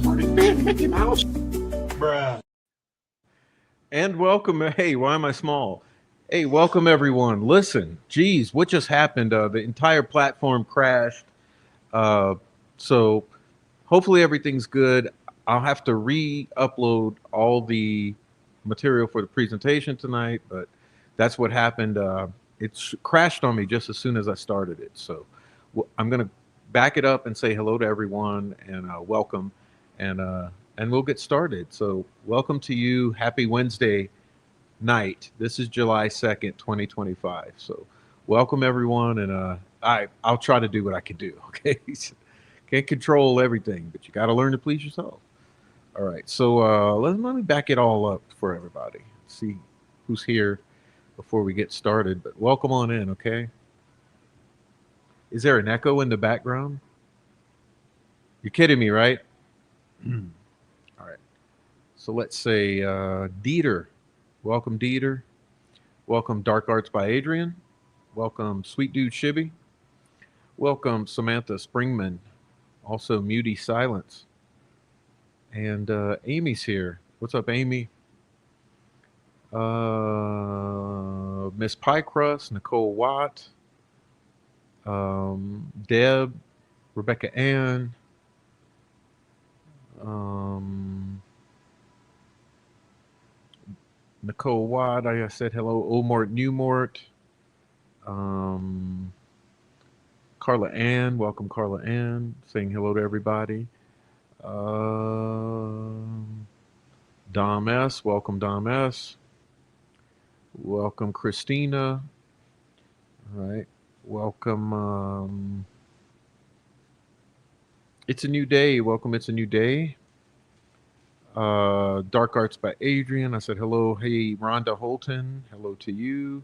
Mickey Mouse. Bruh. And welcome. Hey, why am I small? Hey, welcome everyone. Listen, geez, what just happened? The entire platform crashed. Uh, so hopefully everything's good. I'll have to re-upload all the material for the presentation tonight, but that's what happened. Crashed on me just as soon as I started it. So I'm gonna back it up and say hello to everyone and welcome, and uh, and we'll get started. So welcome to you. Happy Wednesday night. This is July 2nd, 2025. So welcome everyone, and I'll try to do what I can do. Okay. Can't control everything, but you got to learn to please yourself. All right. So let me back it all up for everybody. See who's here before we get started. But welcome on in. Okay. Is there an echo in the background? You're kidding me, right? All right. So let's say Dieter. Welcome, Dieter. Welcome, Dark Arts by Adrian. Welcome, Sweet Dude Shibby. Welcome, Samantha Springman. Also, Muty Silence. And Amy's here. What's up, Amy? Miss Pie Crust, Nicole Watt, Deb, Rebecca Ann, um, Nicole Watt. I said hello. Omort Newmort, um, Carla Ann. Welcome, Carla Ann. Saying hello to everybody. Um, Dom S. Welcome, Dom S. Welcome, Christina. All right. Welcome. It's a new day. Welcome. It's a new day. Dark Arts by Adrian. I said hello. Hey, Rhonda Holton. Hello to you.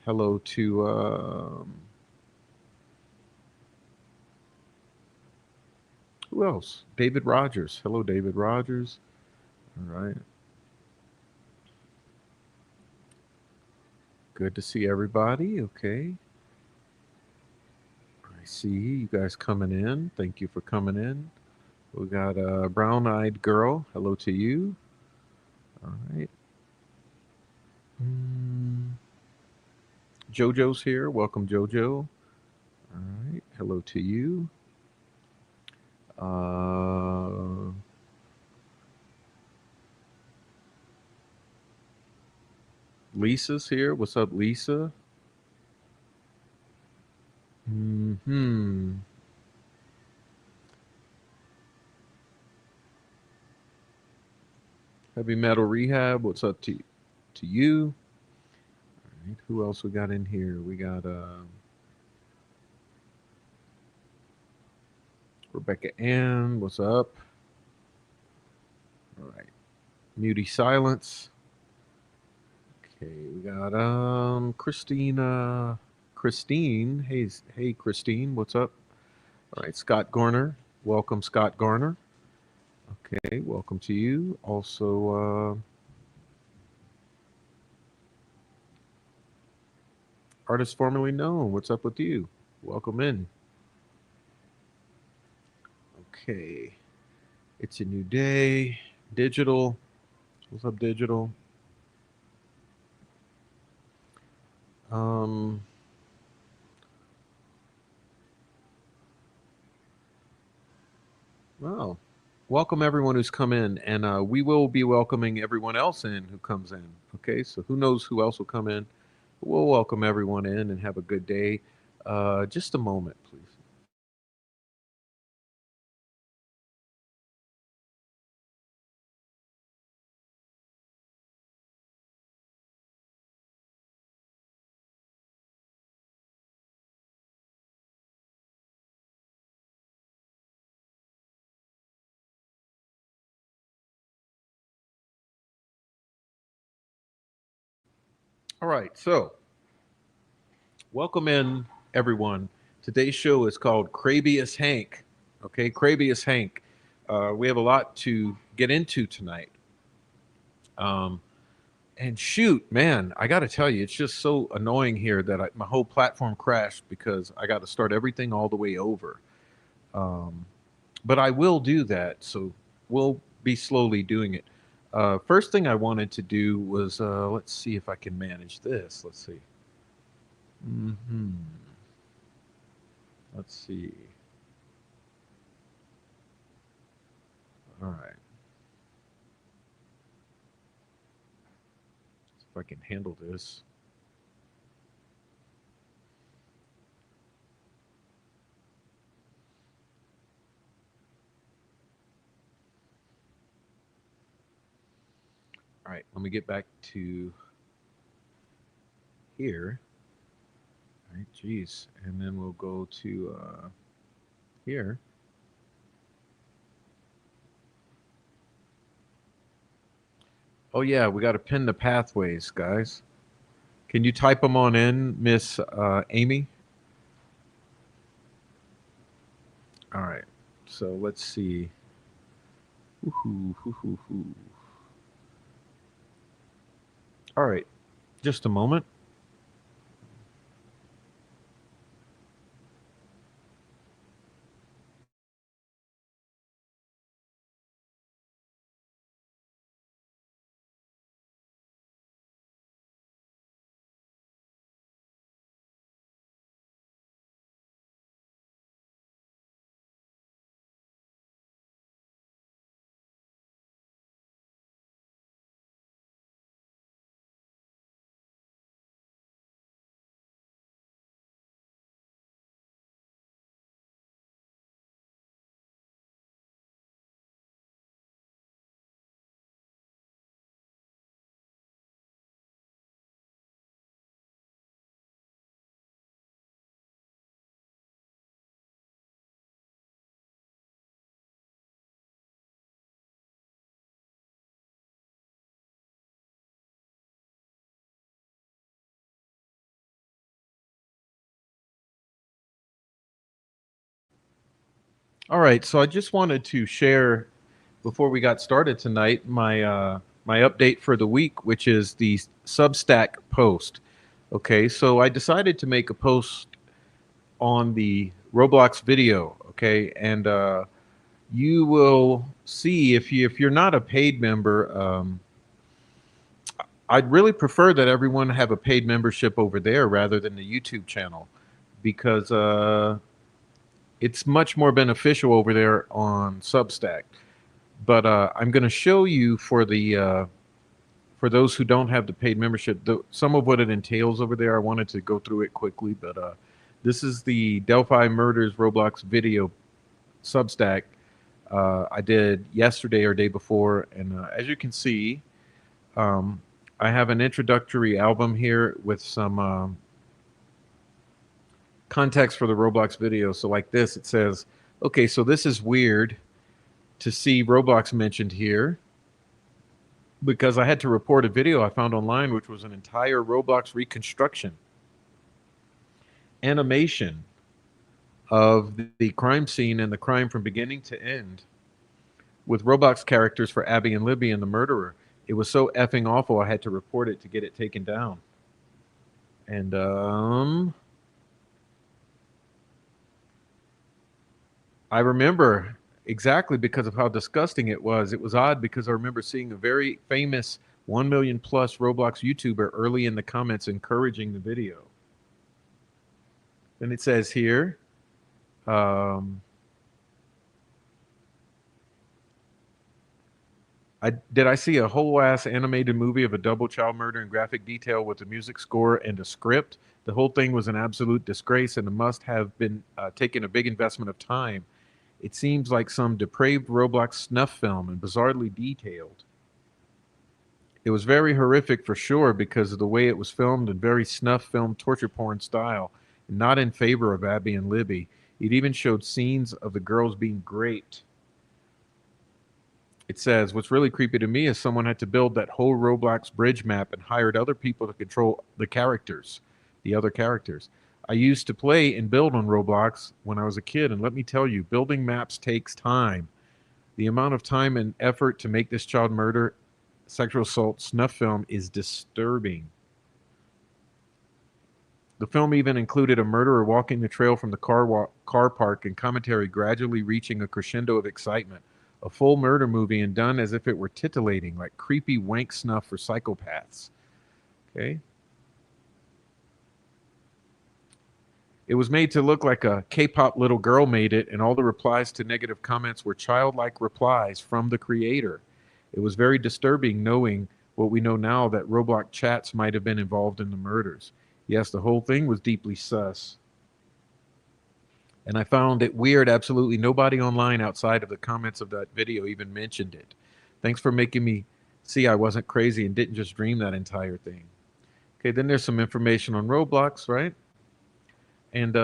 Hello to who else? David Rogers. Hello, David Rogers. All right. Good to see everybody. Okay. I see you guys coming in. Thank you for coming in. We got a brown-eyed girl. Hello to you. All right. Mm, Jojo's here. Welcome, Jojo. All right. Hello to you. Uh, Lisa's here. What's up, Lisa? Hmm. Heavy Metal Rehab. What's up to you? All right. Who else we got in here? We got Rebecca Ann. What's up? All right. Muty Silence. Okay. We got Christina. Christine. Hey, Christine. What's up? All right. Scott Garner. Welcome, Scott Garner. Okay. Welcome to you. Also, artist formerly known. What's up with you? Welcome in. Okay. It's a new day. Digital. What's up, Digital? Um, well, welcome everyone who's come in, and we will be welcoming everyone else in who comes in. Okay, so who knows who else will come in? We'll welcome everyone in and have a good day. Just a moment, please. All right, so welcome in everyone. Today's show is called Crabeaus Hank. Okay, Crabeaus Hank. We have a lot to get into tonight. Um, And shoot, man, I got to tell you, it's just so annoying here that my whole platform crashed because I got to start everything all the way over. Um, but I will do that. So we'll be slowly doing it. First thing I wanted to do was let's see if I can manage this. Let's see. Hmm. Let's see. All right. If I can handle this. All right. Let me get back to here. All right. Geez. And then we'll go to here. Oh yeah, we got to pin the pathways, guys. Can you type them on in, Miss Amy? All right. So let's see. Woo-hoo, hoo-hoo-hoo. All right. Just a moment. All right. So I just wanted to share before we got started tonight my update for the week, which is the Substack post. Okay. So I decided to make a post on the Roblox video. Okay, and you will see if you're not a paid member. I'd really prefer that everyone have a paid membership over there rather than the YouTube channel because it's much more beneficial over there on Substack. But I'm going to show you for those who don't have the paid membership, some of what it entails over there. I wanted to go through it quickly, but this is the Delphi Murders Roblox video Substack I did yesterday or day before, and as you can see, um, I have an introductory album here with some context for the Roblox video. So, like this, it says, "Okay, so this is weird to see Roblox mentioned here." Because I had to report a video I found online, which was an entire Roblox reconstruction animation of the crime scene and the crime from beginning to end with Roblox characters for Abby and Libby and the murderer. It was so effing awful, I had to report it to get it taken down. And I remember exactly because of how disgusting it was. It was odd because I remember seeing a very famous 1 million plus Roblox YouTuber early in the comments encouraging the video. Then it says here, um, I see a whole ass animated movie of a double child murder in graphic detail with a music score and a script. The whole thing was an absolute disgrace and it must have been taking a big investment of time. It seems like some depraved Roblox snuff film and bizarrely detailed. It was very horrific for sure because of the way it was filmed and very snuff film torture porn style, and not in favor of Abby and Libby. It even showed scenes of the girls being raped. It says, what's really creepy to me is someone had to build that whole Roblox bridge map and hired other people to control the characters, the other characters. I used to play and build on Roblox when I was a kid, and let me tell you, building maps takes time. The amount of time and effort to make this child murder, sexual assault snuff film is disturbing. The film even included a murderer walking the trail from the car park and commentary gradually reaching a crescendo of excitement. A full murder movie and done as if it were titillating, like creepy wank snuff for psychopaths. Okay. It was made to look like a K-pop little girl made it, and all the replies to negative comments were childlike replies from the creator. It was very disturbing knowing what we know now, that Roblox chats might have been involved in the murders. Yes, the whole thing was deeply sus. And I found it weird. Absolutely nobody online outside of the comments of that video even mentioned it. Thanks for making me see I wasn't crazy and didn't just dream that entire thing. Okay, then there's some information on Roblox, right? And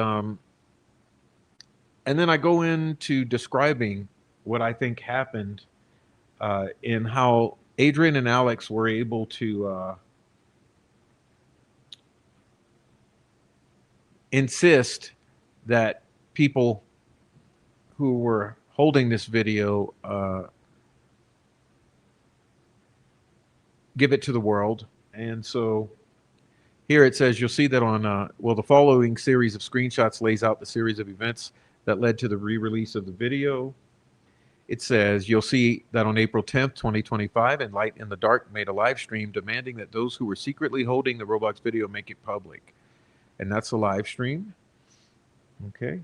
then I go into describing what I think happened in how Adrian and Alex were able to insist that people who were holding this video give it to the world. And so here it says, you'll see that on, well, the following series of screenshots lays out the series of events that led to the re-release of the video. It says, you'll see that on April 10th, 2025, and Light in the Dark made a live stream demanding that those who were secretly holding the Roblox video make it public. And that's a live stream. Okay.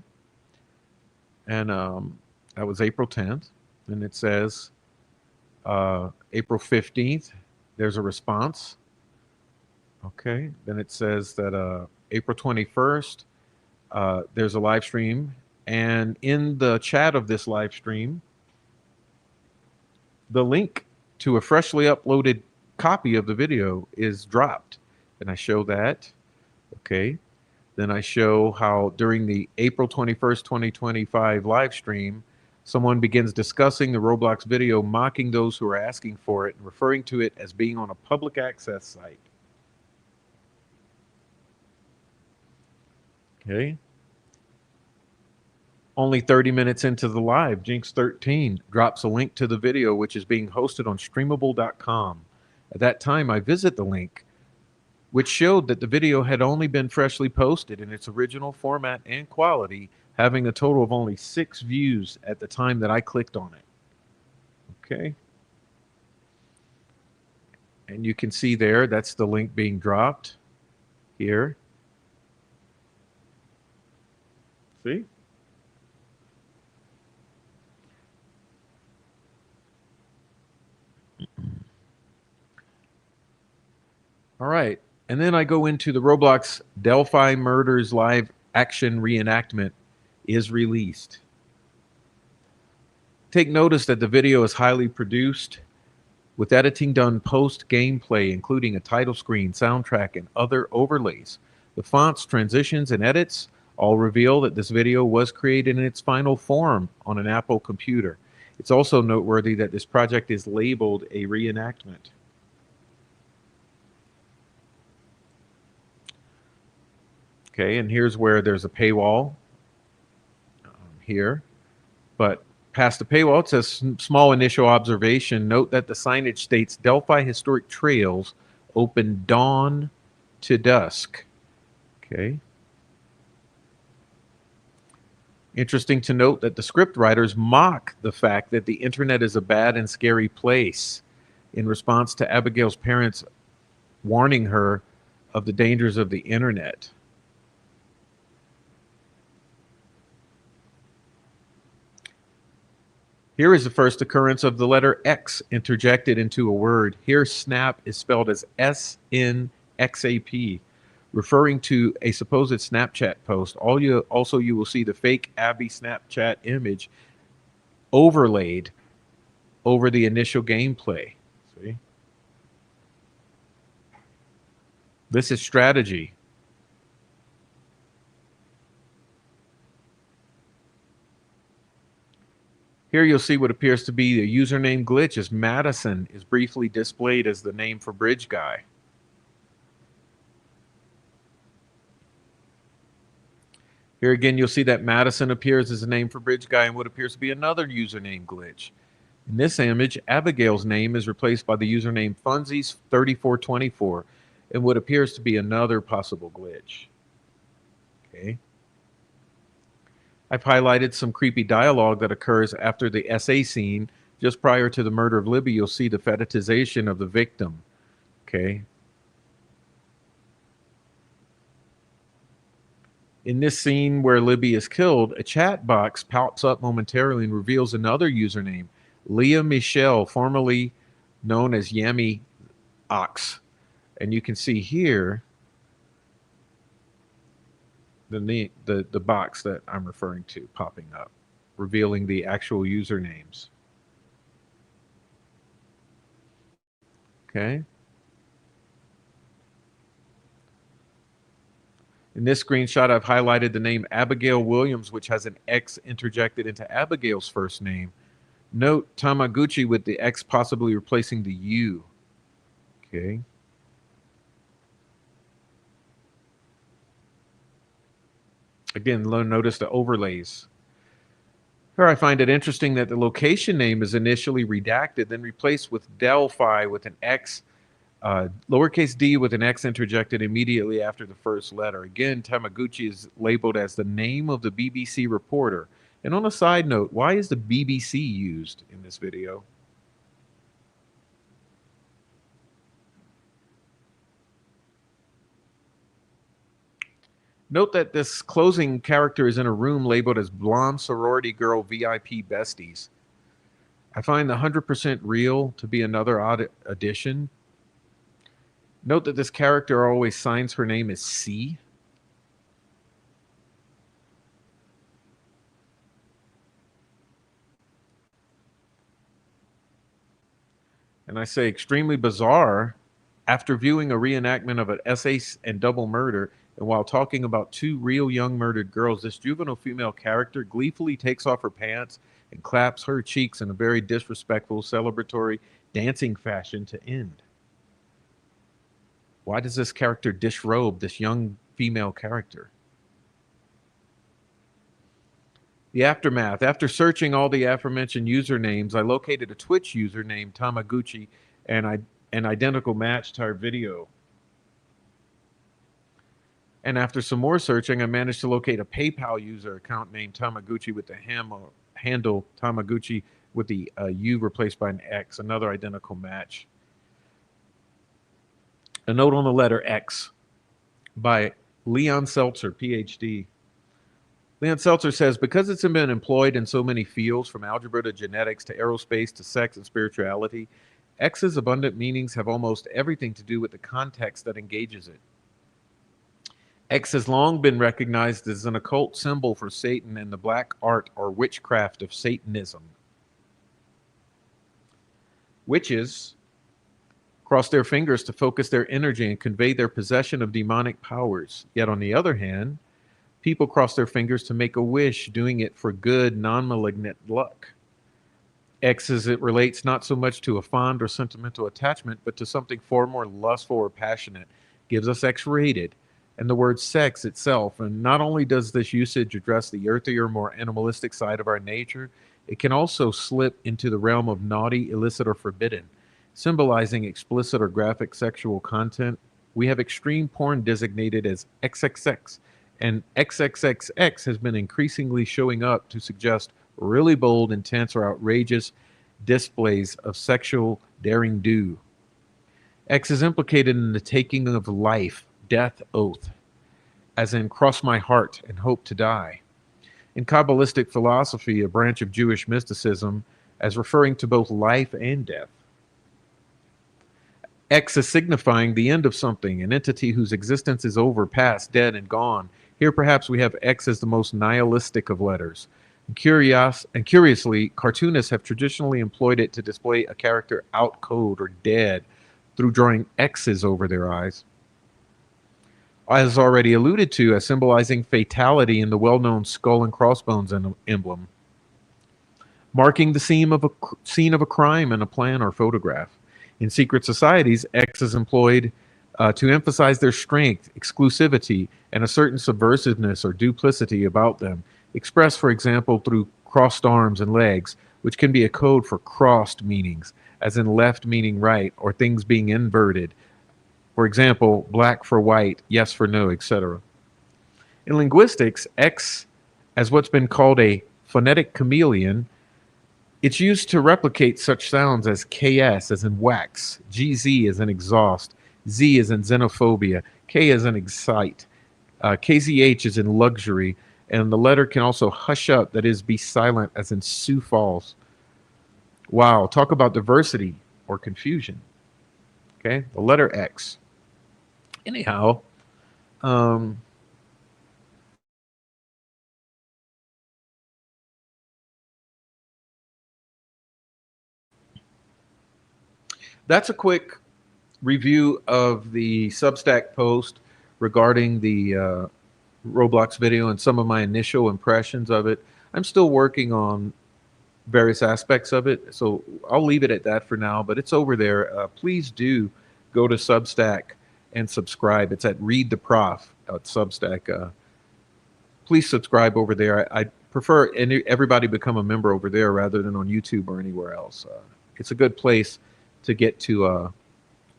And that was April 10th. And it says, April 15th, there's a response. Okay. Then it says that April 21st, there's a live stream. And in the chat of this live stream, the link to a freshly uploaded copy of the video is dropped. And I show that. Okay. Then I show how during the April 21st, 2025 live stream, someone begins discussing the Roblox video, mocking those who are asking for it and referring to it as being on a public access site. Okay. Only 30 minutes into the live, Jinx13 drops a link to the video, which is being hosted on streamable.com. At that time, I visit the link, which showed that the video had only been freshly posted in its original format and quality, having a total of only 6 views at the time that I clicked on it. Okay. And you can see there, that's the link being dropped here. See? All right. And then I go into the Roblox Delphi Murders live action reenactment is released. Take notice that the video is highly produced with editing done post gameplay, including a title screen, soundtrack, and other overlays. The fonts, transitions, and edits all reveal that this video was created in its final form on an Apple computer. It's also noteworthy that this project is labeled a reenactment. Okay, and here's where there's a paywall here. But past the paywall, it says small initial observation. Note that the signage states Delphi Historic Trails open dawn to dusk. Okay. Interesting to note that the script writers mock the fact that the internet is a bad and scary place in response to Abigail's parents warning her of the dangers of the internet. Here is the first occurrence of the letter X interjected into a word. Here, snap is spelled as SNXAP, referring to a supposed Snapchat post. Also, you will see the fake Abby Snapchat image overlaid over the initial gameplay. See? This is strategy. Here you'll see what appears to be a username glitch as Madison is briefly displayed as the name for Bridge Guy. Here again, you'll see that Madison appears as a name for Bridge Guy and what appears to be another username glitch. In this image, Abigail's name is replaced by the username Funsies3424 and what appears to be another possible glitch. Okay. I've highlighted some creepy dialogue that occurs after the essay scene. Just prior to the murder of Libby, you'll see the fetishization of the victim. Okay. In this scene where Libby is killed, a chat box pops up momentarily and reveals another username, Leah Michelle, formerly known as Yami Ox. And you can see here the box that I'm referring to popping up, revealing the actual usernames. Okay. In this screenshot, I've highlighted the name Abigail Williams, which has an X interjected into Abigail's first name. Note Tamaguchi with the X possibly replacing the U. Okay. Again, notice the overlays. Here I find it interesting that the location name is initially redacted, then replaced with Delphi with an X, lowercase d with an X interjected immediately after the first letter. Again, Tamaguchi is labeled as the name of the BBC reporter. And on a side note, why is the BBC used in this video? Note that this closing character is in a room labeled as Blonde Sorority Girl VIP Besties. I find the 100% real to be another odd addition. Note that this character always signs her name as C. And I say extremely bizarre after viewing a reenactment of an essay and double murder, and while talking about two real young murdered girls, this juvenile female character gleefully takes off her pants and claps her cheeks in a very disrespectful, celebratory, dancing fashion to end. Why does this character disrobe this young female character? The aftermath. After searching all the aforementioned usernames, I located a Twitch user named Tamaguchi and an identical match to our video. And after some more searching, I managed to locate a PayPal user account named Tamaguchi with the handle Tamaguchi with the U replaced by an X, another identical match. A note on the letter X by Leon Seltzer, PhD. Leon Seltzer says, because it's been employed in so many fields, from algebra to genetics to aerospace to sex and spirituality, X's abundant meanings have almost everything to do with the context that engages it. X has long been recognized as an occult symbol for Satan and the black art or witchcraft of Satanism. Witches cross their fingers to focus their energy and convey their possession of demonic powers. Yet on the other hand, people cross their fingers to make a wish, doing it for good, non-malignant luck. X as it relates not so much to a fond or sentimental attachment, but to something far more lustful or passionate, gives us X-rated, and the word sex itself. And not only does this usage address the earthier, more animalistic side of our nature, it can also slip into the realm of naughty, illicit, or forbidden, symbolizing explicit or graphic sexual content. We have extreme porn designated as XXX, and XXXX has been increasingly showing up to suggest really bold, intense, or outrageous displays of sexual daring do. X is implicated in the taking of life, death oath, as in cross my heart and hope to die. In Kabbalistic philosophy, a branch of Jewish mysticism, as referring to both life and death. X is signifying the end of something, an entity whose existence is over, past, dead, and gone. Here perhaps we have X as the most nihilistic of letters. And curiously, cartoonists have traditionally employed it to display a character out cold or dead through drawing X's over their eyes. As already alluded to, as symbolizing fatality in the well-known skull and crossbones emblem, marking the scene of a crime in a plan or photograph. In secret societies, X is employed to emphasize their strength, exclusivity, and a certain subversiveness or duplicity about them, expressed, for example, through crossed arms and legs, which can be a code for crossed meanings, as in left meaning right, or things being inverted. For example, black for white, yes for no, etc. In linguistics, X, as what's been called a phonetic chameleon, it's used to replicate such sounds as KS as in wax, GZ as in exhaust, Z as in xenophobia, K as in excite, KZH is in luxury, and the letter can also hush up, that is, be silent, as in Sioux Falls. Wow, talk about diversity or confusion. Okay, the letter X. Anyhow, um, that's a quick review of the Substack post regarding the Roblox video and some of my initial impressions of it. I'm still working on various aspects of it, so I'll leave it at that for now, but it's over there. Please do go to Substack and subscribe. It's at Read the Prof at Substack. Please subscribe over there. I prefer everybody become a member over there rather than on YouTube or anywhere else. It's a good place to get to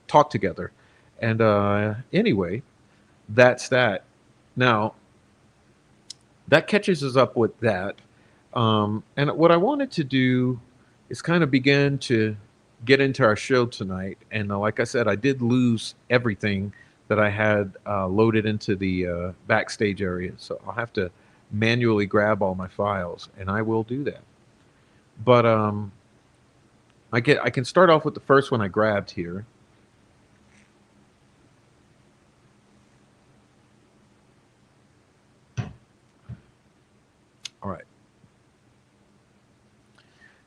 talk together. And anyway, that's that. Now, that catches us up with that. And what I wanted to do is kind of begin to get into our show tonight. And like I said, I did lose everything that I had loaded into the backstage area. So I'll have to manually grab all my files, and I will do that. But I can start off with the first one I grabbed here. All right.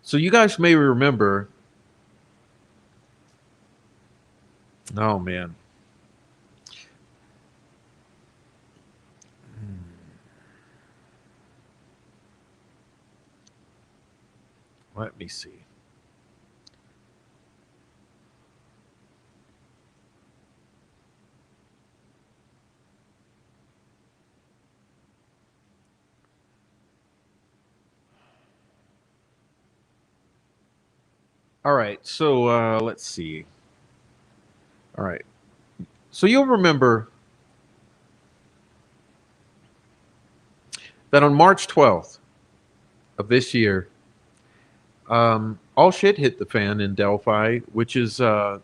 So you guys may remember. Oh man. Let me see. All right. So let's see. All right. So you'll remember that on March 12th of this year, all shit hit the fan in Delphi, which is that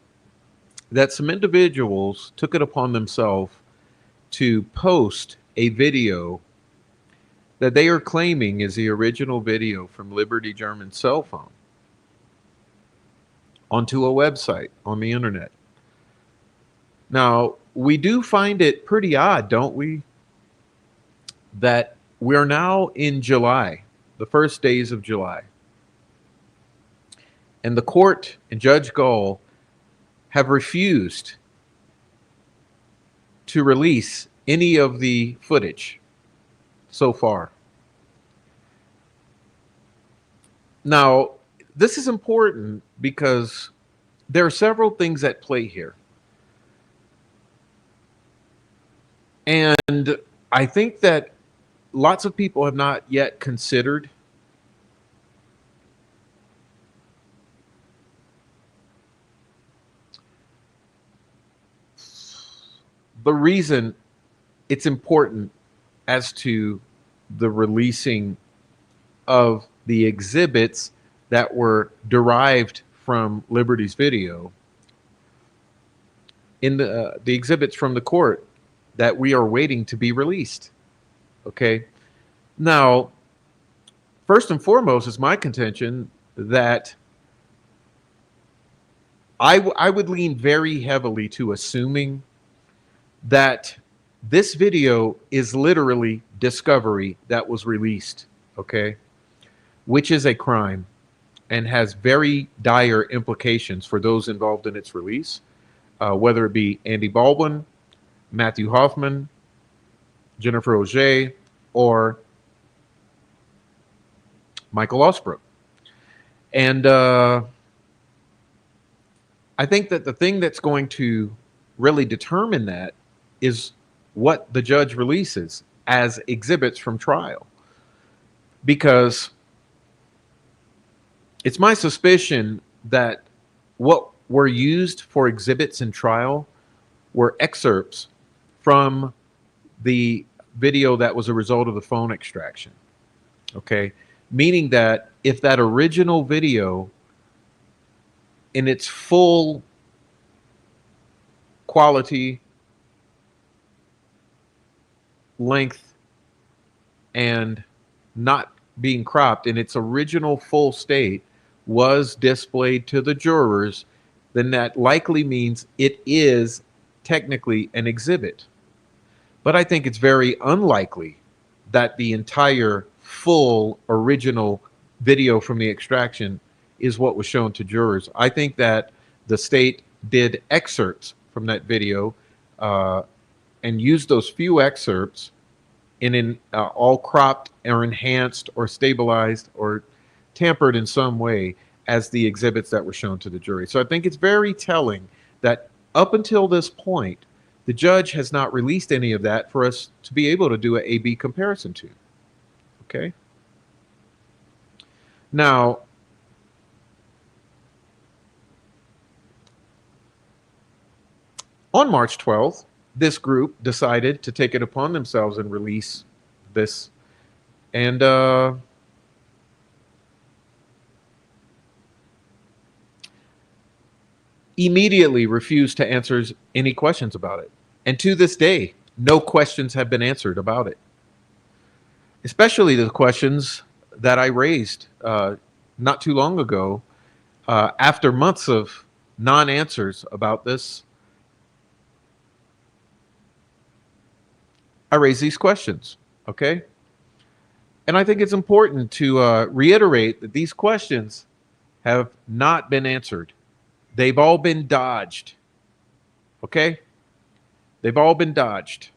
some individuals took it upon themselves to post a video that they are claiming is the original video from Liberty German's cell phone onto a website on the internet. Now, we do find it pretty odd, don't we, that we're now in July, the first days of July, and the court and Judge Gull have refused to release any of the footage so far. Now, this is important because there are several things at play here. And I think that lots of people have not yet considered the reason it's important as to the releasing of the exhibits that were derived from Liberty's video in the exhibits from the court that we are waiting to be released. Okay. Now, first and foremost, is my contention that I would lean very heavily to assuming that this video is literally discovery that was released, okay, which is a crime and has very dire implications for those involved in its release, whether it be Andy Baldwin, Matthew Hoffman, Jennifer Auger, or Michael Osbrook. And I think that the thing that's going to really determine that is what the judge releases as exhibits from trial. Because it's my suspicion that what were used for exhibits in trial were excerpts from the video that was a result of the phone extraction. Okay. Meaning that if that original video in its full quality, length, and not being cropped in its original full state was displayed to the jurors, then that likely means it is technically an exhibit. But I think it's very unlikely that the entire full original video from the extraction is what was shown to jurors. I think that the state did excerpts from that video and used those few excerpts in all cropped or enhanced or stabilized or tampered in some way as the exhibits that were shown to the jury. So I think it's very telling that up until this point, the judge has not released any of that for us to be able to do an A-B comparison to. Okay. Now, on March 12th, this group decided to take it upon themselves and release this. And immediately refused to answer any questions about it. And to this day, no questions have been answered about it. Especially the questions that I raised not too long ago after months of non-answers about this. I raised these questions, okay? And I think it's important to reiterate that these questions have not been answered. They've all been dodged, okay? They've all been dodged.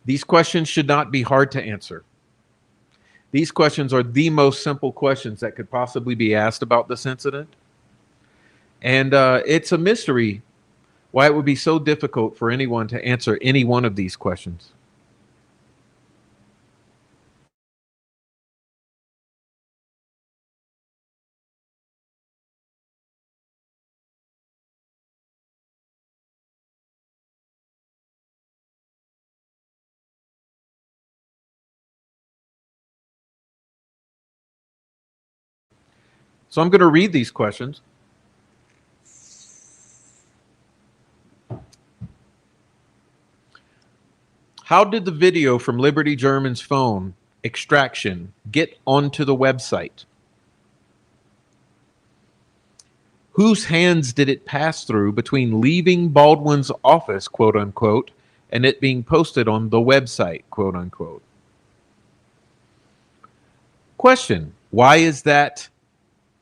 These questions should not be hard to answer. These questions are the most simple questions that could possibly be asked about this incident. And it's a mystery why it would be so difficult for anyone to answer any one of these questions. So I'm going to read these questions. How did the video from Liberty German's phone extraction get onto the website? Whose hands did it pass through between leaving Baldwin's office, quote unquote, and it being posted on the website, quote unquote? Question: why is that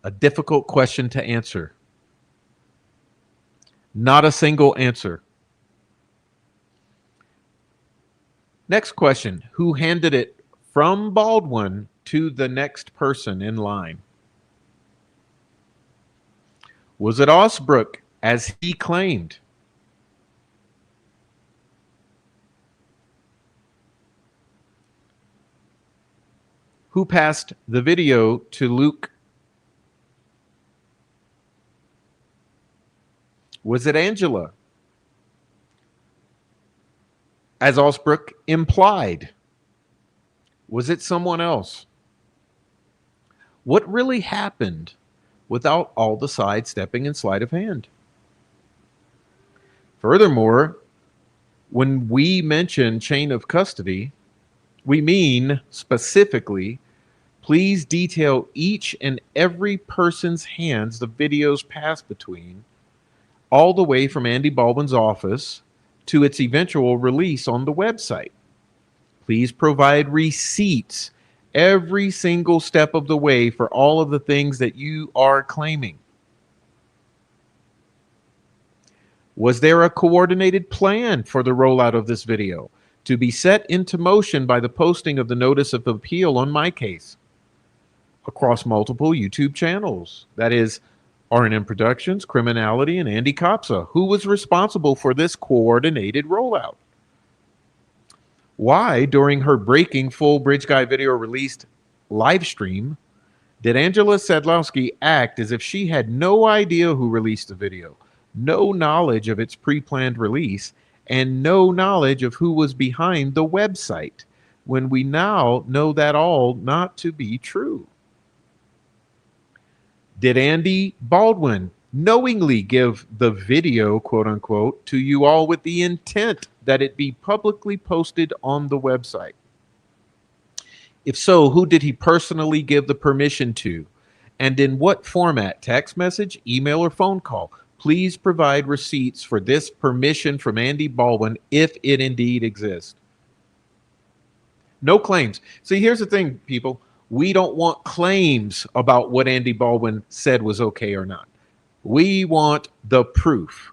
a difficult question to answer? Not a single answer. Next question: who handed it from Baldwin to the next person in line? Was it Osbrook, as he claimed? Who passed the video to Luke? Was it Angela, as Osbrook implied? Was it someone else? What really happened without all the sidestepping and sleight of hand? Furthermore, when we mention chain of custody, we mean specifically, please detail each and every person's hands the videos passed between, all the way from Andy Baldwin's office to its eventual release on the website. Please provide receipts every single step of the way for all of the things that you are claiming. Was there a coordinated plan for the rollout of this video to be set into motion by the posting of the notice of appeal on my case across multiple YouTube channels? That is, R&M Productions, Criminality, and Andy Kopsa. Who was responsible for this coordinated rollout? Why, during her breaking full Bridge Guy video released live stream, did Angela Sadlowski act as if she had no idea who released the video, no knowledge of its pre-planned release, and no knowledge of who was behind the website, when we now know that all not to be true? Did Andy Baldwin knowingly give the video, quote unquote, to you all with the intent that it be publicly posted on the website? If so, who did he personally give the permission to? And in what format? Text message, email, or phone call? Please provide receipts for this permission from Andy Baldwin if it indeed exists. No claims. See, here's the thing, people. We don't want claims about what Andy Baldwin said was okay or not. We want the proof.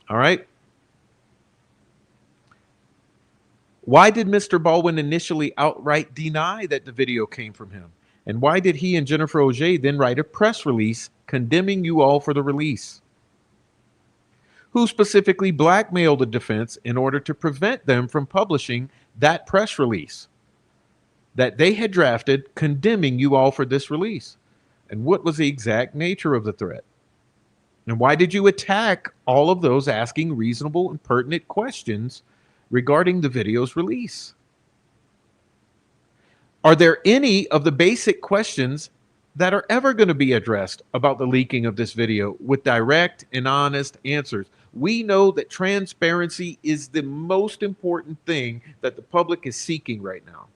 All right? Why did Mr. Baldwin initially outright deny that the video came from him? And why did he and Jennifer Auger then write a press release condemning you all for the release? Who specifically blackmailed the defense in order to prevent them from publishing that press release that they had drafted condemning you all for this release? And what was the exact nature of the threat? And why did you attack all of those asking reasonable and pertinent questions regarding the video's release? Are there any of the basic questions that are ever going to be addressed about the leaking of this video with direct and honest answers? We know that transparency is the most important thing that the public is seeking right now.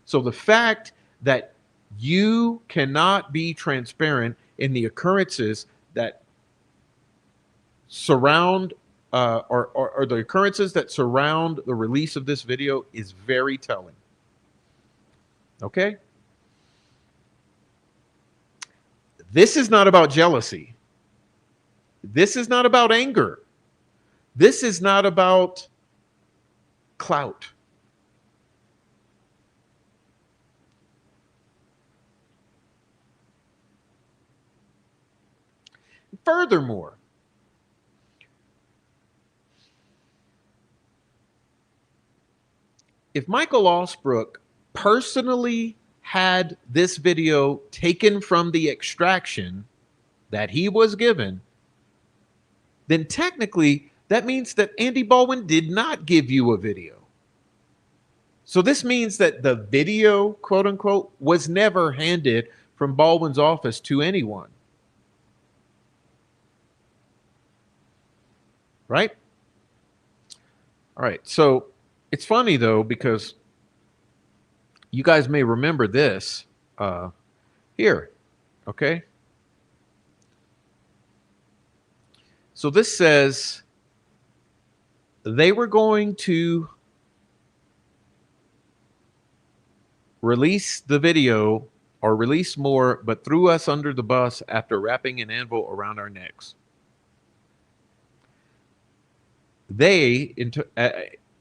So the fact that you cannot be transparent in the occurrences that surround or the occurrences that surround the release of this video is very telling. Okay? This is not about jealousy. This is not about anger. This is not about clout. Furthermore, if Michael Osbrook personally had this video taken from the extraction that he was given, then technically that means that Andy Baldwin did not give you a video. So this means that the video, quote unquote, was never handed from Baldwin's office to anyone. Right? All right. So it's funny though, because you guys may remember this here. Okay. So this says they were going to release the video or release more, but threw us under the bus after wrapping an anvil around our necks. They,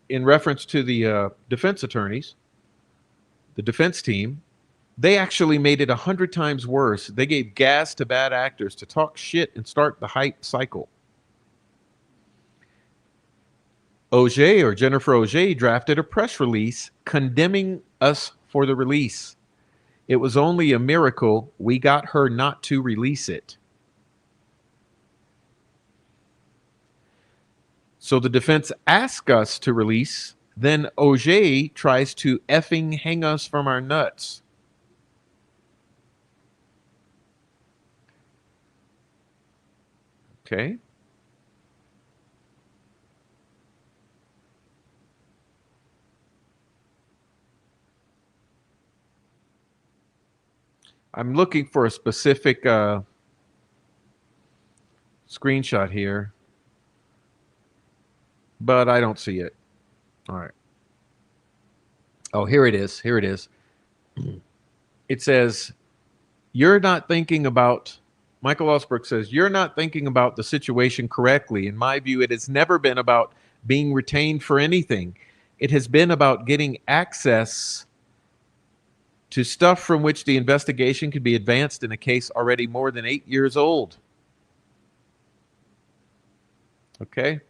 in reference to the defense attorneys, the defense team, they actually made it 100 times worse. They gave gas to bad actors to talk shit and start the hype cycle. Auger, or Jennifer Auger, drafted a press release condemning us for the release. It was only a miracle we got her not to release it. So the defense asked us to release, then Auger tries to effing hang us from our nuts. Okay. I'm looking for a specific screenshot here, but I don't see it. All right. Oh, here it is. Here it is. It says, you're not thinking about, Michael Osbrook says, you're not thinking about the situation correctly. In my view, it has never been about being retained for anything. It has been about getting access to stuff from which the investigation could be advanced in a case already more than 8 years old. Okay.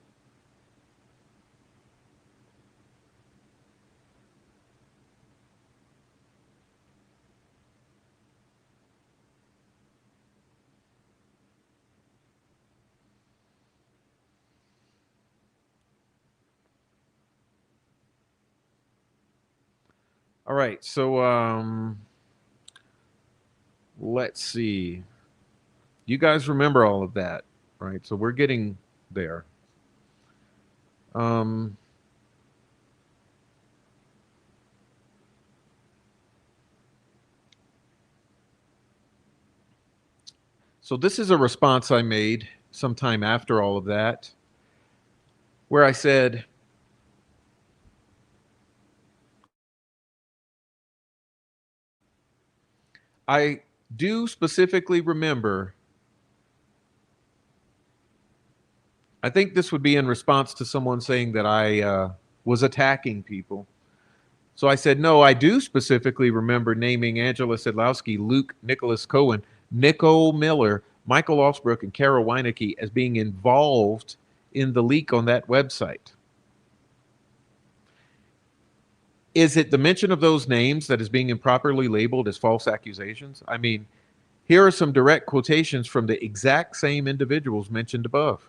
All right. So let's see. You guys remember all of that, right? So we're getting there. Um, so this is a response I made sometime after all of that, where I said, I do specifically remember, I think this would be in response to someone saying that I was attacking people. So I said, no, I do specifically remember naming Angela Sedlowski, Luke Nicholas Cohen, Nicole Miller, Michael Offsbrook, and Carol Weinecke as being involved in the leak on that website. Is it the mention of those names that is being improperly labeled as false accusations? I mean, here are some direct quotations from the exact same individuals mentioned above.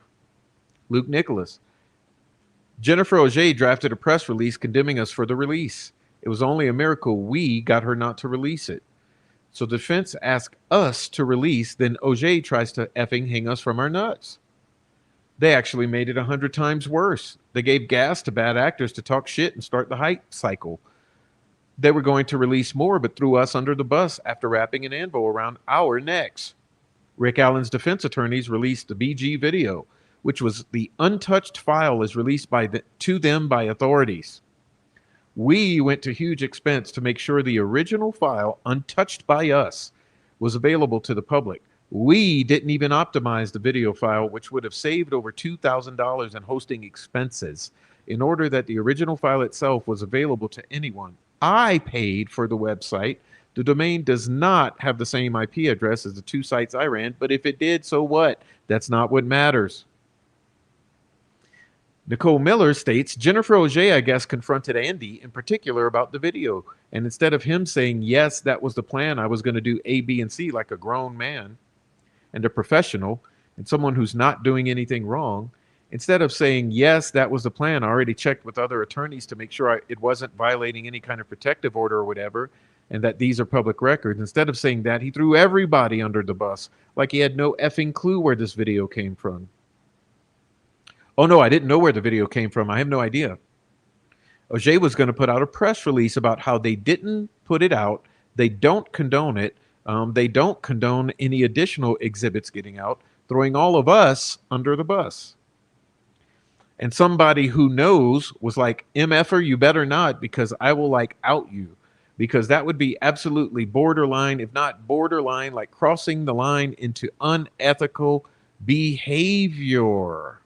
Luke Nicholas. Jennifer Auger drafted a press release condemning us for the release. It was only a miracle we got her not to release it. So the defense asked us to release, then Auger tries to effing hang us from our nuts. They actually made it 100 times worse. They gave gas to bad actors to talk shit and start the hype cycle. They were going to release more, but threw us under the bus after wrapping an anvil around our necks. Rick Allen's defense attorneys released the BG video, which was the untouched file as released to them by authorities. We went to huge expense to make sure the original file, untouched by us, was available to the public. We didn't even optimize the video file, which would have saved over $2,000 in hosting expenses in order that the original file itself was available to anyone. I paid for the website. The domain does not have the same IP address as the two sites I ran, but if it did, so what? That's not what matters. Nicole Miller states, Jennifer Auger, I guess, confronted Andy in particular about the video. And instead of him saying, yes, that was the plan, I was going to do A, B, and C like a grown man and a professional and someone who's not doing anything wrong, instead of saying, yes, that was the plan, I already checked with other attorneys to make sure it wasn't violating any kind of protective order or whatever, and that these are public records. Instead of saying that, he threw everybody under the bus like he had no effing clue where this video came from. Oh, no, I didn't know where the video came from. I have no idea. Auger was going to put out a press release about how they didn't put it out. They don't condone it. They don't condone any additional exhibits getting out, throwing all of us under the bus. And somebody who knows was like, MFer, you better not, because I will like out you. Because that would be absolutely borderline, if not borderline, like crossing the line into unethical behavior.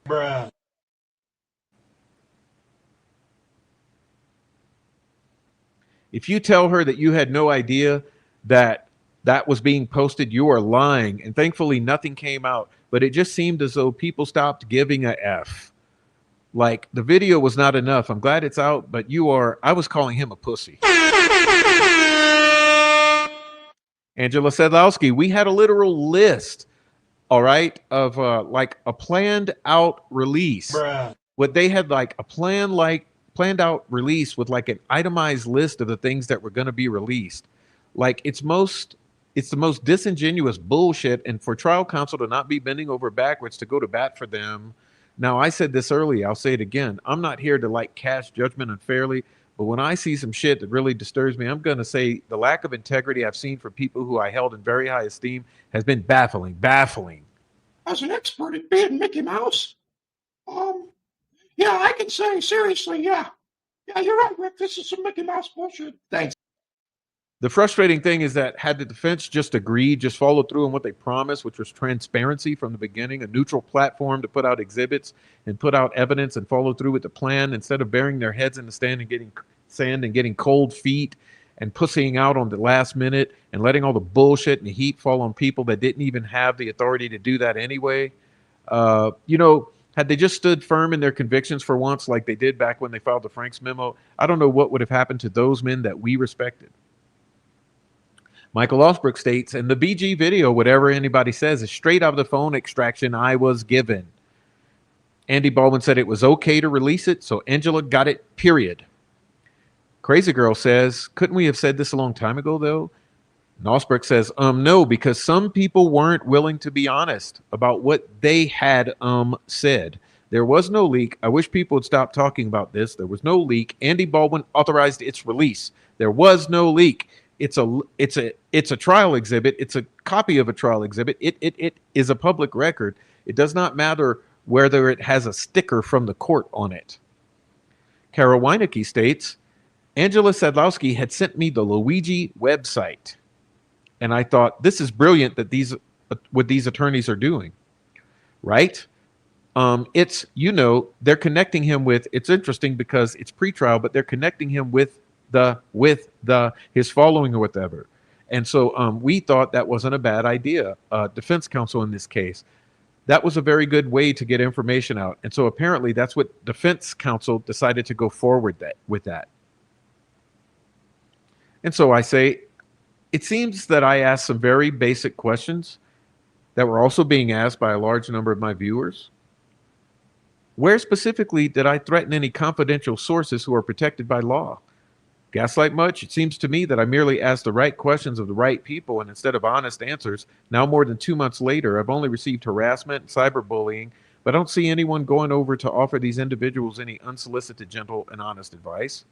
Bruh. If you tell her that you had no idea that that was being posted, you are lying. And thankfully, nothing came out. But it just seemed as though people stopped giving a F. Like, the video was not enough. I'm glad it's out, but I was calling him a pussy. Angela Sedlowski, we had a literal list, all right, of like a planned out release. Bruh. What they had like a planned out release with like an itemized list of the things that were going to be released. Like it's the most disingenuous bullshit. And for trial counsel to not be bending over backwards to go to bat for them. Now, I said this earlier, I'll say it again. I'm not here to like cast judgment unfairly, but when I see some shit that really disturbs me, I'm going to say the lack of integrity I've seen for people who I held in very high esteem has been baffling. As an expert at being Mickey Mouse, yeah, I can say seriously, yeah, you're right, Rick. This is some Mickey Mouse bullshit. Thanks. The frustrating thing is that had the defense just agreed, just followed through on what they promised, which was transparency from the beginning, a neutral platform to put out exhibits and put out evidence and follow through with the plan, instead of burying their heads in the sand and getting cold feet and pussying out on the last minute and letting all the bullshit and the heat fall on people that didn't even have the authority to do that anyway. Had they just stood firm in their convictions for once, like they did back when they filed the Franks memo, I don't know what would have happened to those men that we respected. Michael Offsbrook states, and the BG video, whatever anybody says, is straight out of the phone extraction I was given. Andy Baldwin said it was okay to release it, so Angela got it, period. Crazy Girl says, couldn't we have said this a long time ago, though? Nosbrook says, no, because some people weren't willing to be honest about what they had said. There was no leak. I wish people would stop talking about this. There was no leak. Andy Baldwin authorized its release. There was no leak. It's a trial exhibit. It's a copy of a trial exhibit. It is a public record. It does not matter whether it has a sticker from the court on it. Kara Weinecke states, Angela Sadlowski had sent me the Luigi website. And I thought, this is brilliant that what these attorneys are doing, right? They're connecting him with, it's interesting because it's pretrial, but they're connecting him with his following or whatever. And so we thought that wasn't a bad idea. Defense counsel in this case, that was a very good way to get information out. And so apparently that's what defense counsel decided to go forward with that. And so I say, it seems that I asked some very basic questions that were also being asked by a large number of my viewers. Where specifically did I threaten any confidential sources who are protected by law? Gaslight much? It seems to me that I merely asked the right questions of the right people, and instead of honest answers, now more than 2 months later, I've only received harassment and cyberbullying, but I don't see anyone going over to offer these individuals any unsolicited, gentle, and honest advice.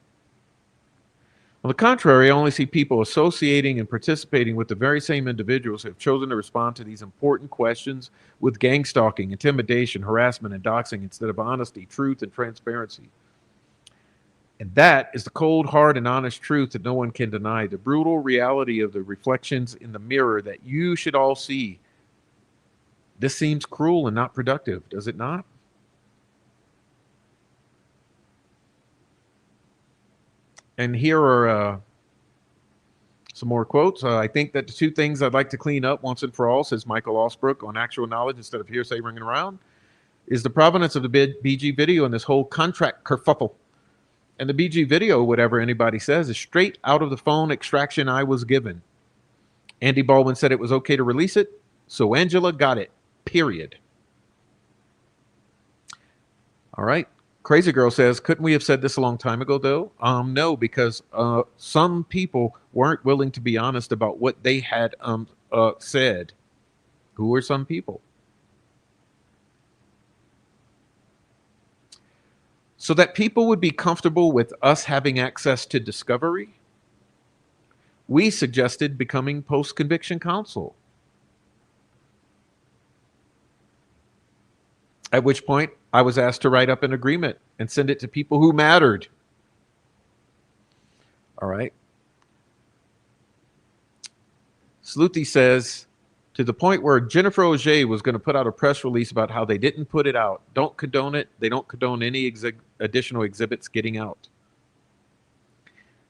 On the contrary, I only see people associating and participating with the very same individuals who have chosen to respond to these important questions with gang stalking, intimidation, harassment, and doxing instead of honesty, truth, and transparency. And that is the cold, hard, and honest truth that no one can deny, the brutal reality of the reflections in the mirror that you should all see. This seems cruel and not productive, does it not? And here are some more quotes. I think that the two things I'd like to clean up once and for all, says Michael Osbrook, on actual knowledge instead of hearsay ringing around, is the provenance of the BG video and this whole contract kerfuffle. And the BG video, whatever anybody says, is straight out of the phone extraction I was given. Andy Baldwin said it was okay to release it, so Angela got it, period. All right. Crazy Girl says, couldn't we have said this a long time ago, though? No, because some people weren't willing to be honest about what they had said. Who were some people? So that people would be comfortable with us having access to discovery, we suggested becoming post-conviction counsel. At which point, I was asked to write up an agreement and send it to people who mattered. All right. Sluti says, to the point where Jennifer Auger was going to put out a press release about how they didn't put it out. Don't condone it. They don't condone any additional exhibits getting out.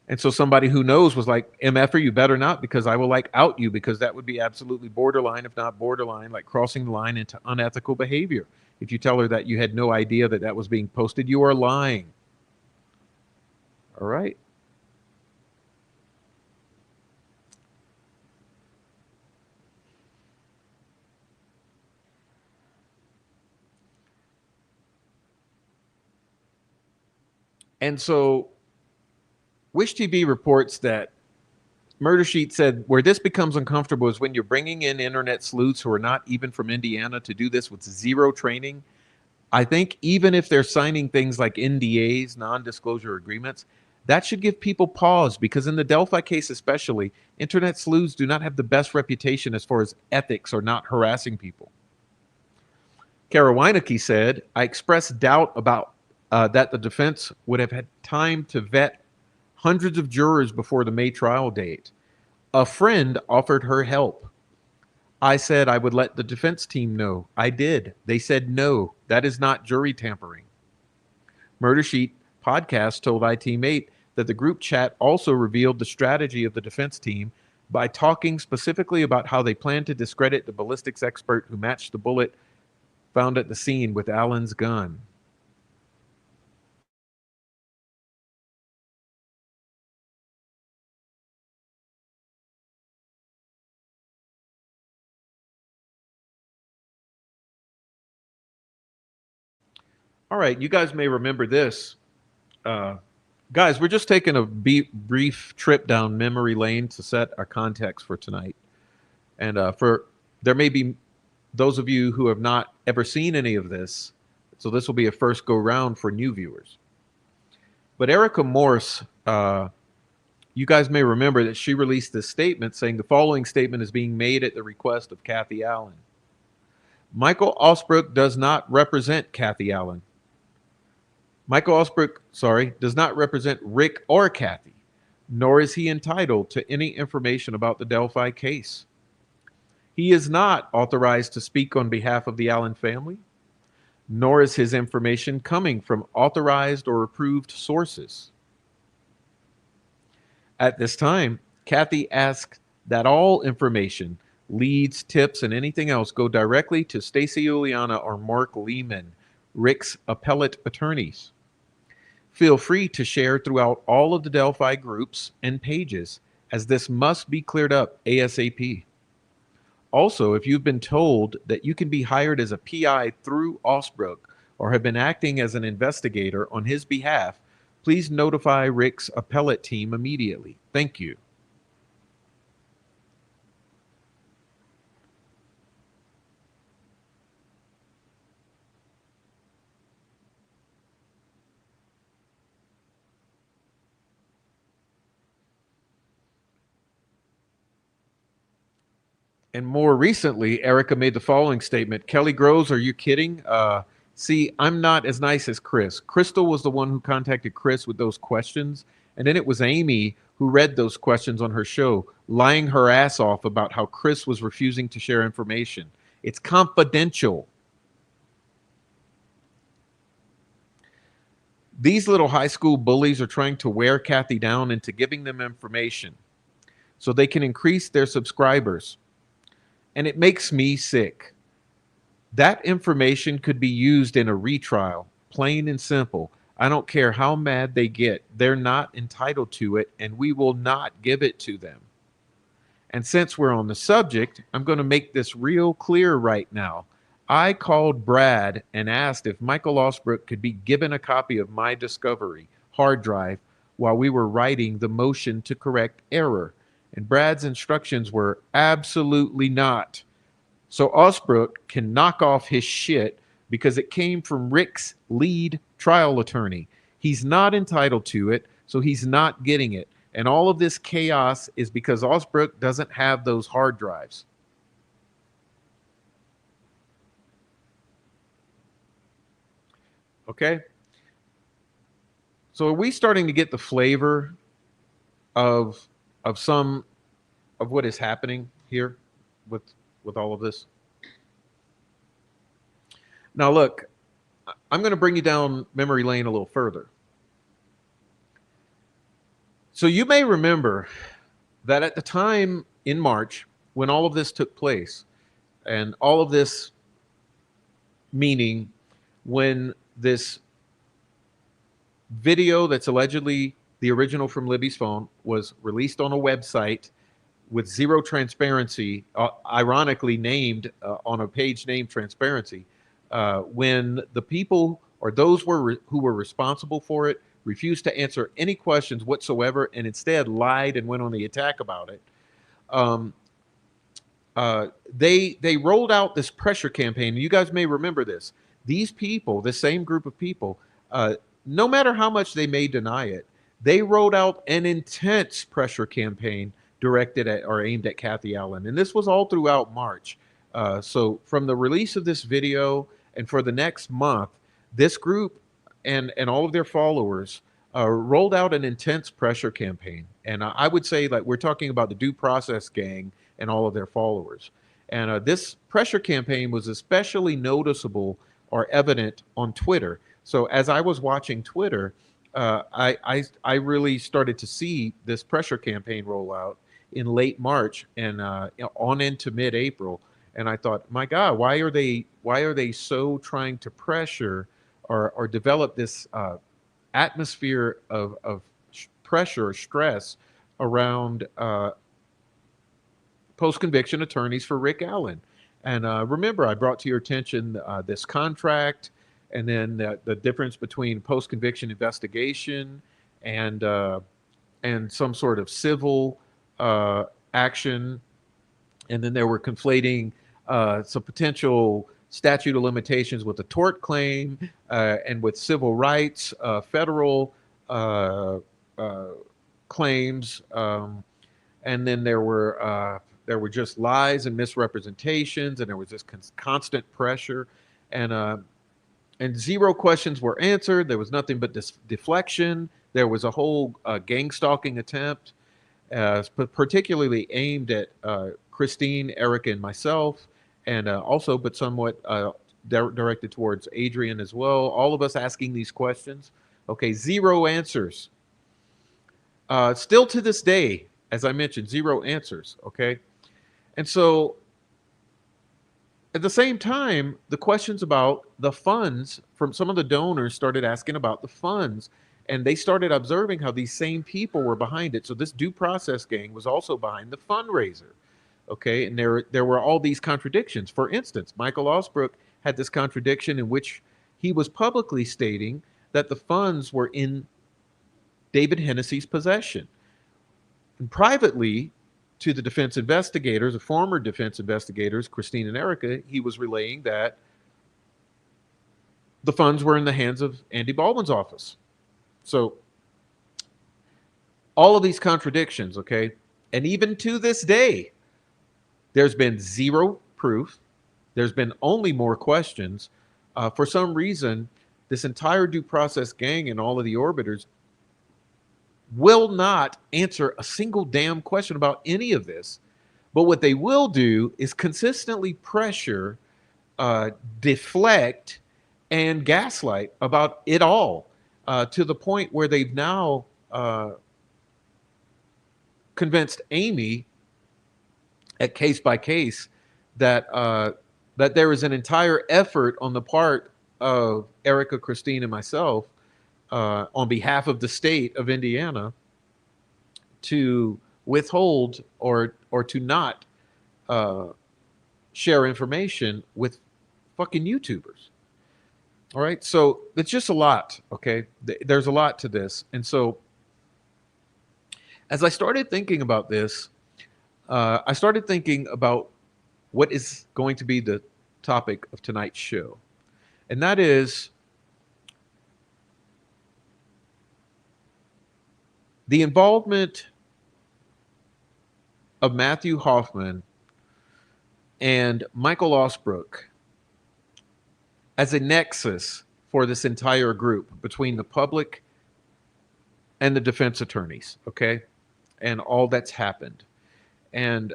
And so somebody who knows was like, MFer, you better not, because I will out you, because that would be absolutely borderline, if not borderline, like crossing the line into unethical behavior. If you tell her that you had no idea that that was being posted, you are lying. All right. And so Wish TV reports that Murder Sheet said where this becomes uncomfortable is when you're bringing in internet sleuths who are not even from Indiana to do this with zero training. I think even if they're signing things like NDAs, non-disclosure agreements, that should give people pause, because in the Delphi case especially, internet sleuths do not have the best reputation as far as ethics or not harassing people. Kara Weinecke said, I expressed doubt about that the defense would have had time to vet hundreds of jurors before the May trial date. A friend offered her help. I said I would let the defense team know. I did. They said no, that is not jury tampering. Murder Sheet podcast told iTeam8 that the group chat also revealed the strategy of the defense team by talking specifically about how they plan to discredit the ballistics expert who matched the bullet found at the scene with Allen's gun. All right, you guys may remember this. Guys, we're just taking a brief trip down memory lane to set our context for tonight. And for there may be those of you who have not ever seen any of this, so this will be a first go round for new viewers. But Erica Morse, you guys may remember that she released this statement saying the following statement is being made at the request of Kathy Allen. Michael Osbrook does not represent Kathy Allen. Michael Osbrook, does not represent Rick or Kathy, nor is he entitled to any information about the Delphi case. He is not authorized to speak on behalf of the Allen family, nor is his information coming from authorized or approved sources. At this time, Kathy asked that all information, leads, tips, and anything else go directly to Stacy Uliana or Mark Lehman, Rick's appellate attorneys. Feel free to share throughout all of the Delphi groups and pages, as this must be cleared up ASAP. Also, if you've been told that you can be hired as a PI through Osbrook or have been acting as an investigator on his behalf, please notify Rick's appellate team immediately. Thank you. And more recently, Erica made the following statement. Kelly Groves, are you kidding? See, I'm not as nice as Chris. Crystal was the one who contacted Chris with those questions. And then it was Amy who read those questions on her show, lying her ass off about how Chris was refusing to share information. It's confidential. These little high school bullies are trying to wear Kathy down into giving them information so they can increase their subscribers. And it makes me sick. That information could be used in a retrial, plain and simple. I don't care how mad they get. They're not entitled to it, and we will not give it to them. And since we're on the subject, I'm going to make this real clear right now. I called Brad and asked if Michael Osbrook could be given a copy of my Discovery hard drive while we were writing the motion to correct error. And Brad's instructions were absolutely not. So Osbrook can knock off his shit because it came from Rick's lead trial attorney. He's not entitled to it, so he's not getting it. And all of this chaos is because Osbrook doesn't have those hard drives. Okay? So are we starting to get the flavor of some of what is happening here with all of this? Now look, I'm going to bring you down memory lane a little further. So you may remember that at the time in March when all of this took place, and all of this meaning when this video that's allegedly the original from Libby's phone was released on a website with zero transparency, ironically named on a page named Transparency, when the people or those who were responsible for it refused to answer any questions whatsoever and instead lied and went on the attack about it. Um, they rolled out this pressure campaign. You guys may remember this. These people, the same group of people, no matter how much they may deny it, they rolled out an intense pressure campaign directed at or aimed at Kathy Allen. And this was all throughout March. So from the release of this video and for the next month, this group and all of their followers rolled out an intense pressure campaign. And I would say like we're talking about the Due Process Gang and all of their followers. And this pressure campaign was especially noticeable or evident on Twitter. So as I was watching Twitter, I really started to see this pressure campaign roll out in late March and on into mid-April. And I thought, my God, why are they so trying to pressure or develop this atmosphere of pressure or stress around post-conviction attorneys for Rick Allen? And remember, I brought to your attention this contract and then the difference between post-conviction investigation and uh, and some sort of civil action, and then they were conflating some potential statute of limitations with a tort claim and with civil rights, federal uh, uh, claims, and then there were just lies and misrepresentations, and there was this constant pressure, and uh, and zero questions were answered. There was nothing but deflection. There was a whole gang stalking attempt, particularly aimed at Christine, Erica, and myself, and also, but somewhat directed towards Adrian as well. All of us asking these questions. Okay, zero answers. Still to this day, as I mentioned, zero answers. Okay, and so at the same time, the questions about the funds from some of the donors started asking about the funds, and they started observing how these same people were behind it. So this due process gang was also behind the fundraiser. Okay, and there were all these contradictions. For instance, Michael Osbrook had this contradiction in which he was publicly stating that the funds were in David Hennessy's possession. And privately, to the defense investigators, the former defense investigators, Christine and Erica, he was relaying that the funds were in the hands of Andy Baldwin's office. So all of these contradictions, okay? And even to this day, there's been zero proof. There's been only more questions. For some reason, this entire due process gang and all of the orbiters will not answer a single damn question about any of this. But what they will do is consistently pressure, deflect, and gaslight about it all, to the point where they've now convinced Amy at Case by Case that that there is an entire effort on the part of Erica, Christine, and myself on behalf of the state of Indiana to withhold or to not share information with fucking YouTubers. All right, so it's just a lot. Okay, there's a lot to this, and so as I started thinking about this, I started thinking about what is going to be the topic of tonight's show, and that is the involvement of Matthew Hoffman and Michael Osbrook as a nexus for this entire group between the public and the defense attorneys, okay, and all that's happened. And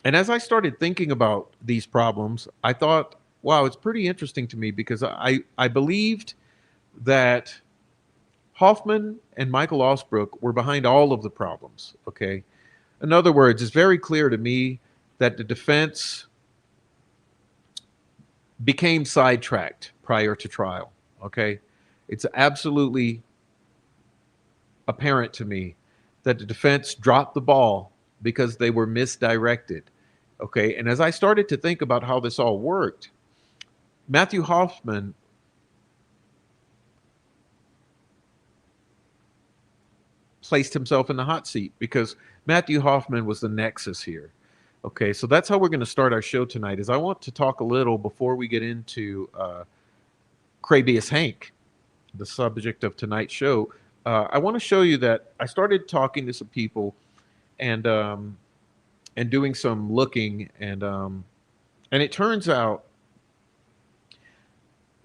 and as I started thinking about these problems, I thought, wow, it's pretty interesting to me because I believed that Hoffman and Michael Osbrook were behind all of the problems. Okay, in other words, it's very clear to me that the defense became sidetracked prior to trial. Okay, it's absolutely apparent to me that the defense dropped the ball because they were misdirected. Okay, and as I started to think about how this all worked, Matthew Hoffman placed himself in the hot seat because Matthew Hoffman was the nexus here. Okay, so that's how we're going to start our show tonight. Is I want to talk a little before we get into CRABEAS Hank, the subject of tonight's show. I want to show you that I started talking to some people and doing some looking, and it turns out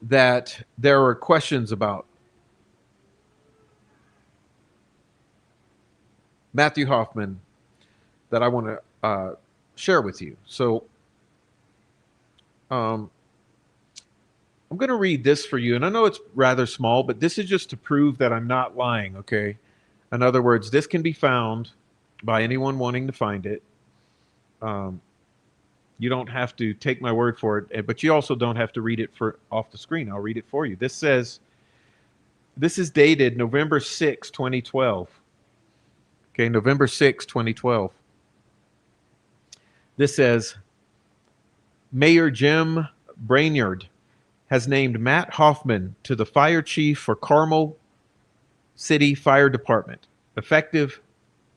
that there are questions about Matthew Hoffman that I want to share with you. So I'm going to read this for you, and I know it's rather small, but this is just to prove that I'm not lying, okay? In other words, this can be found by anyone wanting to find it. You don't have to take my word for it, but you also don't have to read it off the screen. I'll read it for you. This says, this is dated November 6, 2012. Okay, November 6, 2012. This says, Mayor Jim Brainerd has named Matt Hoffman to the fire chief for Carmel City Fire Department, effective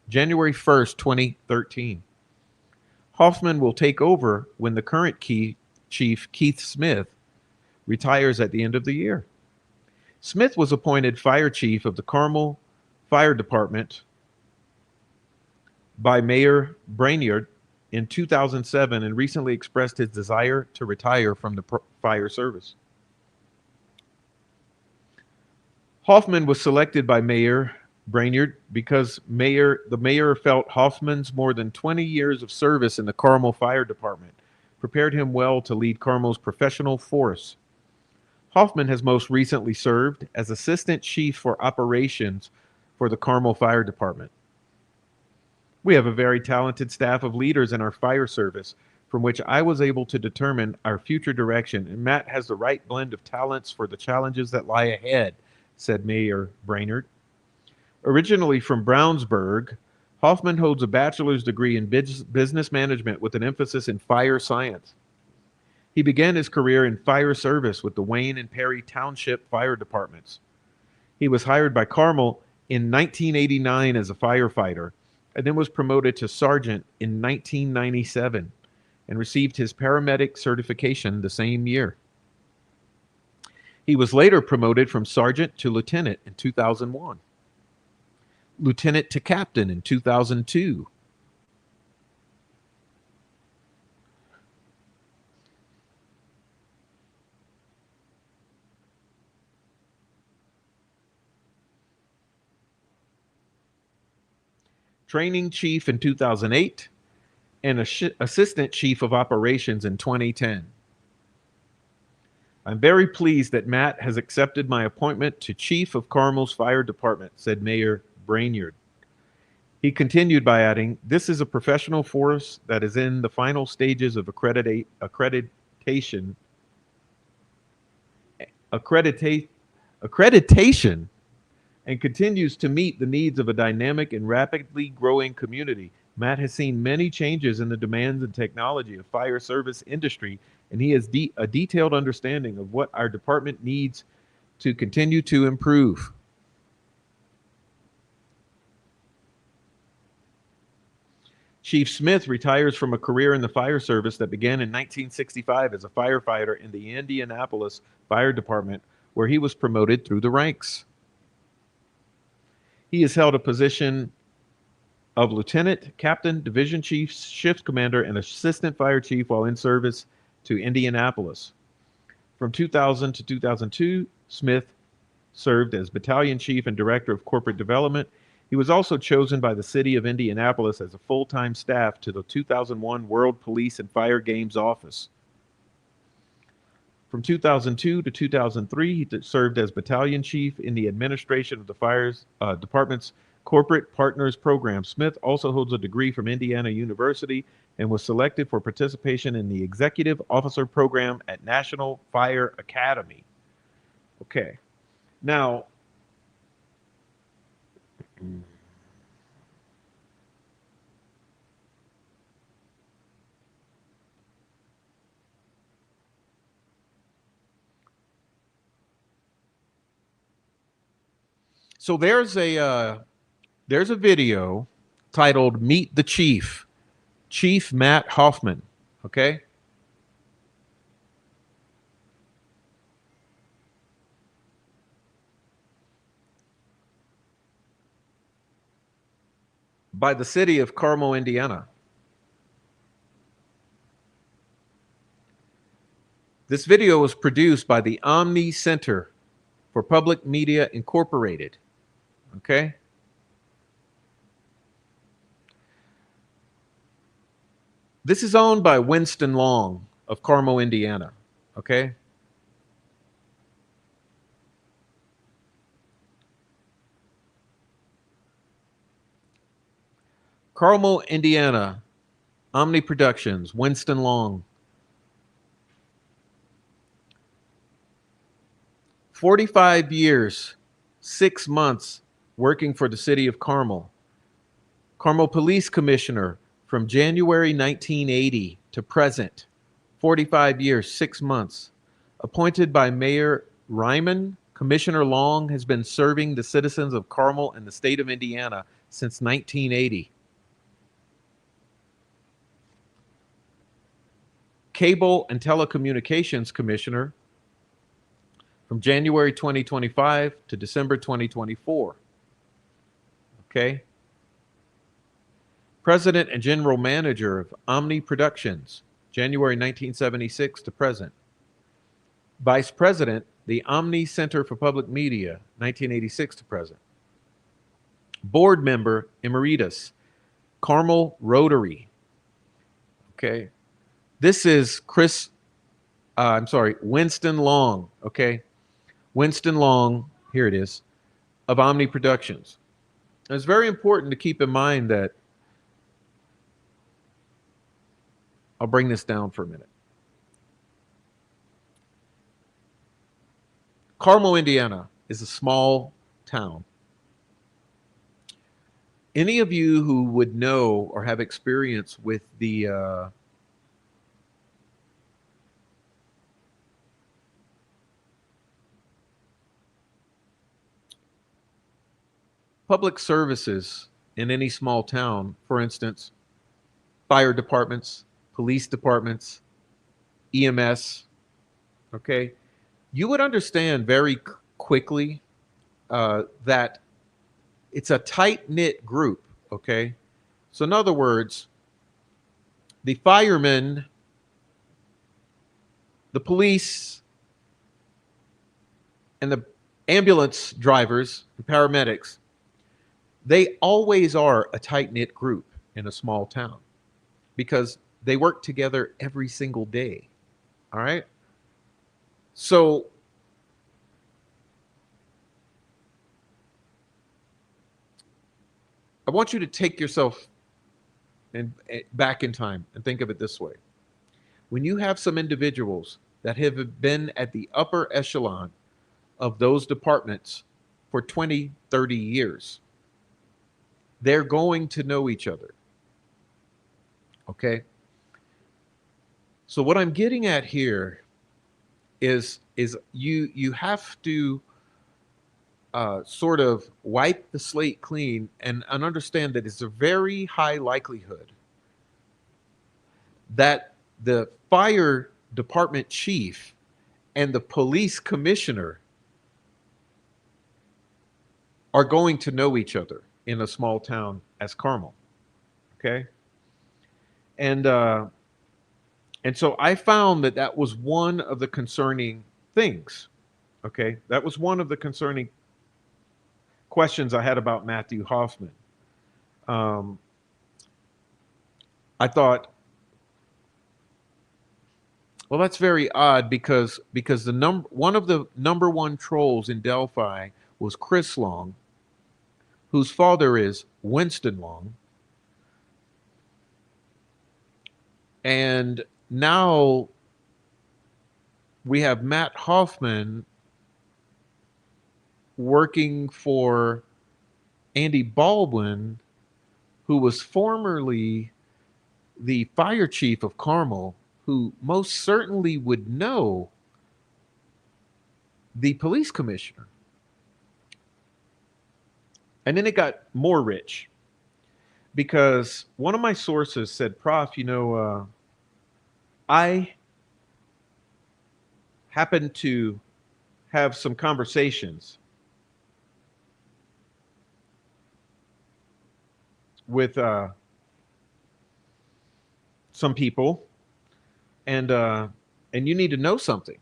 January 1st, 2013. Hoffman will take over when the current chief, Keith Smith, retires at the end of the year. Smith was appointed fire chief of the Carmel Fire Department by Mayor Brainerd in 2007 and recently expressed his desire to retire from the fire service. Hoffman was selected by Mayor Brainerd because the mayor felt Hoffman's more than 20 years of service in the Carmel Fire Department prepared him well to lead Carmel's professional force. Hoffman has most recently served as Assistant Chief for Operations for the Carmel Fire Department. We have a very talented staff of leaders in our fire service from which I was able to determine our future direction, and Matt has the right blend of talents for the challenges that lie ahead, said Mayor Brainerd. Originally from Brownsburg, Hoffman holds a bachelor's degree in business management with an emphasis in fire science. He began his career in fire service with the Wayne and Perry Township Fire Departments. He was hired by Carmel in 1989 as a firefighter and then was promoted to sergeant in 1997 and received his paramedic certification the same year. He was later promoted from sergeant to lieutenant in 2001, lieutenant to captain in 2002. Training chief in 2008, and assistant chief of operations in 2010. I'm very pleased that Matt has accepted my appointment to chief of Carmel's fire department, said Mayor Brainerd. He continued by adding, this is a professional force that is in the final stages of accreditation and continues to meet the needs of a dynamic and rapidly growing community. Matt has seen many changes in the demands and technology of fire service industry, and he has a detailed understanding of what our department needs to continue to improve. Chief Smith retires from a career in the fire service that began in 1965 as a firefighter in the Indianapolis Fire Department, where he was promoted through the ranks. He has held a position of lieutenant, captain, division chief, shift commander, and assistant fire chief while in service to Indianapolis. From 2000 to 2002, Smith served as battalion chief and director of corporate development. He was also chosen by the city of Indianapolis as a full-time staff to the 2001 World Police and Fire Games office. From 2002 to 2003, he served as battalion chief in the administration of the fire department's corporate partners program. Smith also holds a degree from Indiana University and was selected for participation in the executive officer program at National Fire Academy. Okay, now, so there's a video titled "Meet the Chief," Chief Matt Hoffman. Okay. By the city of Carmel, Indiana. This video was produced by the Omni Center for Public Media Incorporated. Okay. This is owned by Winston Long of Carmel, Indiana. Okay. Carmel, Indiana, Omni Productions, Winston Long. 45 years, 6 months working for the city of Carmel. Carmel Police Commissioner from January 1980 to present. 45 years, 6 months. appointed by Mayor Ryman. Commissioner Long has been serving the citizens of Carmel and the state of Indiana since 1980. Cable and Telecommunications Commissioner from January 2025 to December 2024. Okay. President and General Manager of Omni Productions, January 1976 to present. Vice President, the Omni Center for Public Media, 1986 to present. Board Member Emeritus, Carmel Rotary. Okay. This is Winston Long. Okay. Winston Long, here it is, of Omni Productions. And it's very important to keep in mind that, I'll bring this down for a minute. Carmel, Indiana is a small town. Any of you who would know or have experience with the public services in any small town, for instance, fire departments, police departments, EMS, okay, you would understand very quickly that it's a tight-knit group, okay? So in other words, the firemen, the police, and the ambulance drivers, the paramedics, they always are a tight-knit group in a small town because they work together every single day, all right? So I want you to take yourself back in time and think of it this way. When you have some individuals that have been at the upper echelon of those departments for 20, 30 years, they're going to know each other. Okay? So what I'm getting at here is you have to sort of wipe the slate clean and understand that it's a very high likelihood that the fire department chief and the police commissioner are going to know each other in a small town as Carmel. Okay? And so I found that that was one of the concerning things. Okay? That was one of the concerning questions I had about Matthew Hoffman. I thought, well, that's very odd because one of the number one trolls in Delphi was Chris Long, whose father is Winston Long. And now we have Matt Hoffman working for Andy Baldwin, who was formerly the fire chief of Carmel, who most certainly would know the police commissioner. And then it got more rich because one of my sources said, Prof, I happened to have some conversations with some people, and you need to know something,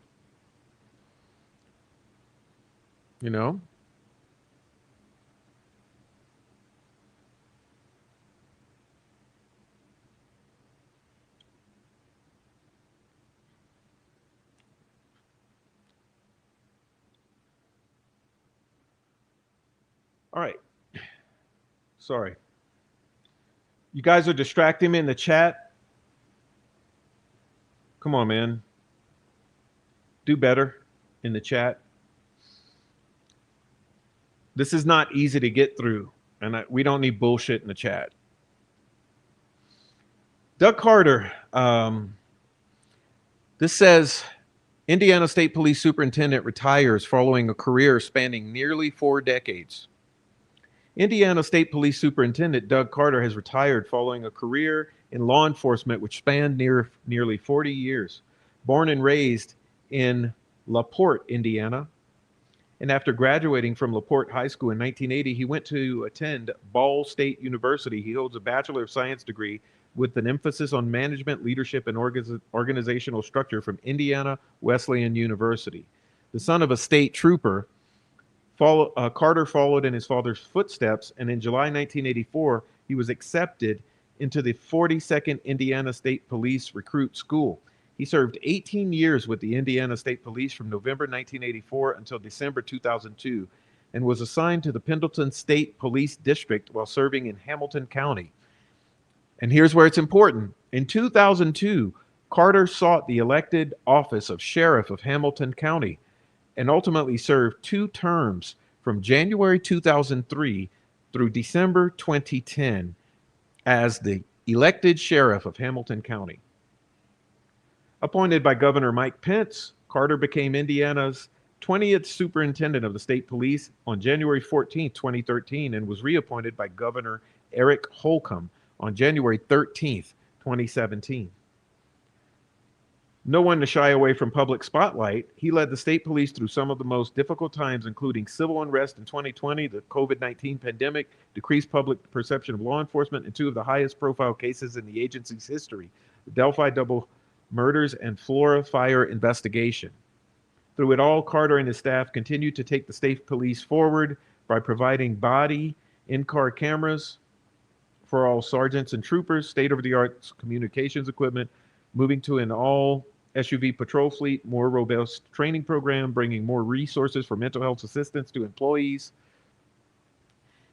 you know. All right. Sorry. You guys are distracting me in the chat. Come on, man. Do better in the chat. This is not easy to get through, and we don't need bullshit in the chat. Doug Carter, this says, Indiana State Police Superintendent retires following a career spanning nearly 4 decades. Indiana State Police Superintendent Doug Carter has retired following a career in law enforcement which spanned nearly 40 years. Born and raised in LaPorte, Indiana, and after graduating from LaPorte High School in 1980, he went to attend Ball State University. He holds a Bachelor of Science degree with an emphasis on management, leadership, and organizational structure from Indiana Wesleyan University. The son of a state trooper, Carter followed in his father's footsteps, and in July 1984, he was accepted into the 42nd Indiana State Police Recruit School. He served 18 years with the Indiana State Police from November 1984 until December 2002 and was assigned to the Pendleton State Police District while serving in Hamilton County. And here's where it's important. In 2002, Carter sought the elected office of Sheriff of Hamilton County and ultimately served 2 terms from January 2003 through December 2010 as the elected sheriff of Hamilton County. Appointed by Governor Mike Pence, Carter became Indiana's 20th superintendent of the state police on January 14, 2013, and was reappointed by Governor Eric Holcomb on January 13, 2017. No one to shy away from public spotlight, he led the state police through some of the most difficult times, including civil unrest in 2020, the COVID-19 pandemic, decreased public perception of law enforcement, and 2 of the highest profile cases in the agency's history, the Delphi double murders and Flora fire investigation. Through it all, Carter and his staff continued to take the state police forward by providing body in-car cameras for all sergeants and troopers, state-of-the-art communications equipment, moving to an all SUV patrol fleet, more robust training program, bringing more resources for mental health assistance to employees,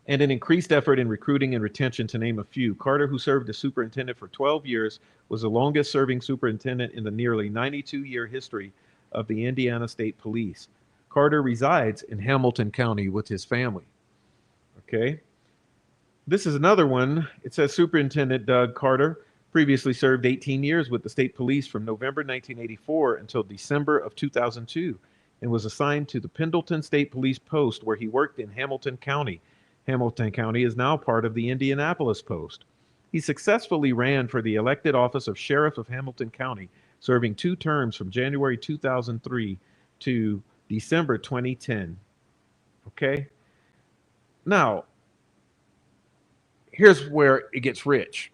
and an increased effort in recruiting and retention, to name a few. Carter, who served as superintendent for 12 years, was the longest serving superintendent in the nearly 92-year history of the Indiana State Police. Carter resides in Hamilton County with his family. Okay. This is another one. It says Superintendent Doug Carter previously served 18 years with the state police from November 1984 until December of 2002 and was assigned to the Pendleton State Police Post, where he worked in Hamilton County. Hamilton County is now part of the Indianapolis Post. He successfully ran for the elected office of Sheriff of Hamilton County, serving 2 terms from January 2003 to December 2010. Okay? Now, here's where it gets rich.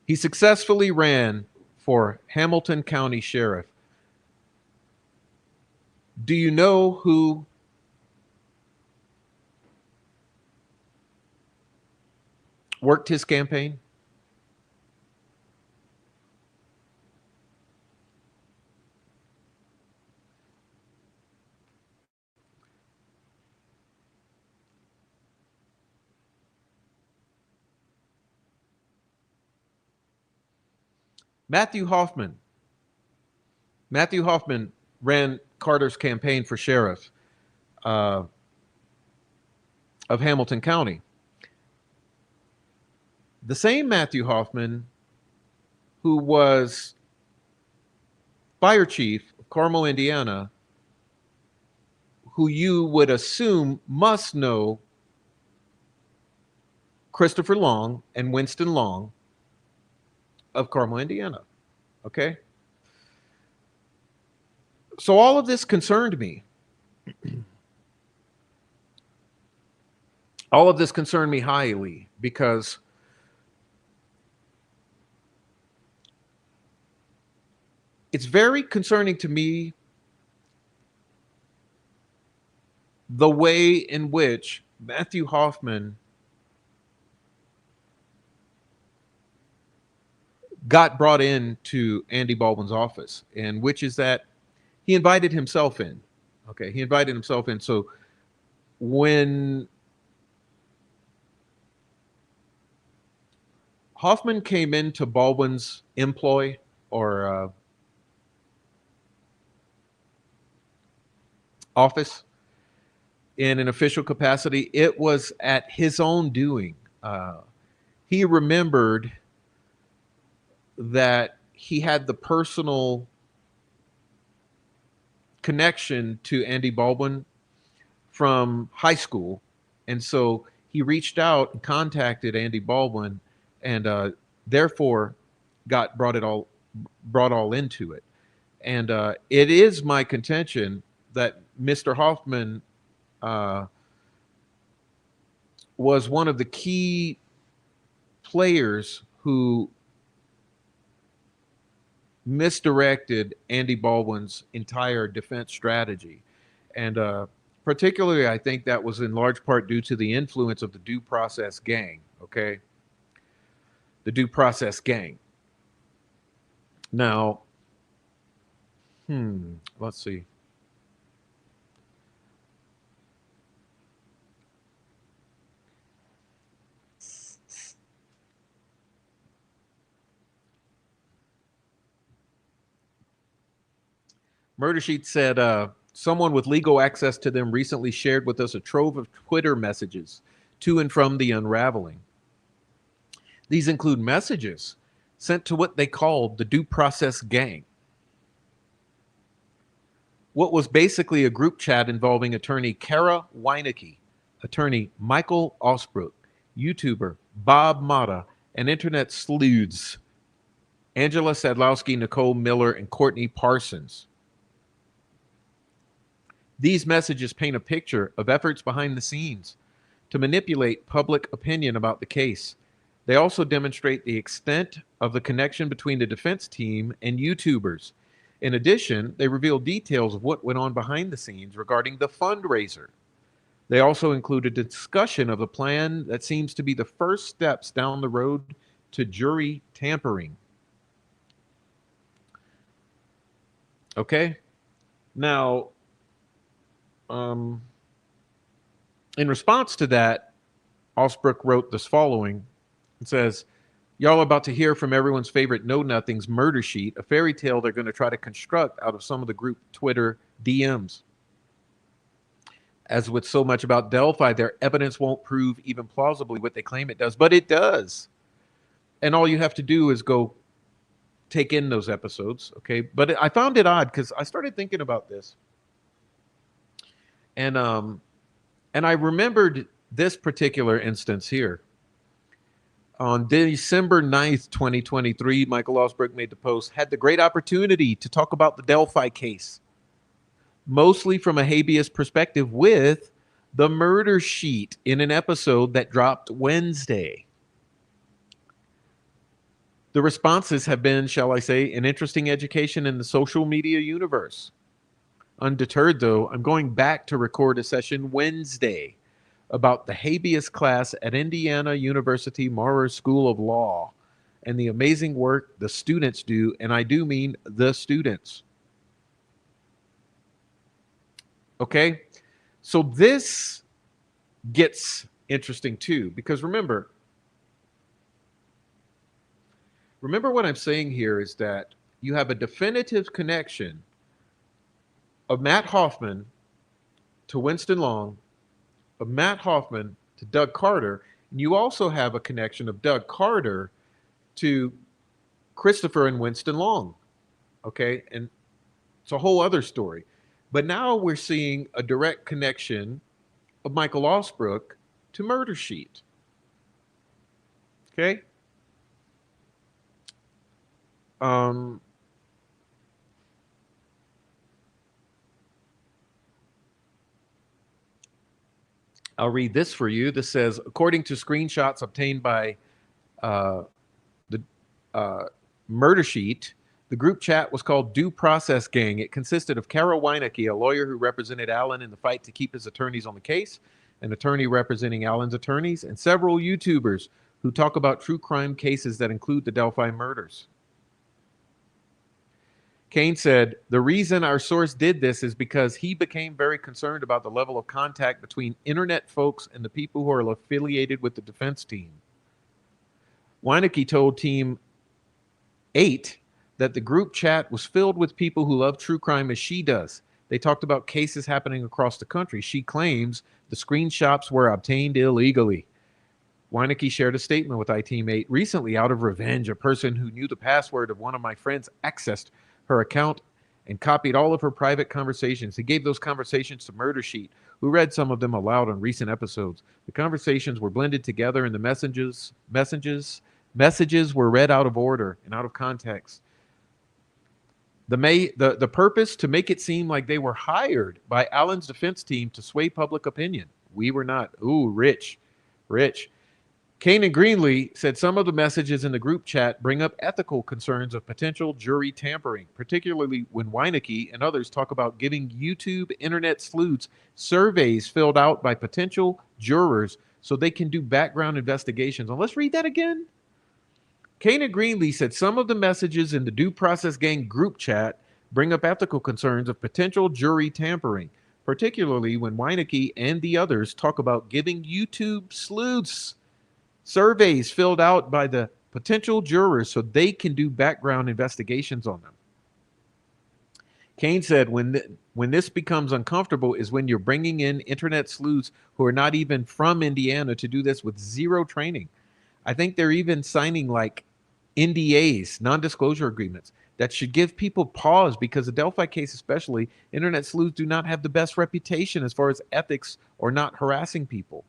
He successfully ran for Hamilton County Sheriff. Do you know who worked his campaign? Matthew Hoffman. Matthew Hoffman ran Carter's campaign for sheriff of Hamilton County. The same Matthew Hoffman who was fire chief of Carmel, Indiana, who you would assume must know Christopher Long and Winston Long of Carmel, Indiana. Okay? So all of this concerned me. All of this concerned me highly because it's very concerning to me the way in which Matthew Hoffman got brought into Andy Baldwin's office, and which is that he invited himself in. Okay, he invited himself in. So when Hoffman came into Baldwin's employ or office in an official capacity, it was at his own doing. He remembered that he had the personal connection to Andy Baldwin from high school. And so he reached out and contacted Andy Baldwin and therefore got brought all into it. And it is my contention that Mr. Hoffman was one of the key players who misdirected Andy Baldwin's entire defense strategy. And particularly, I think that was in large part due to the influence of the due process gang, okay? The due process gang. Now, let's see. Murder Sheet said, someone with legal access to them recently shared with us a trove of Twitter messages to and from the unraveling. These include messages sent to what they called the due process gang. What was basically a group chat involving attorney Kara Weinecke, attorney Michael Osbrook, YouTuber Bob Mata, and internet sleuths Angela Sadlowski, Nicole Miller, and Courtney Parsons. These messages paint a picture of efforts behind the scenes to manipulate public opinion about the case. They also demonstrate the extent of the connection between the defense team and YouTubers. In addition, they reveal details of what went on behind the scenes regarding the fundraiser. They also include a discussion of the plan that seems to be the first steps down the road to jury tampering. Okay? Now, in response to that, Osbrook wrote this following. It says, y'all are about to hear from everyone's favorite know-nothings, Murder Sheet, a fairy tale they're going to try to construct out of some of the group Twitter DMs. As with so much about Delphi, their evidence won't prove even plausibly what they claim it does, but it does. And all you have to do is go take in those episodes, okay? But I found it odd because I started thinking about this. And I remembered this particular instance here. On December 9th, 2023, Michael Osbrook made the post, had the great opportunity to talk about the Delphi case, mostly from a habeas perspective with the Murder Sheet in an episode that dropped Wednesday. The responses have been, shall I say, an interesting education in the social media universe. Undeterred, though, I'm going back to record a session Wednesday about the habeas class at Indiana University Maurer School of Law and the amazing work the students do, and I do mean the students. Okay? So this gets interesting too, because remember what I'm saying here is that you have a definitive connection of Matt Hoffman to Winston Long, of Matt Hoffman to Doug Carter, and you also have a connection of Doug Carter to Christopher and Winston Long, okay? And it's a whole other story. But now we're seeing a direct connection of Michael Osbrook to Murder Sheet, okay? I'll read this for you. This says, according to screenshots obtained by the Murder Sheet, the group chat was called Due Process Gang. It consisted of Kara Weinecke, a lawyer who represented Allen in the fight to keep his attorneys on the case, an attorney representing Allen's attorneys, and several YouTubers who talk about true crime cases that include the Delphi murders. Kane said, the reason our source did this is because he became very concerned about the level of contact between internet folks and the people who are affiliated with the defense team. Weinecke told Team 8 that the group chat was filled with people who love true crime as she does. They talked about cases happening across the country. She claims the screenshots were obtained illegally. Weineke shared a statement with iTeammate recently out of revenge. A person who knew the password of one of my friends accessed her account and copied all of her private conversations. He gave those conversations to Murder Sheet, who read some of them aloud on recent episodes. The conversations were blended together and the messages were read out of order and out of context. The purpose to make it seem like they were hired by Allen's defense team to sway public opinion. We were not. Ooh, rich. Kane and Greenlee said some of the messages in the group chat bring up ethical concerns of potential jury tampering, particularly when Weineke and others talk about giving YouTube internet sleuths surveys filled out by potential jurors so they can do background investigations. And let's read that again. Kane and Greenlee said some of the messages in the Due Process Gang group chat bring up ethical concerns of potential jury tampering, particularly when Weineke and the others talk about giving YouTube sleuths surveys filled out by the potential jurors so they can do background investigations on them. Kane said when this becomes uncomfortable is when you're bringing in internet sleuths who are not even from Indiana to do this with zero training. I think they're even signing like NDAs, non-disclosure agreements, that should give people pause because the Delphi case especially, internet sleuths do not have the best reputation as far as ethics or not harassing people.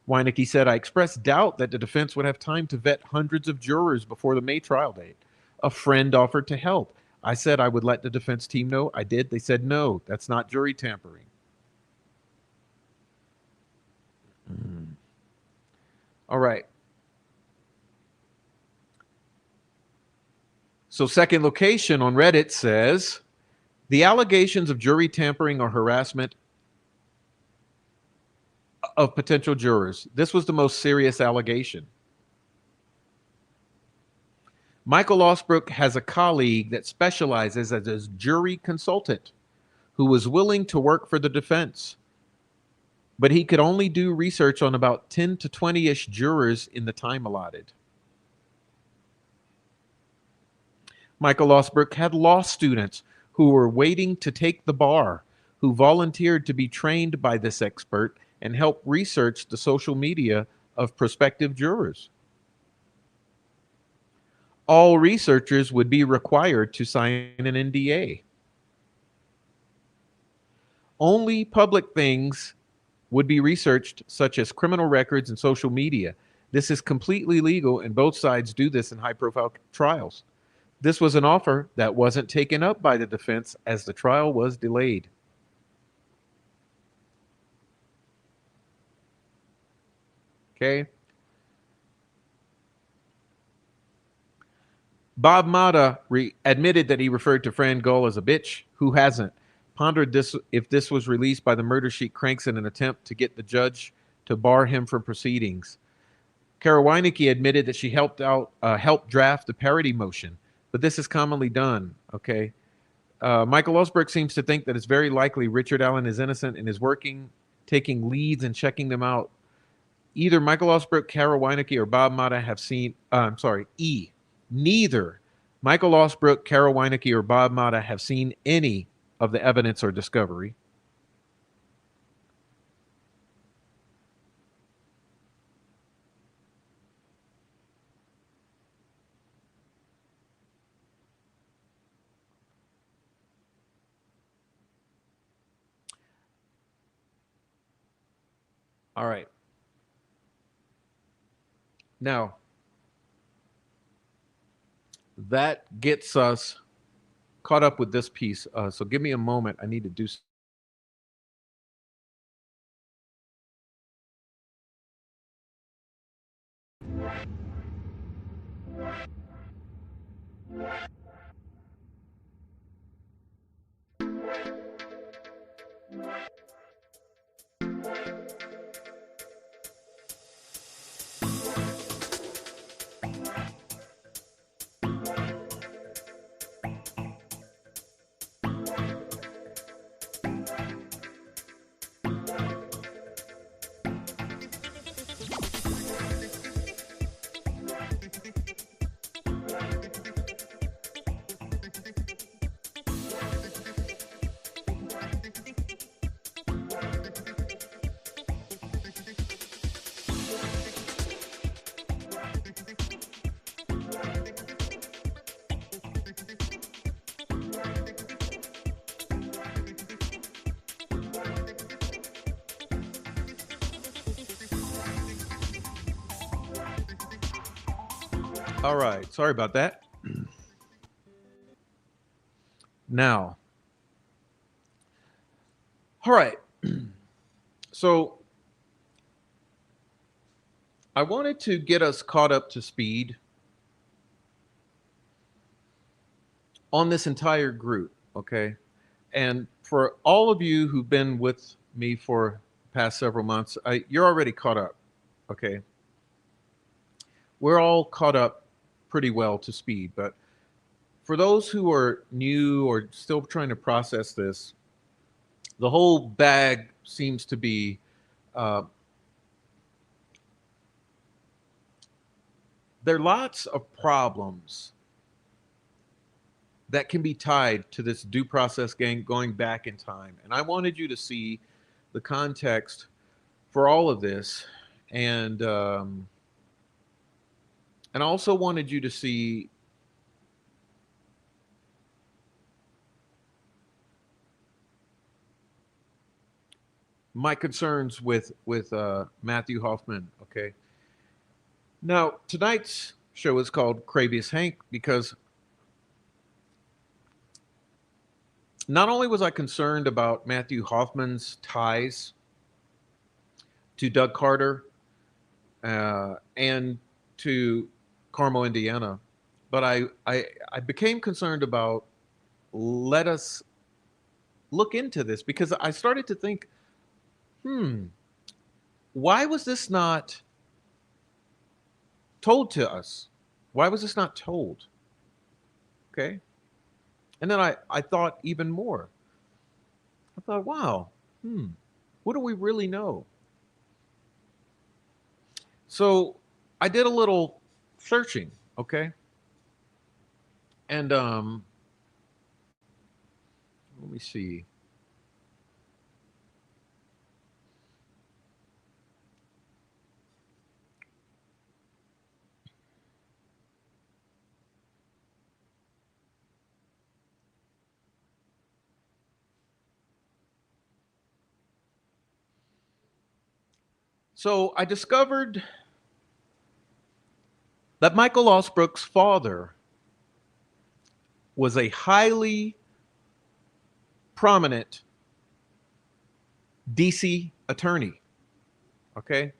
Weineke said, I expressed doubt that the defense would have time to vet hundreds of jurors before the May trial date. A friend offered to help. I said I would let the defense team know. I did. They said, no, that's not jury tampering. All right. So Second Location on Reddit says, the allegations of jury tampering or harassment of potential jurors. This was the most serious allegation. Michael Osbrook has a colleague that specializes as a jury consultant who was willing to work for the defense, but he could only do research on about 10 to 20-ish jurors in the time allotted. Michael Osbrook had law students who were waiting to take the bar, who volunteered to be trained by this expert and help research the social media of prospective jurors. All researchers would be required to sign an NDA. Only public things would be researched, such as criminal records and social media. This is completely legal, and both sides do this in high-profile trials. This was an offer that wasn't taken up by the defense as the trial was delayed. Okay. Bob Mata admitted that he referred to Fran Gull as a bitch. Who hasn't? Pondered this if this was released by the Murder Sheet cranks in an attempt to get the judge to bar him from proceedings. Kara Weineke admitted that she helped draft the parody motion, but this is commonly done. Okay. Michael Osbrook seems to think that it's very likely Richard Allen is innocent and is taking leads and checking them out. Either Michael Osbrook, Kara Weineke, or Bob Mata have seen, neither Michael Osbrook, Kara Weineke, or Bob Mata have seen any of the evidence or discovery. All right. Now, that gets us caught up with this piece. So give me a moment. I need to do All right. Sorry about that. Now, all right. So I wanted to get us caught up to speed on this entire group, okay? And for all of you who've been with me for the past several months, you're already caught up, okay? We're all caught up pretty well to speed, but for those who are new or still trying to process this, the whole bag seems to be uh, there are lots of problems that can be tied to this due process gang going back in time. And I wanted you to see the context for all of this. And I also wanted you to see my concerns with Matthew Hoffman. Okay. Now tonight's show is called CRABEAS Hank because not only was I concerned about Matthew Hoffman's ties to Doug Carter and to Carmel, Indiana, but I became concerned about let us look into this because I started to think, why was this not told to us? Why was this not told? Okay. And then I thought even more. I thought, wow, what do we really know? So I did a little searching, okay? And let me see. So I discovered that Michael Osbrook's father was a highly prominent DC attorney, okay,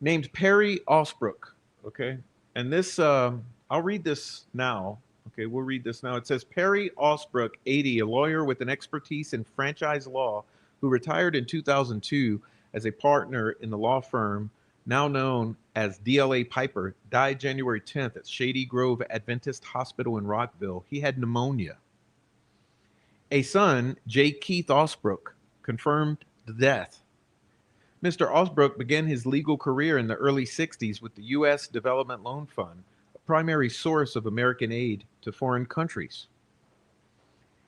named Perry Osbrook, okay. And this, I'll read this now. Okay, we'll read this now. It says Perry Osbrook, 80, a lawyer with an expertise in franchise law, who retired in 2002 as a partner in the law firm now known as DLA Piper, died January 10th at Shady Grove Adventist Hospital in Rockville. He had pneumonia. A son, J. Keith Osbrook, confirmed the death. Mr. Osbrook began his legal career in the early 60s with the U.S. Development Loan Fund, a primary source of American aid to foreign countries.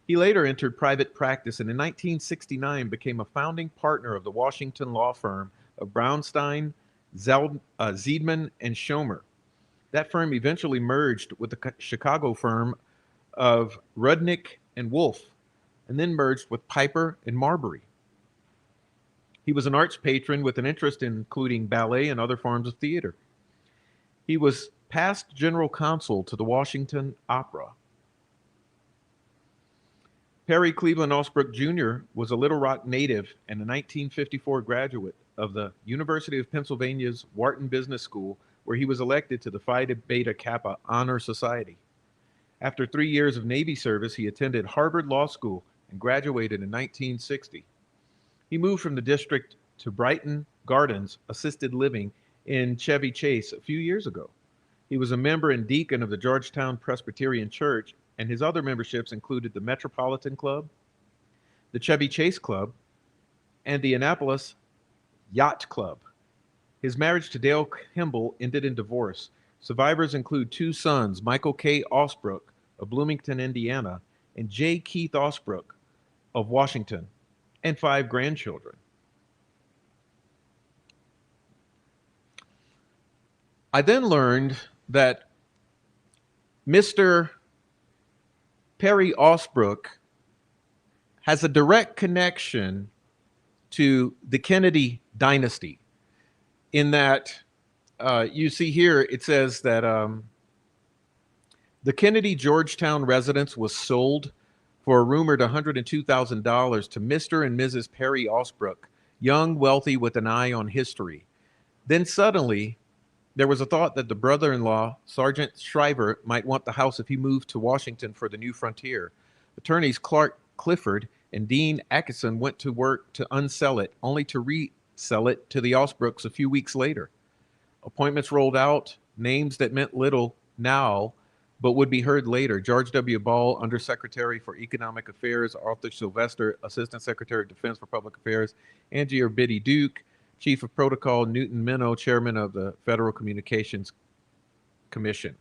He later entered private practice and in 1969 became a founding partner of the Washington law firm of Brownstein, Ziedman, and Schomer. That firm eventually merged with the Chicago firm of Rudnick and Wolf, and then merged with Piper and Marbury. He was an arts patron with an interest in including ballet and other forms of theater. He was past general counsel to the Washington Opera. Perry Cleveland Osbrook Jr. was a Little Rock native and a 1954 graduate of the University of Pennsylvania's Wharton Business School, where he was elected to the Phi Beta Kappa Honor Society. After 3 years of Navy service, he attended Harvard Law School and graduated in 1960. He moved from the district to Brighton Gardens Assisted Living in Chevy Chase a few years ago. He was a member and deacon of the Georgetown Presbyterian Church, and his other memberships included the Metropolitan Club, the Chevy Chase Club, and the Annapolis Yacht Club. His marriage to Dale Kimball ended in divorce. Survivors include two sons, Michael K. Osbrook of Bloomington, Indiana, and J. Keith Osbrook of Washington, and 5 grandchildren. I then learned that Mr. Perry Osbrook has a direct connection to the Kennedy dynasty in that You see here, it says that the Kennedy Georgetown residence was sold for a rumored $102,000 to Mr. and Mrs. Perry Osbrook, young, wealthy, with an eye on history. Then suddenly, there was a thought that the brother in law, Sergeant Shriver, might want the house if he moved to Washington for the new frontier. Attorneys Clark Clifford and Dean Atkinson went to work to unsell it, only to resell it to the Osbrooks a few weeks later. Appointments rolled out, names that meant little now, but would be heard later. George W. Ball, Undersecretary for Economic Affairs; Arthur Sylvester, Assistant Secretary of Defense for Public Affairs; Angie or Biddy Duke, Chief of Protocol; Newton Minow, Chairman of the Federal Communications Commission.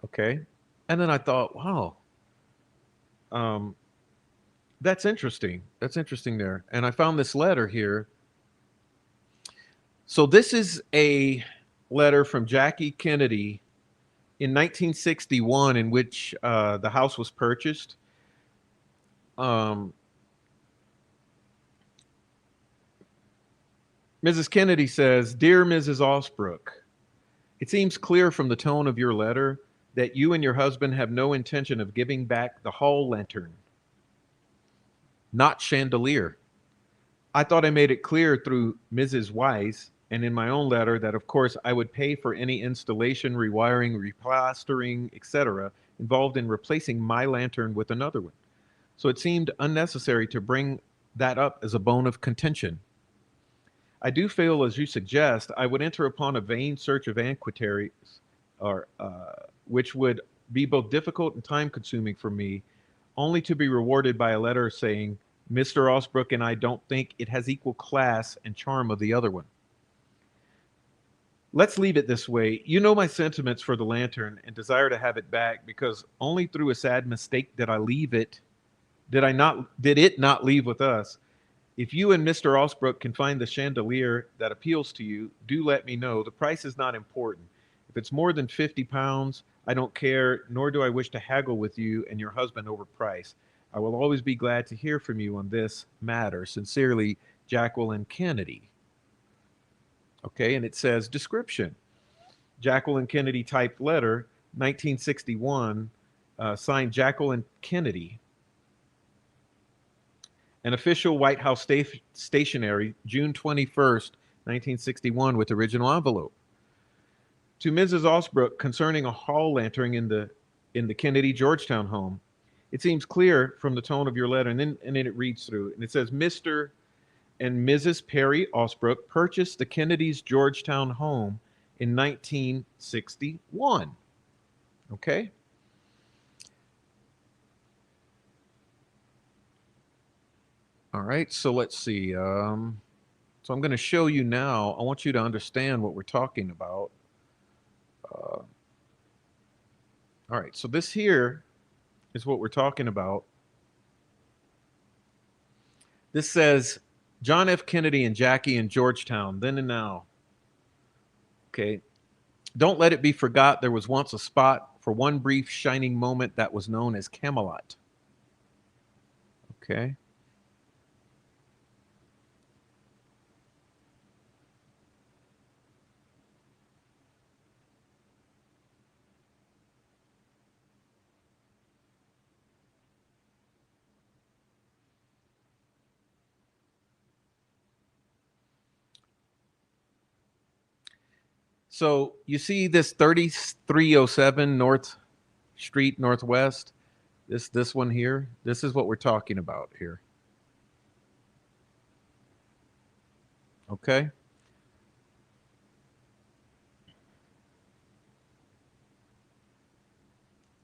Okay. And then I thought, wow, um, that's interesting. That's interesting there. And I found this letter here. So this is a letter from Jackie Kennedy in 1961, in which the house was purchased. Um, Mrs. Kennedy says, "Dear Mrs. Osbrook, it seems clear from the tone of your letter that you and your husband have no intention of giving back the hall lantern, not chandelier. I thought I made it clear through Mrs. Wise and in my own letter that, of course, I would pay for any installation, rewiring, replastering, etc., involved in replacing my lantern with another one. So it seemed unnecessary to bring that up as a bone of contention. I do feel, as you suggest, I would enter upon a vain search of antiquaries, or which would be both difficult and time-consuming for me, only to be rewarded by a letter saying, 'Mr. Osbrook and I don't think it has equal class and charm of the other one.' Let's leave it this way. You know my sentiments for the lantern and desire to have it back, because only through a sad mistake did I leave it. Did it not leave with us? If you and Mr. Osbrook can find the chandelier that appeals to you, do let me know. The price is not important. If it's more than £50, I don't care, nor do I wish to haggle with you and your husband over price. I will always be glad to hear from you on this matter. Sincerely, Jacqueline Kennedy." Okay, and it says description. Jacqueline Kennedy typed letter, 1961, signed Jacqueline Kennedy. An official White House stationery, June 21st, 1961, with original envelope. To Mrs. Osbrook, concerning a hall lantern in the Kennedy Georgetown home. It seems clear from the tone of your letter, and then it reads through, and it says, Mr. and Mrs. Perry Osbrook purchased the Kennedy's Georgetown home in 1961. Okay? All right, so let's see. So I'm going to show you now. I want you to understand what we're talking about. All right, so this here is what we're talking about. This says John F. Kennedy and Jackie in Georgetown, then and now. Okay. Don't let it be forgot there was once a spot for one brief shining moment that was known as Camelot. Okay. So you see this 3307 North Street Northwest, this one here. This is what we're talking about here. Okay?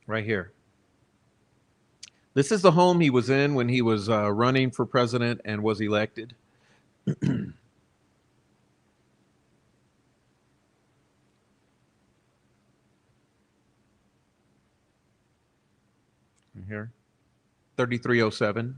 Right here. This is the home he was in when he was running for president and was elected. Here. 3307.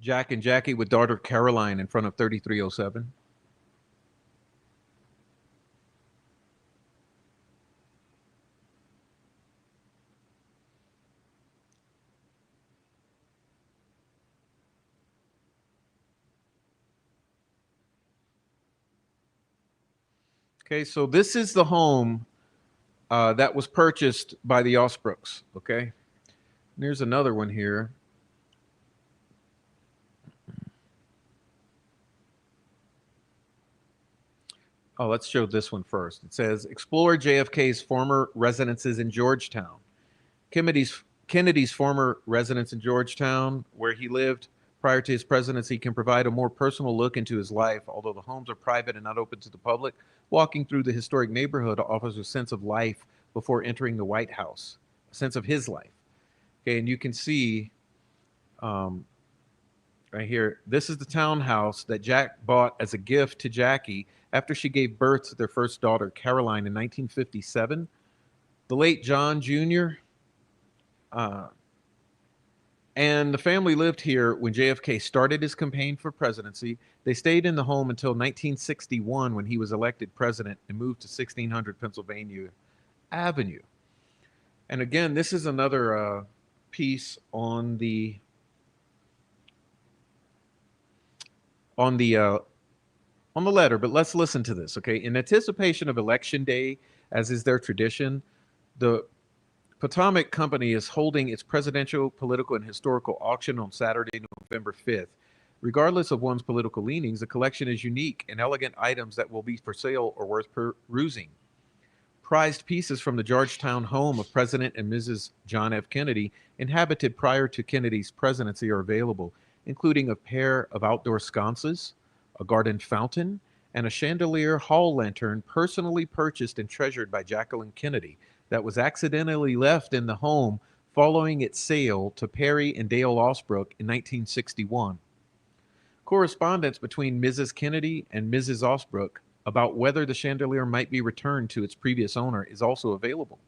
Jack and Jackie with daughter Caroline in front of 3307. Okay, so this is the home that was purchased by the Osbrooks. Okay, and there's another one here. Oh, let's show this one first. It says explore JFK's former residences in Georgetown. Kennedy's former residence in Georgetown, where he lived prior to his presidency, can provide a more personal look into his life. Although the homes are private and not open to the public, walking through the historic neighborhood offers a sense of life before entering the White House, a sense of his life. Okay, and you can see um, right here, this is the townhouse that Jack bought as a gift to Jackie after she gave birth to their first daughter, Caroline, in 1957. The late John Jr. Uh, and the family lived here when JFK started his campaign for presidency. They stayed in the home until 1961 when he was elected president and moved to 1600 Pennsylvania Avenue. And again, this is another piece on the on the letter, but let's listen to this, okay? In anticipation of Election Day, as is their tradition, the Potomac Company is holding its presidential, political, and historical auction on Saturday, November 5th. Regardless of one's political leanings, the collection is unique and elegant items that will be for sale or worth perusing. Prized pieces from the Georgetown home of President and Mrs. John F. Kennedy, inhabited prior to Kennedy's presidency, are available, including a pair of outdoor sconces, a garden fountain, and a chandelier hall lantern personally purchased and treasured by Jacqueline Kennedy that was accidentally left in the home following its sale to Perry and Dale Osbrook in 1961. Correspondence between Mrs. Kennedy and Mrs. Osbrook about whether the chandelier might be returned to its previous owner is also available.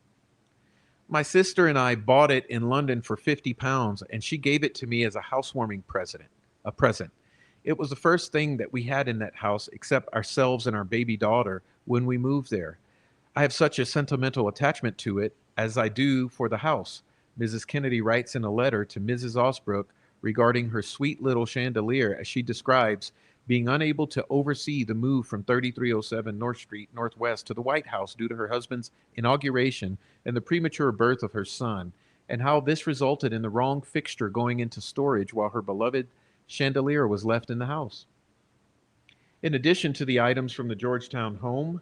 My sister and I bought it in London for £50, and she gave it to me as a housewarming present. It was the first thing that we had in that house except ourselves and our baby daughter when we moved there. I have such a sentimental attachment to it, as I do for the house. Mrs. Kennedy writes in a letter to Mrs. Osbrook regarding her sweet little chandelier, as she describes being unable to oversee the move from 3307 North Street Northwest to the White House due to her husband's inauguration and the premature birth of her son, and how this resulted in the wrong fixture going into storage while her beloved chandelier was left in the house. In addition to the items from the Georgetown home,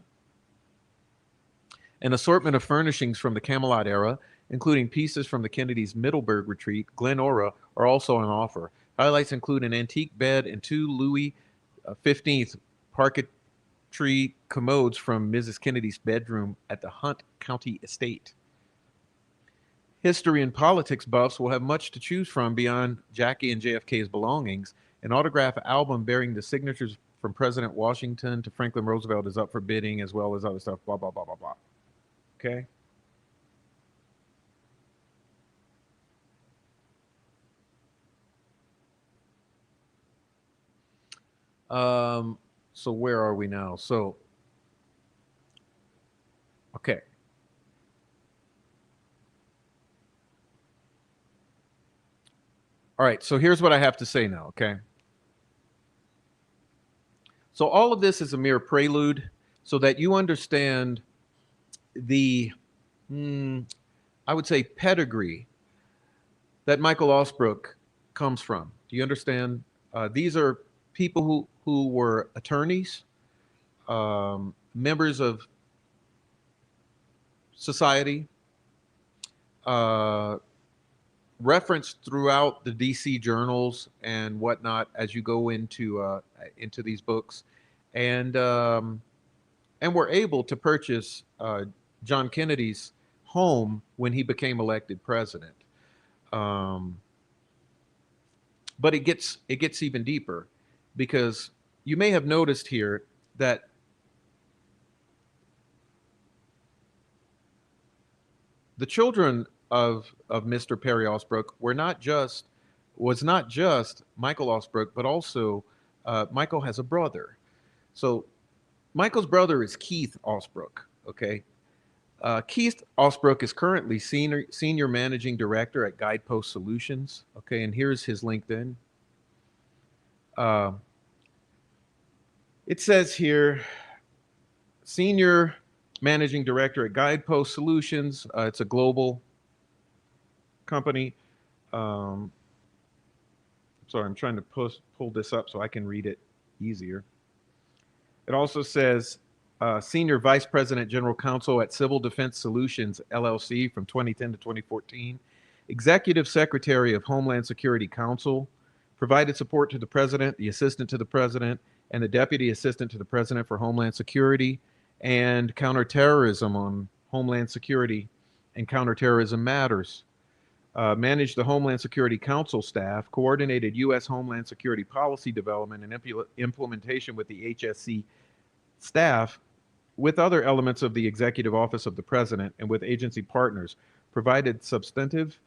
an assortment of furnishings from the Camelot era, including pieces from the Kennedys' Middleburg retreat, Glenora, are also on offer. Highlights include an antique bed and two Louis XV parquetry commodes from Mrs. Kennedy's bedroom at the Hunt County Estate. History and politics buffs will have much to choose from beyond Jackie and JFK's belongings. An autograph album bearing the signatures from President Washington to Franklin Roosevelt is up for bidding, as well as other stuff, blah, blah, blah, blah, blah. Okay? So where are we now? So, okay. All right, so here's what I have to say now, okay? So all of this is a mere prelude so that you understand the, I would say, pedigree that Michael Osbrook comes from. Do you understand? These are people who were attorneys, members of society, uh, referenced throughout the DC journals and whatnot as you go into these books, and were able to purchase John Kennedy's home when he became elected president. Um, but it gets even deeper, because you may have noticed here that the children of Mr. Perry Osbrook were not just was not just Michael Osbrook, but also Michael has a brother. So Michael's brother is Keith Osbrook. Okay. Keith Osbrook is currently senior managing director at Guidepost Solutions. Okay, and here's his LinkedIn. Uh, it says here, senior managing director at Guidepost Solutions. It's a global company. Um, sorry, I'm trying to pull this up so I can read it easier. It also says Senior Vice President General Counsel at Civil Defense Solutions, LLC from 2010 to 2014. Executive Secretary of Homeland Security Council. Provided support to the President, the Assistant to the President, and the Deputy Assistant to the President for Homeland Security and Counterterrorism on Homeland Security and Counterterrorism Matters. Managed the Homeland Security Council staff, coordinated U.S. Homeland Security policy development and implementation with the HSC staff, with other elements of the Executive Office of the President and with agency partners, provided substantive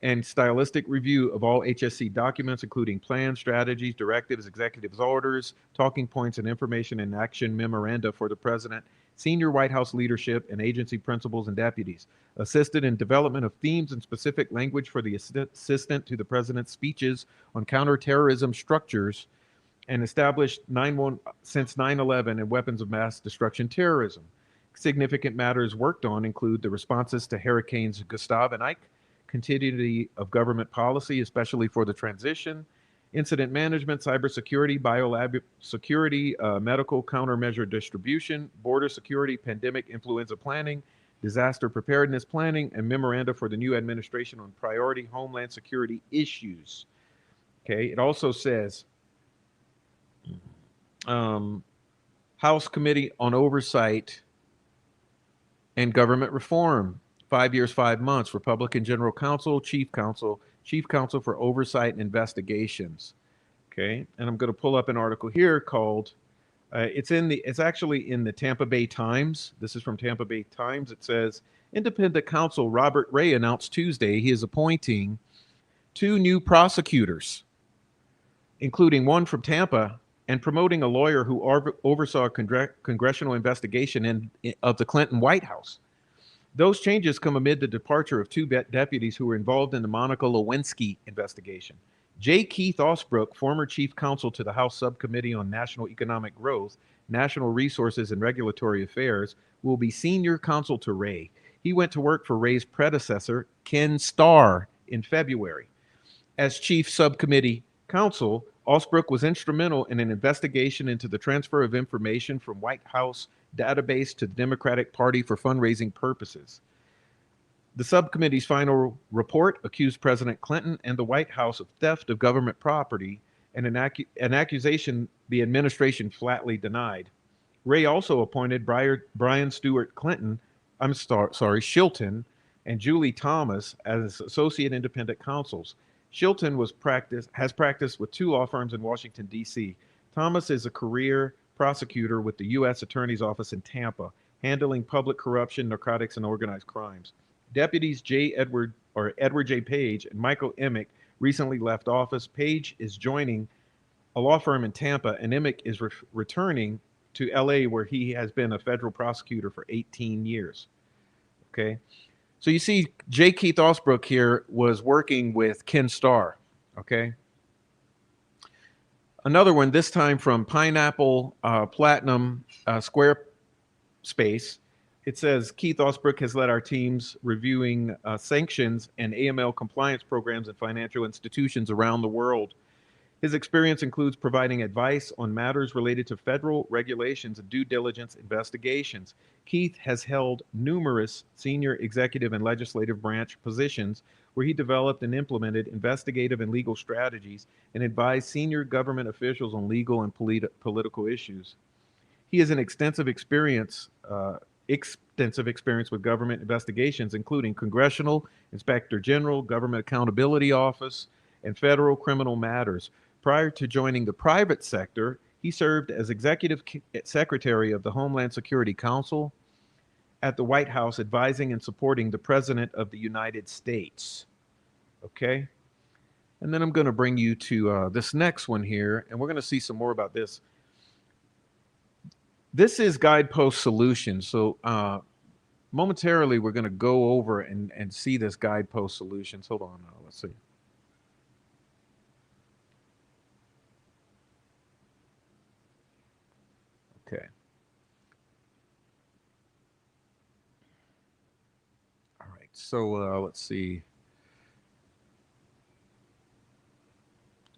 and stylistic review of all HSC documents, including plans, strategies, directives, executive orders, talking points, and information and action memoranda for the President, senior White House leadership, and agency principals and deputies. Assisted in development of themes and specific language for the assistant to the President's speeches on counterterrorism structures and established since 9/11 and weapons of mass destruction terrorism. Significant matters worked on include the responses to Hurricanes Gustav and Ike, continuity of government policy, especially for the transition, incident management, cybersecurity, biolab security, medical countermeasure distribution, border security, pandemic influenza planning, disaster preparedness planning, and memoranda for the new administration on priority homeland security issues. Okay, it also says um, House Committee on Oversight and Government Reform, 5 years, 5 months. Republican General Counsel, Chief Counsel for Oversight and Investigations. Okay, and I'm going to pull up an article here called. It's actually in the Tampa Bay Times. This is from Tampa Bay Times. It says independent counsel Robert Ray announced Tuesday he is appointing two new prosecutors, including one from Tampa, and promoting a lawyer who oversaw a congressional investigation of the Clinton White House. Those changes come amid the departure of two deputies who were involved in the Monica Lewinsky investigation. J. Keith Osbrook, former chief counsel to the House Subcommittee on National Economic Growth, National Resources, and Regulatory Affairs, will be senior counsel to Ray. He went to work for Ray's predecessor, Ken Starr, in February. As chief subcommittee counsel, Osbrook was instrumental in an investigation into the transfer of information from White House database to the Democratic Party for fundraising purposes. The subcommittee's final report accused President Clinton and the White House of theft of government property, and an accusation the administration flatly denied. Ray also appointed Brian Stewart Clinton, Shilton, and Julie Thomas as associate independent counsels. Shilton has practiced with two law firms in Washington, D.C. Thomas is a career prosecutor with the U.S. Attorney's Office in Tampa, handling public corruption, narcotics, and organized crimes. Deputies Edward J. Page and Michael Emick recently left office. Page is joining a law firm in Tampa, and Emick is returning to L.A., where he has been a federal prosecutor for 18 years. Okay. So you see, J. Keith Osbrook here was working with Ken Starr. Okay. Another one, this time from Pineapple Platinum Squarespace. It says Keith Osbrook has led our teams reviewing sanctions and AML compliance programs at financial institutions around the world. His experience includes providing advice on matters related to federal regulations and due diligence investigations. Keith has held numerous senior executive and legislative branch positions where he developed and implemented investigative and legal strategies and advised senior government officials on legal and political issues. He has an extensive experience with government investigations, including Congressional Inspector General, Government Accountability Office, and federal criminal matters. Prior to joining the private sector, he served as Executive Secretary of the Homeland Security Council at the White House, advising and supporting the President of the United States. Okay? And then I'm going to bring you to this next one here, and we're going to see some more about this. This is guidepost solutions. So momentarily, we're going to go over and see this guidepost solutions. Hold on. Let's see. Okay. All right. So let's see.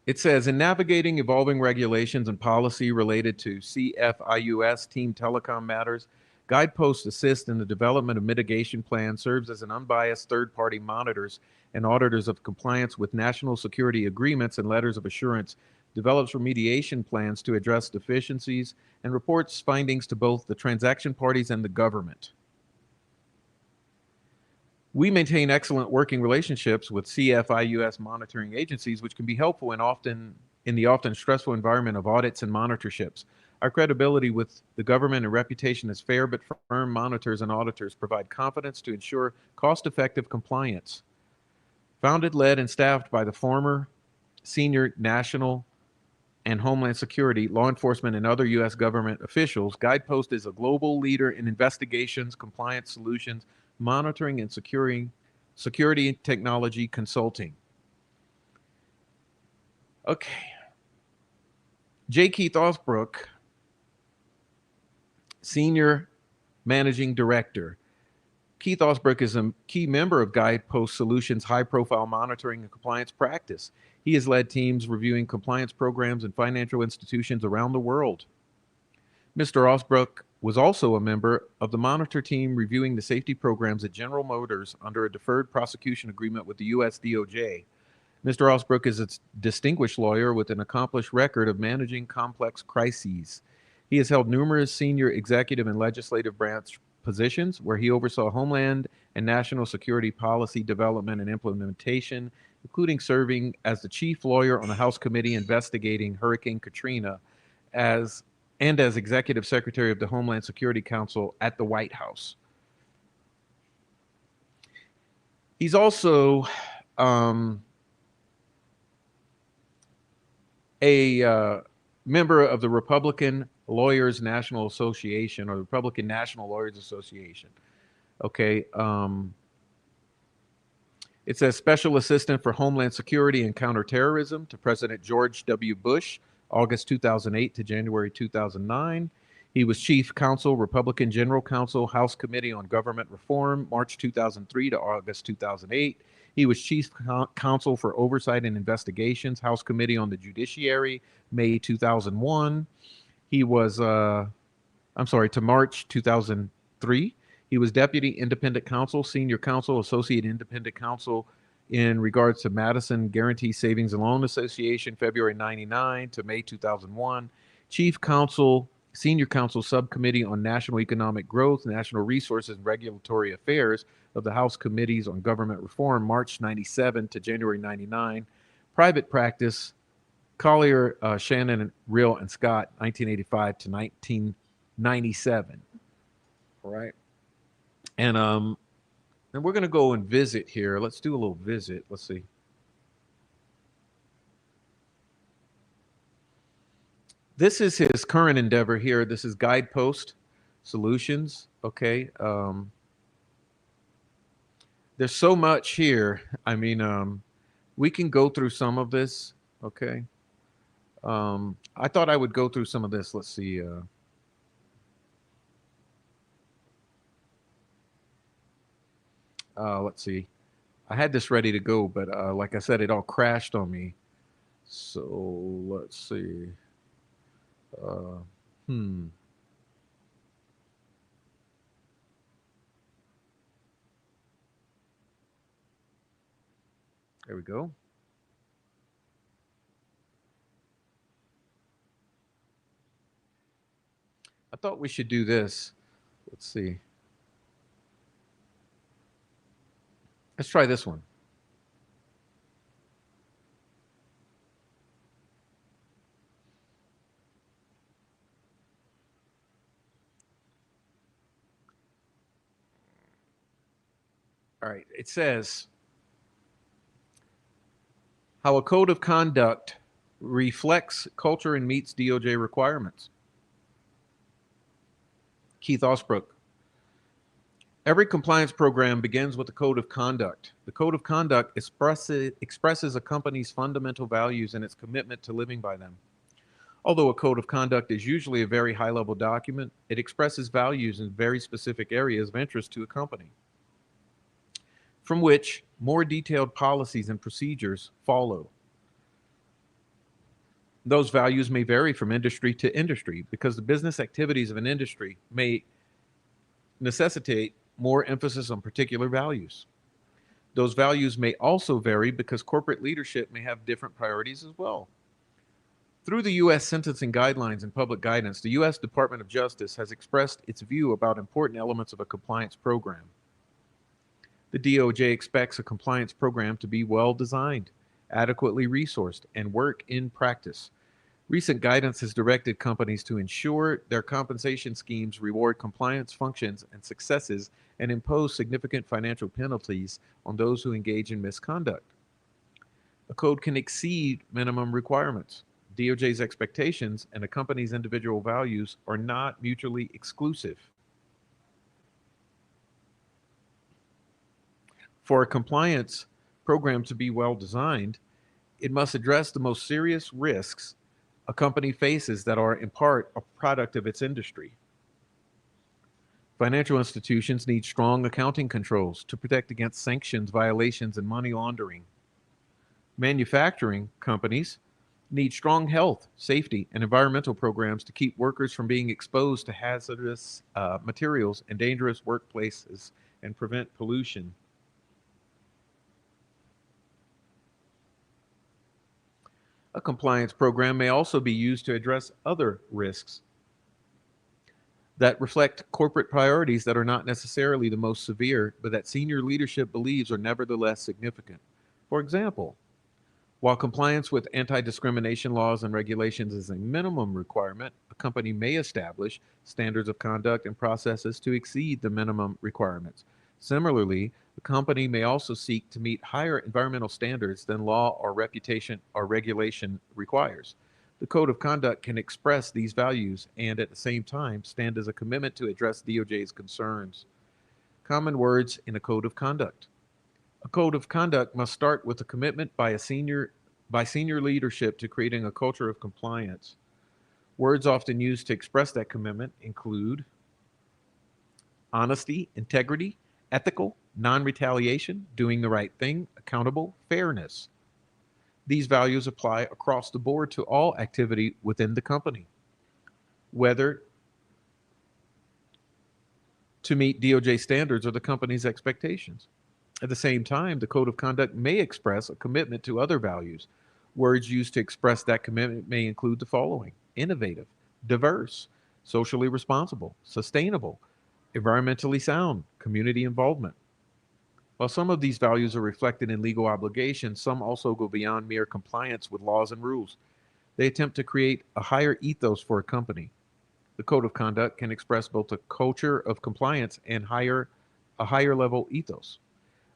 It says in navigating evolving regulations and policy related to CFIUS team telecom matters, Guideposts assist in the development of mitigation plans, serves as an unbiased third-party monitors and auditors of compliance with national security agreements and letters of assurance, develops remediation plans to address deficiencies, and reports findings to both the transaction parties and the government. We maintain excellent working relationships with CFIUS monitoring agencies, which can be helpful in the often stressful environment of audits and monitorships. Our credibility with the government and reputation as fair but firm monitors and auditors provide confidence to ensure cost-effective compliance. Founded, led, and staffed by the former senior national and Homeland Security, law enforcement, and other U.S. government officials, Guidepost is a global leader in investigations, compliance solutions, monitoring, and security technology consulting. Okay. J. Keith Osbrook, Senior Managing Director. Keith Osbrook is a key member of Guidepost Solutions' high-profile monitoring and compliance practice. He has led teams reviewing compliance programs in financial institutions around the world. Mr. Osbrook was also a member of the monitor team reviewing the safety programs at General Motors under a deferred prosecution agreement with the U.S. DOJ. Mr. Osbrook is a distinguished lawyer with an accomplished record of managing complex crises. He has held numerous senior executive and legislative branch positions where he oversaw homeland and national security policy development and implementation, including serving as the chief lawyer on the House committee investigating Hurricane Katrina as executive secretary of the Homeland Security Council at the White House. He's also a member of the Republican Lawyers National Association, or the Republican National Lawyers Association. Okay. It says Special Assistant for Homeland Security and Counterterrorism to President George W. Bush, August 2008 to January 2009. He was Chief Counsel, Republican General Counsel, House Committee on Government Reform, March 2003 to August 2008. He was Chief Counsel for Oversight and Investigations, House Committee on the Judiciary, May 2001. He was, to March 2003. He was Deputy Independent Counsel, Senior Counsel, Associate Independent Counsel in regards to Madison Guarantee Savings and Loan Association, February 99 to May 2001. Chief Counsel, Senior Counsel Subcommittee on National Economic Growth, National Resources, and Regulatory Affairs of the House Committees on Government Reform, March 97 to January 99. Private practice, Collier, Shannon, Real, and Scott, 1985 to 1997. All right. And we're going to go and visit here. Let's do a little visit. Let's see. This is his current endeavor here. This is Guidepost Solutions. Okay. There's so much here. I mean, we can go through some of this. Okay. I thought I would go through some of this. Let's see. Let's see. I had this ready to go, but like I said, it all crashed on me. So let's see. Uh, hmm. There we go. I thought we should do this. Let's see. Let's try this one. All right. It says, How a code of conduct reflects culture and meets DOJ requirements. Keith Osbrook. Every compliance program begins with a code of conduct. The code of conduct expresses a company's fundamental values and its commitment to living by them. Although a code of conduct is usually a very high-level document, it expresses values in very specific areas of interest to a company, from which more detailed policies and procedures follow. Those values may vary from industry to industry because the business activities of an industry may necessitate more emphasis on particular values. Those values may also vary because corporate leadership may have different priorities as well. Through the U.S. sentencing guidelines and public guidance, the U.S. Department of Justice has expressed its view about important elements of a compliance program. The DOJ expects a compliance program to be well designed, adequately resourced, and work in practice. Recent guidance has directed companies to ensure their compensation schemes reward compliance functions and successes and impose significant financial penalties on those who engage in misconduct. A code can exceed minimum requirements. DOJ's expectations and a company's individual values are not mutually exclusive. For a compliance program to be well designed, it must address the most serious risks a company faces that are in part a product of its industry. Financial institutions need strong accounting controls to protect against sanctions, violations, and money laundering. Manufacturing companies need strong health, safety, and environmental programs to keep workers from being exposed to hazardous materials and dangerous workplaces and prevent pollution. A compliance program may also be used to address other risks that reflect corporate priorities that are not necessarily the most severe, but that senior leadership believes are nevertheless significant. For example, while compliance with anti-discrimination laws and regulations is a minimum requirement, a company may establish standards of conduct and processes to exceed the minimum requirements. Similarly, the company may also seek to meet higher environmental standards than law or reputation or regulation requires. The code of conduct can express these values and at the same time stand as a commitment to address DOJ's concerns. Common words in a code of conduct. A code of conduct must start with a commitment by senior leadership to creating a culture of compliance. Words often used to express that commitment include honesty, integrity, ethical, non-retaliation, doing the right thing, accountable, fairness. These values apply across the board to all activity within the company, whether to meet DOJ standards or the company's expectations. At the same time, the code of conduct may express a commitment to other values. Words used to express that commitment may include the following: innovative, diverse, socially responsible, sustainable, environmentally sound, community involvement. While some of these values are reflected in legal obligations, some also go beyond mere compliance with laws and rules. They attempt to create a higher ethos for a company. The code of conduct can express both a culture of compliance and a higher level ethos.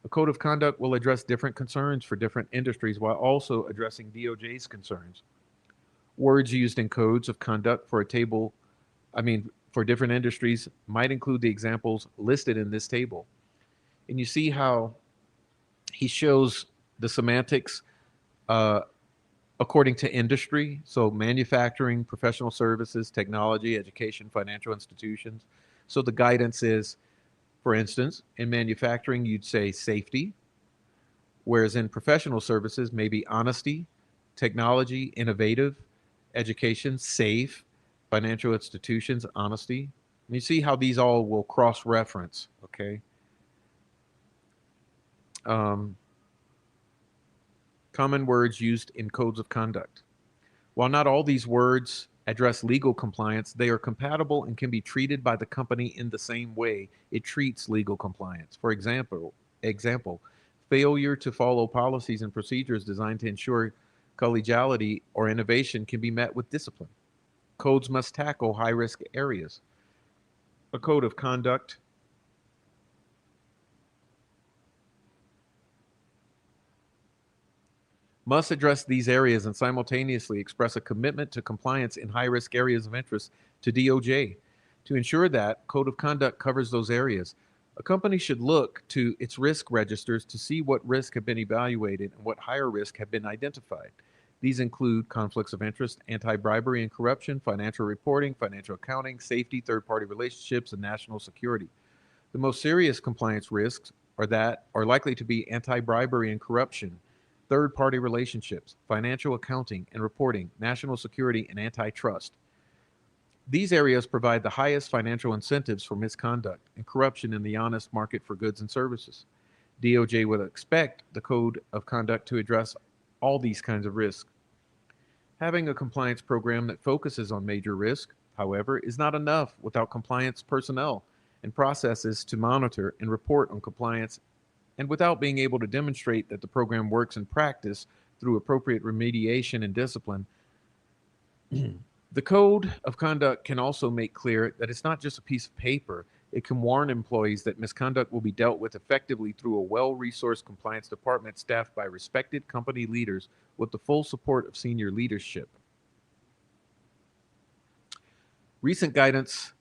A code of conduct will address different concerns for different industries while also addressing DOJ's concerns. Words used in codes of conduct for different industries might include the examples listed in this table. And you see how he shows the semantics according to industry. So manufacturing, professional services, technology, education, financial institutions. So the guidance is, for instance, in manufacturing, you'd say safety, whereas in professional services, maybe honesty, technology, innovative, education, safe, financial institutions, honesty. And you see how these all will cross-reference, okay? Common words used in codes of conduct. While not all these words address legal compliance, they are compatible and can be treated by the company in the same way it treats legal compliance. For example, failure to follow policies and procedures designed to ensure collegiality or innovation can be met with discipline. Codes must tackle high-risk areas. A code of conduct must address these areas and simultaneously express a commitment to compliance in high-risk areas of interest to DOJ. To ensure that code of conduct covers those areas, a company should look to its risk registers to see what risks have been evaluated and what higher risk have been identified. These include conflicts of interest, anti-bribery and corruption, financial reporting, financial accounting, safety, third-party relationships, and national security. The most serious compliance risks are likely to be anti-bribery and corruption, third-party relationships, financial accounting and reporting, national security, and antitrust. These areas provide the highest financial incentives for misconduct and corruption in the honest market for goods and services. DOJ would expect the code of conduct to address all these kinds of risks. Having a compliance program that focuses on major risk, however, is not enough without compliance personnel and processes to monitor and report on compliance, and without being able to demonstrate that the program works in practice through appropriate remediation and discipline. The code of conduct can also make clear that it's not just a piece of paper. It can warn employees that misconduct will be dealt with effectively through a well-resourced compliance department staffed by respected company leaders with the full support of senior leadership. Recent guidance,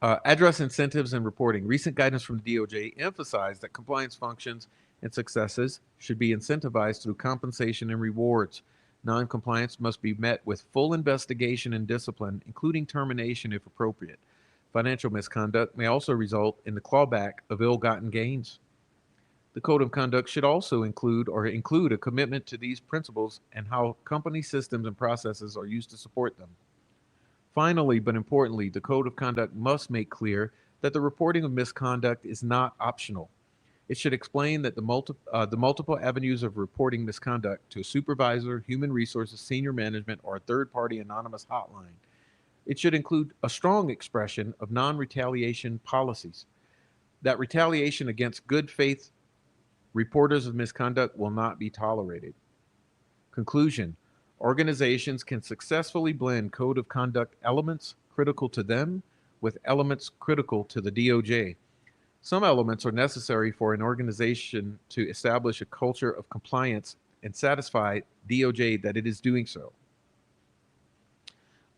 address incentives and reporting. Recent guidance from the DOJ emphasized that compliance functions and successes should be incentivized through compensation and rewards. Non-compliance must be met with full investigation and discipline, including termination if appropriate. Financial misconduct may also result in the clawback of ill-gotten gains. The code of conduct should also include a commitment to these principles and how company systems and processes are used to support them. Finally, but importantly, the code of conduct must make clear that the reporting of misconduct is not optional. It should explain that the multiple avenues of reporting misconduct to a supervisor, human resources, senior management, or a third-party anonymous hotline. It should include a strong expression of non-retaliation policies. That retaliation against good faith reporters of misconduct will not be tolerated. Conclusion: organizations can successfully blend code of conduct elements critical to them with elements critical to the DOJ. Some elements are necessary for an organization to establish a culture of compliance and satisfy DOJ that it is doing so.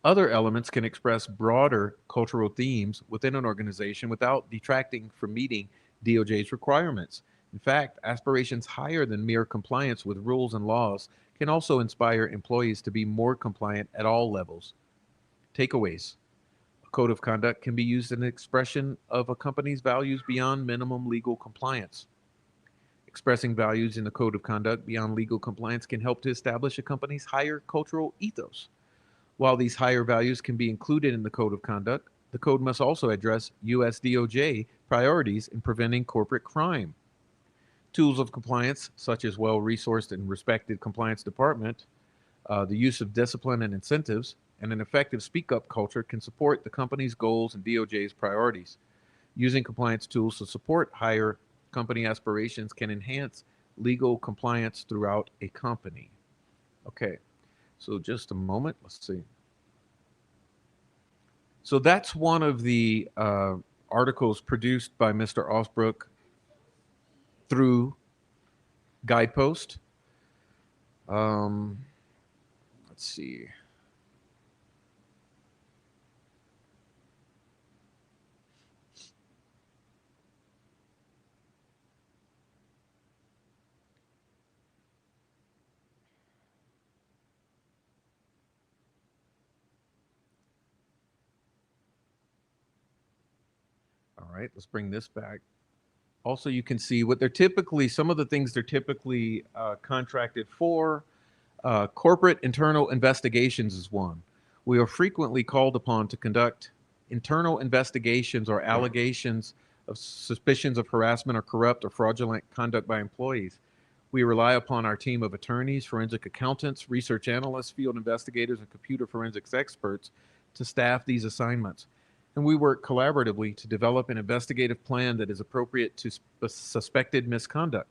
Other elements can express broader cultural themes within an organization without detracting from meeting DOJ's requirements. In fact, aspirations higher than mere compliance with rules and laws can also inspire employees to be more compliant at all levels. Takeaways: a code of conduct can be used as an expression of a company's values beyond minimum legal compliance. Expressing values in the code of conduct beyond legal compliance can help to establish a company's higher cultural ethos. While these higher values can be included in the code of conduct, the code must also address US DOJ priorities in preventing corporate crime. Tools of compliance, such as well-resourced and respected compliance department, the use of discipline and incentives, and an effective speak-up culture can support the company's goals and DOJ's priorities. Using compliance tools to support higher company aspirations can enhance legal compliance throughout a company. Okay, so just a moment. Let's see. So that's one of the articles produced by Mr. Osbrook through Guidepost. Let's see. All right, let's bring this back. Also, you can see what they're typically, some of the things they're typically contracted for. Corporate internal investigations is one. We are frequently called upon to conduct internal investigations or allegations of suspicions of harassment or corrupt or fraudulent conduct by employees. We rely upon our team of attorneys, forensic accountants, research analysts, field investigators, and computer forensics experts to staff these assignments. And we work collaboratively to develop an investigative plan that is appropriate to suspected misconduct.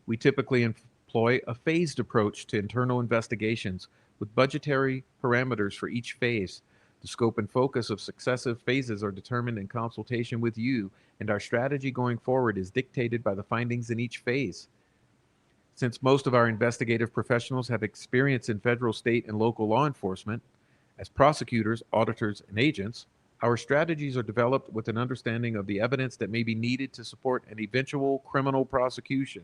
We typically employ a phased approach to internal investigations with budgetary parameters for each phase. The scope and focus of successive phases are determined in consultation with you, and our strategy going forward is dictated by the findings in each phase. Since most of our investigative professionals have experience in federal, state, and local law enforcement, as prosecutors, auditors, and agents, our strategies are developed with an understanding of the evidence that may be needed to support an eventual criminal prosecution.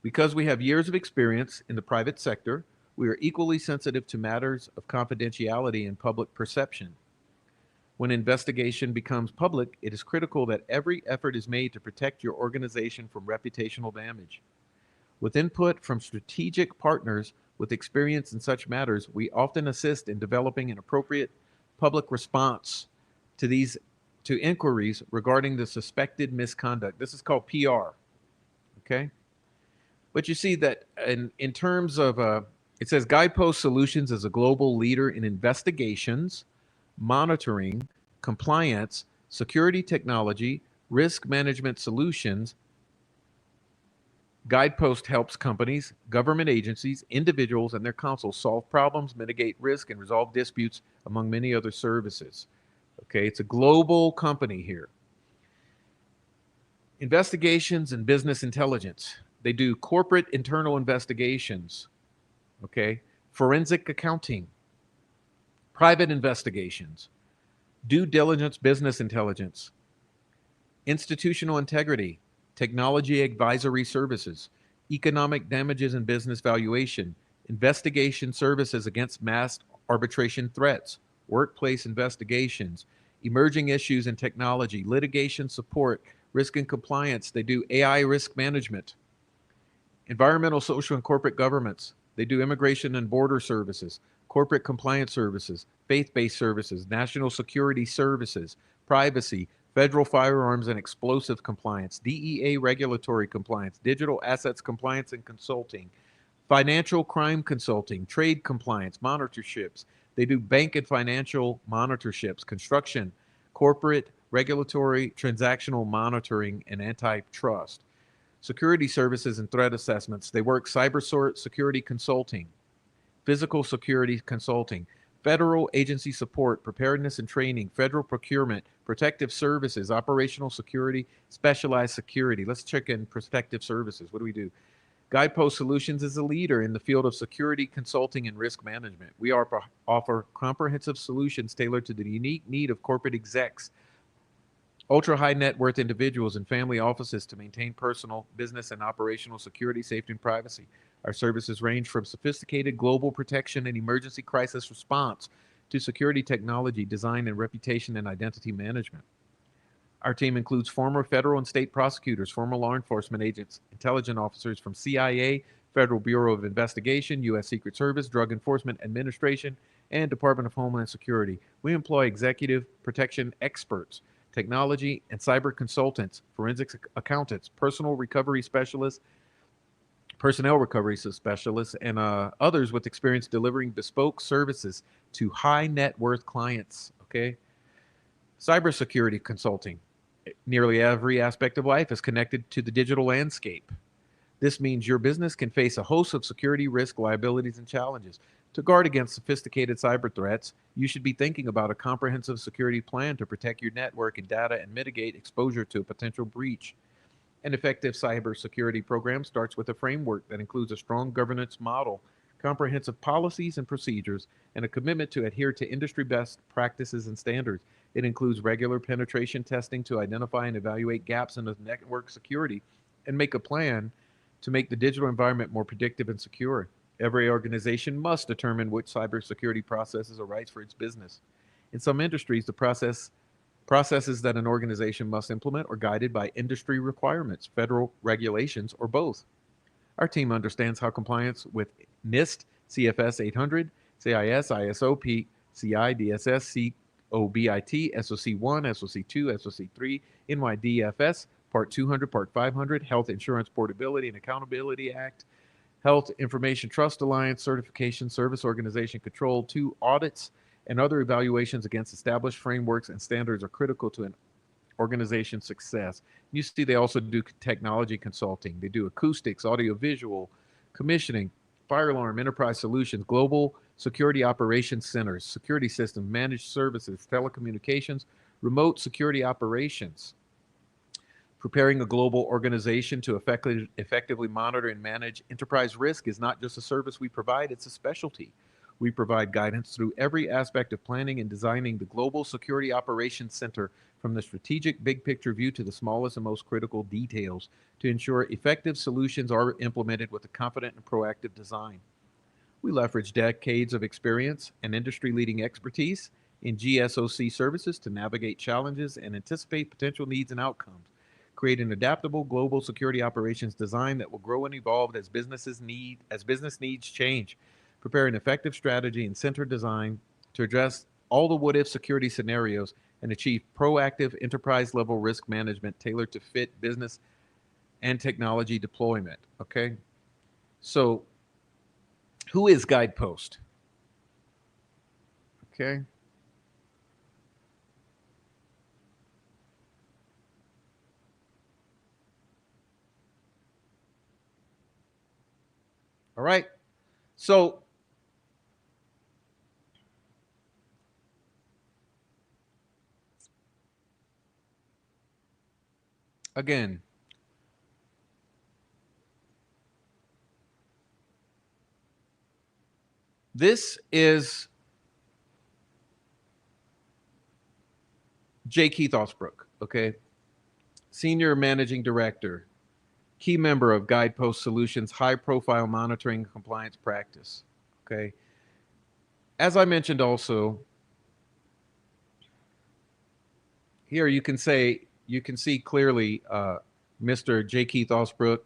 Because we have years of experience in the private sector, we are equally sensitive to matters of confidentiality and public perception. When investigation becomes public, it is critical that every effort is made to protect your organization from reputational damage. With input from strategic partners with experience in such matters, we often assist in developing an appropriate public response to inquiries regarding the suspected misconduct. This is called PR. Okay? But you see that in terms of, it says Guidepost Solutions is a global leader in investigations, monitoring, compliance, security technology, risk management solutions. Guidepost helps companies, government agencies, individuals, and their counsel solve problems, mitigate risk, and resolve disputes, among many other services. Okay, it's a global company here. Investigations and business intelligence. They do corporate internal investigations, okay, forensic accounting, private investigations, due diligence business intelligence, institutional integrity, technology advisory services, economic damages and business valuation, investigation services against mass arbitration threats, workplace investigations, emerging issues in technology, litigation support, risk and compliance. They do AI risk management, environmental, social, and corporate governments. They do immigration and border services, corporate compliance services, faith-based services, national security services, privacy, federal firearms and explosive compliance, DEA regulatory compliance, digital assets compliance and consulting, financial crime consulting, trade compliance, monitorships. They do bank and financial monitorships, construction, corporate, regulatory, transactional monitoring, and antitrust. Security services and threat assessments. They work cyber security consulting, physical security consulting, federal agency support, preparedness and training, federal procurement, protective services, operational security, specialized security. Let's check in protective services. What do we do? Guidepost Solutions is a leader in the field of security consulting and risk management. We offer comprehensive solutions tailored to the unique need of corporate execs, ultra high net worth individuals, and family offices to maintain personal, business, and operational security, safety, and privacy. Our services range from sophisticated global protection and emergency crisis response to security technology, design, and reputation and identity management. Our team includes former federal and state prosecutors, former law enforcement agents, intelligence officers from CIA, Federal Bureau of Investigation, U.S. Secret Service, Drug Enforcement Administration, and Department of Homeland Security. We employ executive protection experts, technology and cyber consultants, forensics accountants, personnel recovery specialists, and others with experience delivering bespoke services to high net worth clients. Okay. Cybersecurity consulting. Nearly every aspect of life is connected to the digital landscape. This means your business can face a host of security risk, liabilities, and challenges. To guard against sophisticated cyber threats, you should be thinking about a comprehensive security plan to protect your network and data and mitigate exposure to a potential breach. An effective cybersecurity program starts with a framework that includes a strong governance model, comprehensive policies and procedures, and a commitment to adhere to industry best practices and standards. It includes regular penetration testing to identify and evaluate gaps in the network security and make a plan to make the digital environment more predictive and secure. Every organization must determine which cybersecurity processes are right for its business. In some industries, the processes that an organization must implement are guided by industry requirements, federal regulations, or both. Our team understands how compliance with NIST, CFS 800, CIS, ISO, PCI, DSS, COBIT, SOC1, SOC2, SOC3, NYDFS, Part 200, Part 500, Health Insurance Portability and Accountability Act, Health Information Trust Alliance certification, service organization control, 2 audits, and other evaluations against established frameworks and standards are critical to an organization's success. You see, they also do technology consulting. They do acoustics, audiovisual, commissioning, fire alarm, enterprise solutions, global security operations centers, security systems, managed services, telecommunications, remote security operations. Preparing a global organization to effectively monitor and manage enterprise risk is not just a service we provide, it's a specialty. We provide guidance through every aspect of planning and designing the Global Security Operations Center, from the strategic big picture view to the smallest and most critical details, to ensure effective solutions are implemented with a confident and proactive design. We leverage decades of experience and industry leading expertise in GSOC services to navigate challenges and anticipate potential needs and outcomes. Create an adaptable global security operations design that will grow and evolve as business needs change. Prepare an effective strategy and center design to address all the what if security scenarios and achieve proactive enterprise level risk management tailored to fit business and technology deployment. Okay. So, who is Guidepost? Okay. All right. So, again, this is J. Keith Osbrook, okay? Senior Managing Director, key member of Guidepost Solutions, high profile monitoring and compliance practice, okay? As I mentioned also, here you can see clearly Mr. J. Keith Osbrook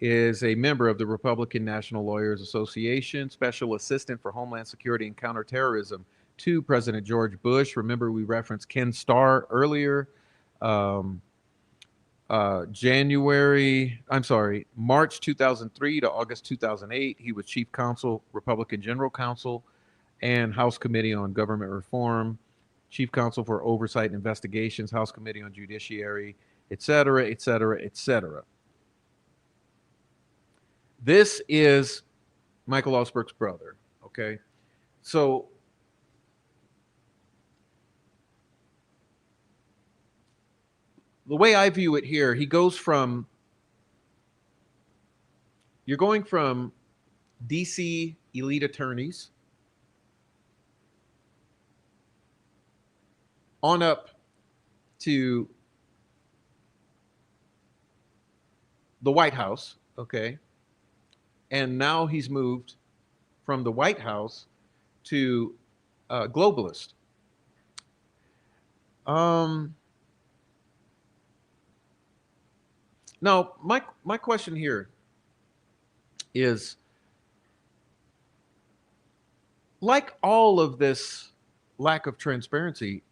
is a member of the Republican National Lawyers Association, Special Assistant for Homeland Security and Counterterrorism to President George Bush. Remember, we referenced Ken Starr earlier. Um, March 2003 to August 2008, he was Chief Counsel, Republican General Counsel, and House Committee on Government Reform, Chief Counsel for Oversight and Investigations, House Committee on Judiciary, et cetera, et cetera, et cetera. This is Michael Osbrook's brother, okay? So the way I view it here, you're going from DC elite attorneys on up to the White House, okay? And now he's moved from the White House to globalist. Um, Now, my question here is, like all of this lack of transparency,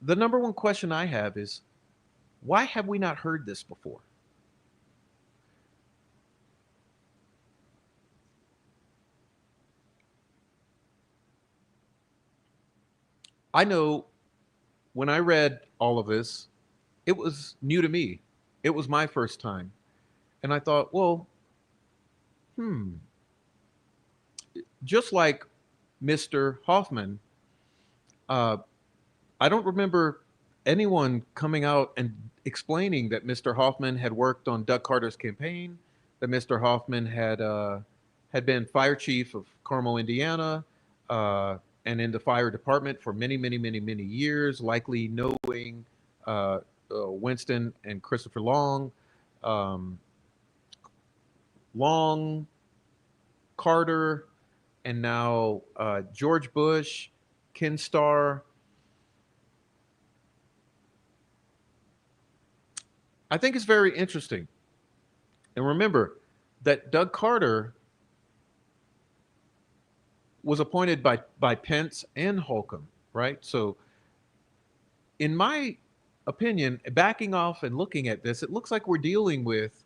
the number one question I have is, why have we not heard this before? I know when I read all of this, it was new to me. It was my first time. And I thought, well, hmm, just like Mr. Hoffman, uh, I don't remember anyone coming out and explaining that Mr. Hoffman had worked on Doug Carter's campaign, that Mr. Hoffman had been fire chief of Carmel, Indiana, and in the fire department for many, many, many, many years, likely knowing Winston and Christopher Long, um, Long, Carter, and now George Bush, Ken Starr. I think it's very interesting. And remember that Doug Carter was appointed by Pence and Holcomb, right? So, in my opinion, backing off and looking at this, it looks like we're dealing with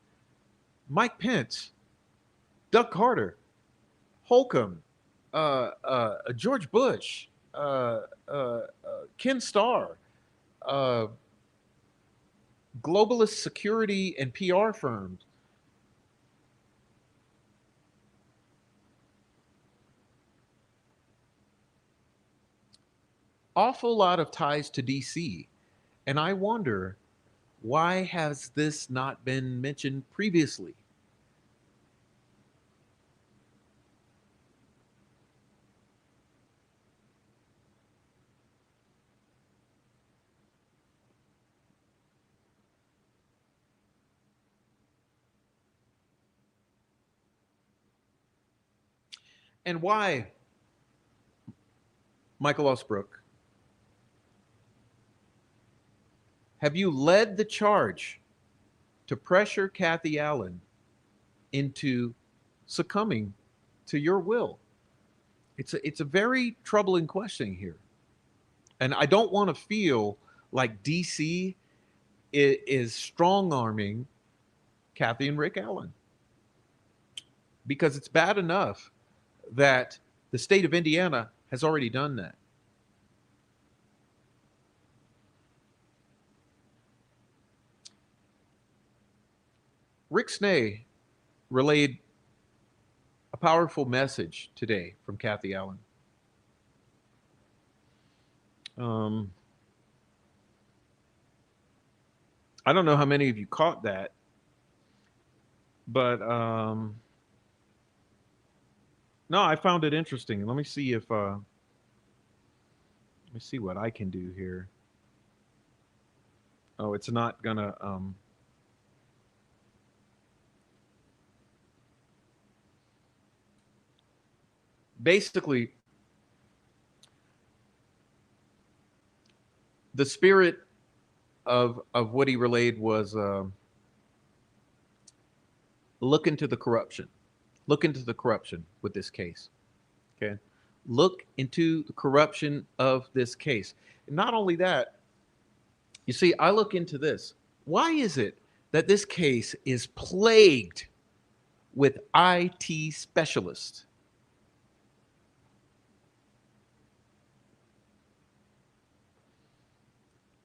Mike Pence, Doug Carter, Holcomb, George Bush, Ken Starr, uh, globalist security and PR firms. Awful lot of ties to DC. And I wonder, Why has this not been mentioned previously? And why, Michael Osbrook, have you led the charge to pressure Kathy Allen into succumbing to your will? It's a very troubling question here. And I don't want to feel like DC is strong arming Kathy and Rick Allen, because it's bad enough that the state of Indiana has already done that. Rick Snay relayed a powerful message today from Kathy Allen. Um, I don't know how many of you caught that, but no, I found it interesting. Let me see if let me see what I can do here. Oh, it's not gonna. Basically, the spirit of what he relayed was look into the corruption. Look into the corruption with this case. Okay, look into the corruption of this case. And not only that, you see, I look into this. Why is it that this case is plagued with IT specialists?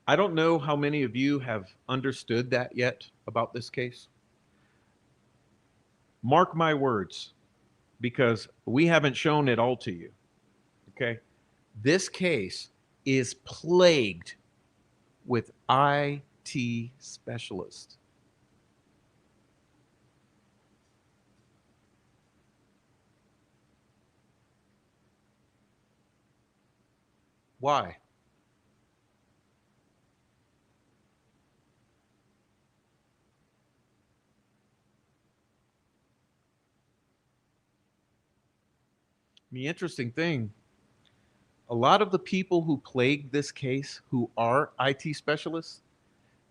I don't know how many of you have understood that yet about this case. Mark my words, because we haven't shown it all to you. Okay? This case is plagued with IT specialists. Why? The interesting thing, a lot of the people who plagued this case who are IT specialists,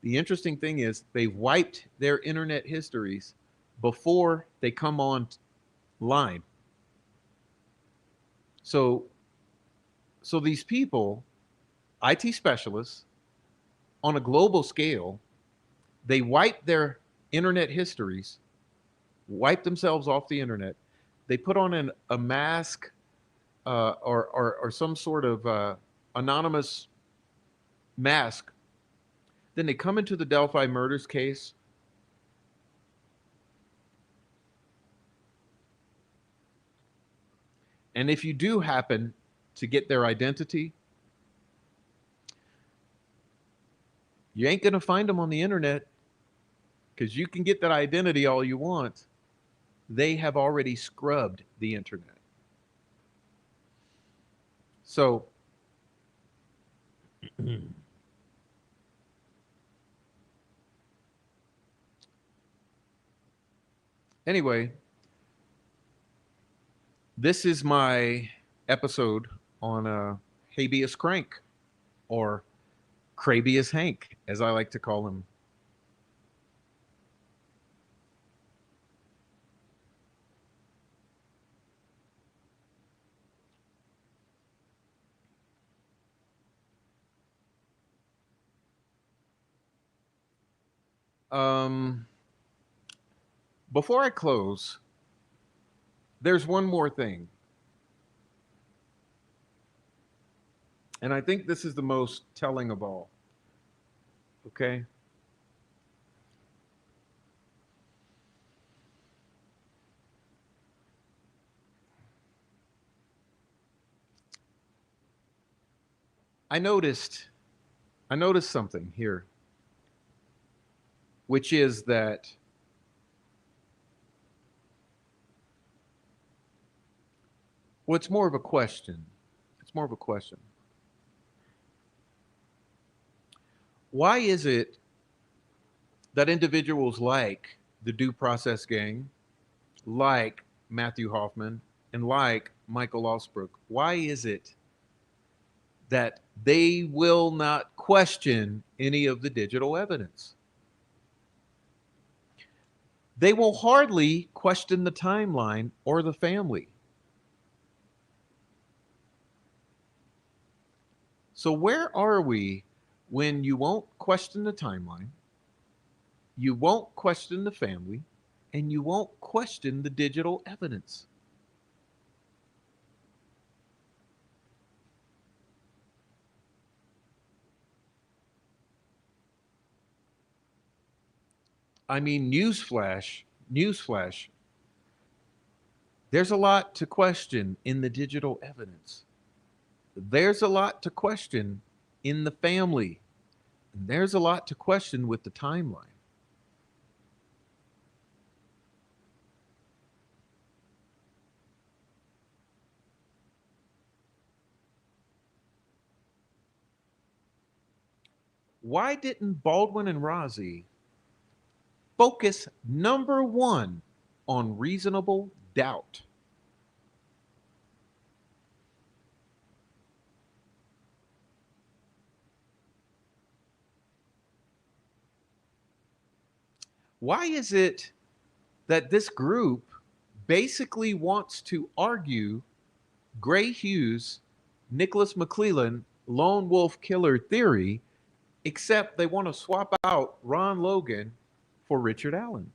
the interesting thing is they wiped their internet histories before they come online. So so these people, IT specialists on a global scale, they wipe their internet histories, wipe themselves off the internet. They put on a mask or some sort of anonymous mask. Then they come into the Delphi murders case. And if you do happen to get their identity, you ain't going to find them on the internet, because you can get that identity all you want. They have already scrubbed the internet. So, anyway, this is my episode on habeas crank, or CRABEAS Hank, as I like to call him. Um, Before I close, there's one more thing. And I think this is the most telling of all. Okay? I noticed I noticed something here. which is that well, it's more of a question. It's more of a question. Why is it that individuals like the Due Process Gang, like Matthew Hoffman, and like Michael Osbrook, why is it that they will not question any of the digital evidence? They will hardly question the timeline or the family. So, where are we when you won't question the timeline, you won't question the family, and you won't question the digital evidence? I mean, newsflash, there's a lot to question in the digital evidence. There's a lot to question in the family. And there's a lot to question with the timeline. Why didn't Baldwin and Rozzi focus number one on reasonable doubt? Why is it that this group basically wants to argue Gray Hughes, Nicholas McClellan, lone wolf killer theory, except they want to swap out Ron Logan for Richard Allen?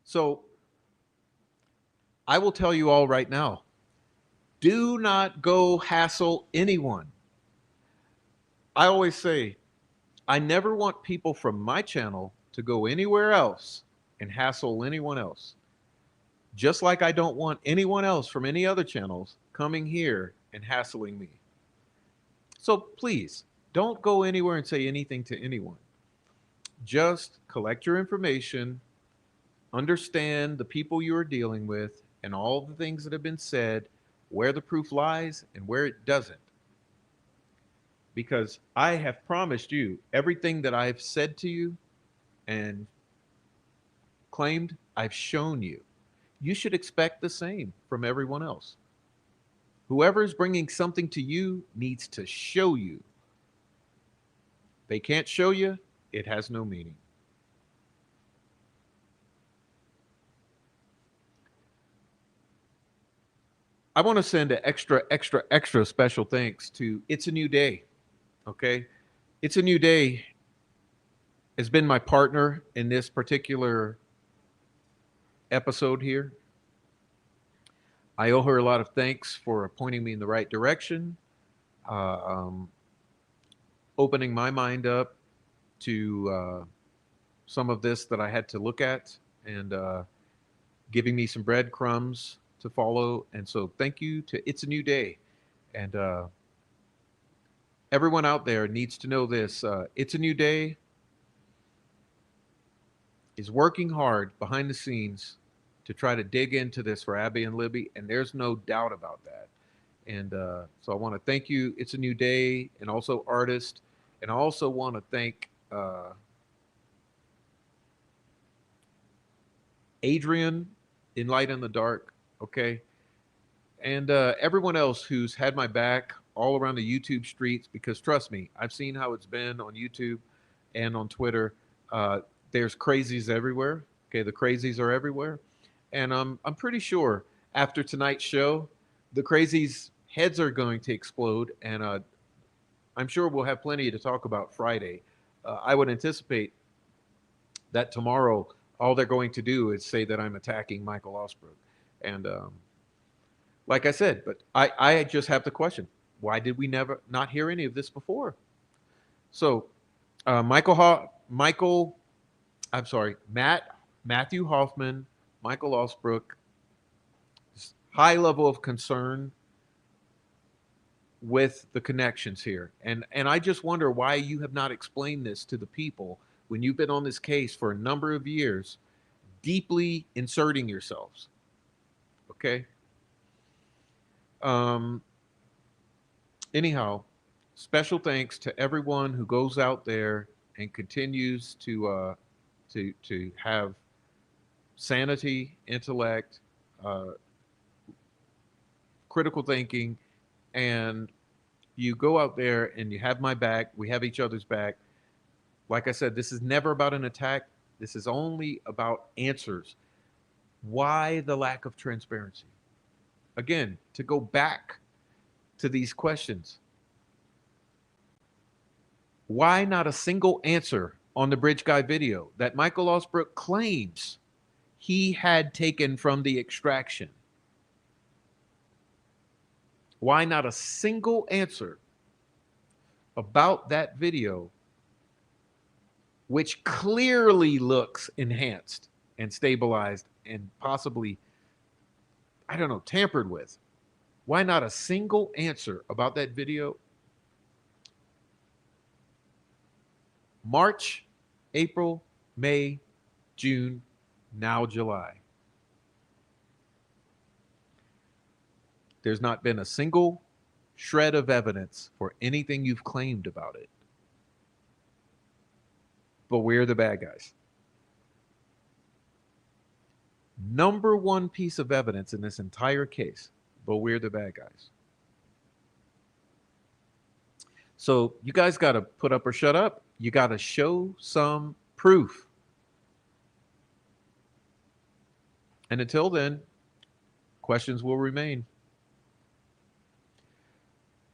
So I will tell you all right now, do not go hassle anyone. I always say, I never want people from my channel to go anywhere else and hassle anyone else. Just like I don't want anyone else from any other channels coming here and hassling me. So please, don't go anywhere and say anything to anyone. Just collect your information, understand the people you are dealing with, and all the things that have been said, where the proof lies and where it doesn't. Because I have promised you everything that I've said to you and claimed, I've shown you. You should expect the same from everyone else. Whoever is bringing something to you needs to show you. They can't show you, it has no meaning. I want to send an extra special thanks to It's a New Day. Okay. It's a New Day has been my partner in this particular episode here. I owe her a lot of thanks for pointing me in the right direction, uh, um, opening my mind up to some of this that I had to look at, and giving me some breadcrumbs to follow. And so, thank you to It's a New Day. And everyone out there needs to know this. It's a New Day is working hard behind the scenes to try to dig into this for Abby and Libby, and there's no doubt about that. And so I want to thank you. It's a New Day, and also artist, and I also want to thank Adrian in Light in the Dark. Okay, and everyone else who's had my back all around the YouTube streets. Because trust me, I've seen how it's been on YouTube and on Twitter. Uh, there's crazies everywhere. Okay, the crazies are everywhere, and I'm pretty sure after tonight's show, the crazies' heads are going to explode, and I'm sure we'll have plenty to talk about Friday. I would anticipate that tomorrow, all they're going to do is say that I'm attacking Michael Osbrook, and like I said, but I just have the question: why did we never not hear any of this before? So Michael, I'm sorry, Matthew Hoffman, Michael Osbrook, high level of concern with the connections here. And I just wonder why you have not explained this to the people when you've been on this case for a number of years, deeply inserting yourselves. Okay? Um Anyhow, special thanks to everyone who goes out there and continues to have sanity, intellect, uh, critical thinking, and you go out there and you have my back. We have each other's back. Like I said, this is never about an attack. This is only about answers. Why the lack of transparency? Again, to go back to these questions, why not a single answer on the Bridge Guy video that Michael Osbrook claims he had taken from the extraction? Why not a single answer about that video, which clearly looks enhanced and stabilized and possibly, I don't know, tampered with? Why not a single answer about that video? March, April, May, June, now July. There's not been a single shred of evidence for anything you've claimed about it. But we're the bad guys. Number one piece of evidence in this entire case, but we're the bad guys. So you guys got to put up or shut up. You got to show some proof. And until then, questions will remain.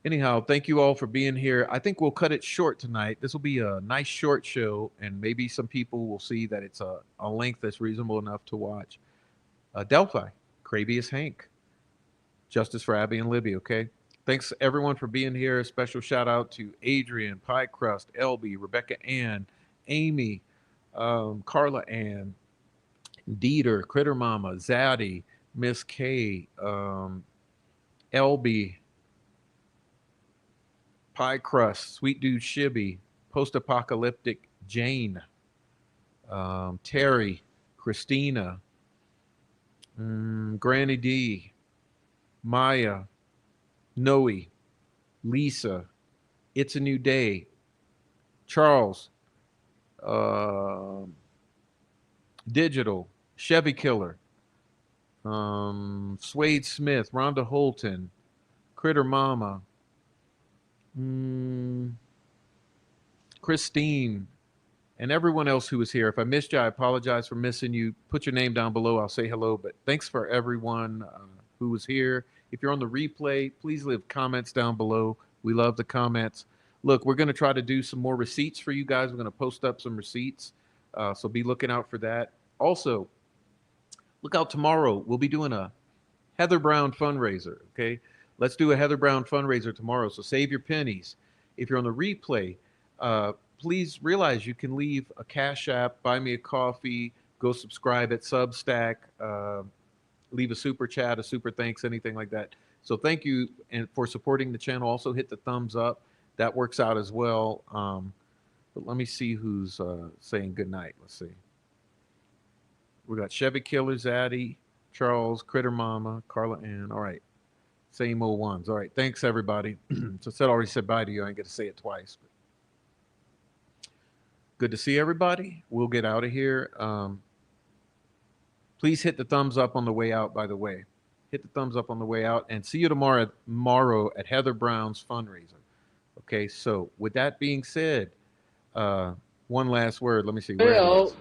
Anyhow, thank you all for being here. I think we'll cut it short tonight. This will be a nice short show, and maybe some people will see that it's a length that's reasonable enough to watch. DEPHI, CRABEAS Hank, Justice for Abby and Libby, okay? Thanks everyone for being here. A special shout out to Adrian, Pie Crust, LB, Rebecca Ann, Amy, Carla Ann, Dieter, Critter Mama, Zaddy, Miss K, LB, Pie Crust, Sweet Dude Shibby, Post Apocalyptic Jane, Terry, Christina, Granny D, Maya, Noe, Lisa, It's a New Day, Charles, Digital, Chevy Killer, Swade Smith, Rhonda Holton, Critter Mama, Christine, and everyone else who was here. If I missed you, I apologize for missing you. Put your name down below. I'll say hello. But thanks for everyone who was here. If you're on the replay, please leave comments down below. We love the comments. Look, we're going to try to do some more receipts for you guys. We're going to post up some receipts. So be looking out for that. Also, look out tomorrow. We'll be doing a Heather Brown fundraiser. Okay. Let's do a Heather Brown fundraiser tomorrow. So save your pennies. If you're on the replay, please realize you can leave a Cash App, buy me a coffee, go subscribe at Substack, leave a super chat, a super thanks, anything like that. So thank you and for supporting the channel. Also hit the thumbs up. That works out as well. But let me see who's saying good night. Let's see. We got Chevy Killer, Zaddy, Charles, Critter Mama, Carla Ann. All right. Same old ones. All right. Thanks, everybody. So I already said bye to you. I ain't get to say it twice. But good to see everybody. We'll get out of here. Please hit the thumbs up on the way out, by the way. Hit the thumbs up on the way out. And see you tomorrow at Heather Brown's fundraiser. Okay, so with that being said, one last word. Let me see. Well,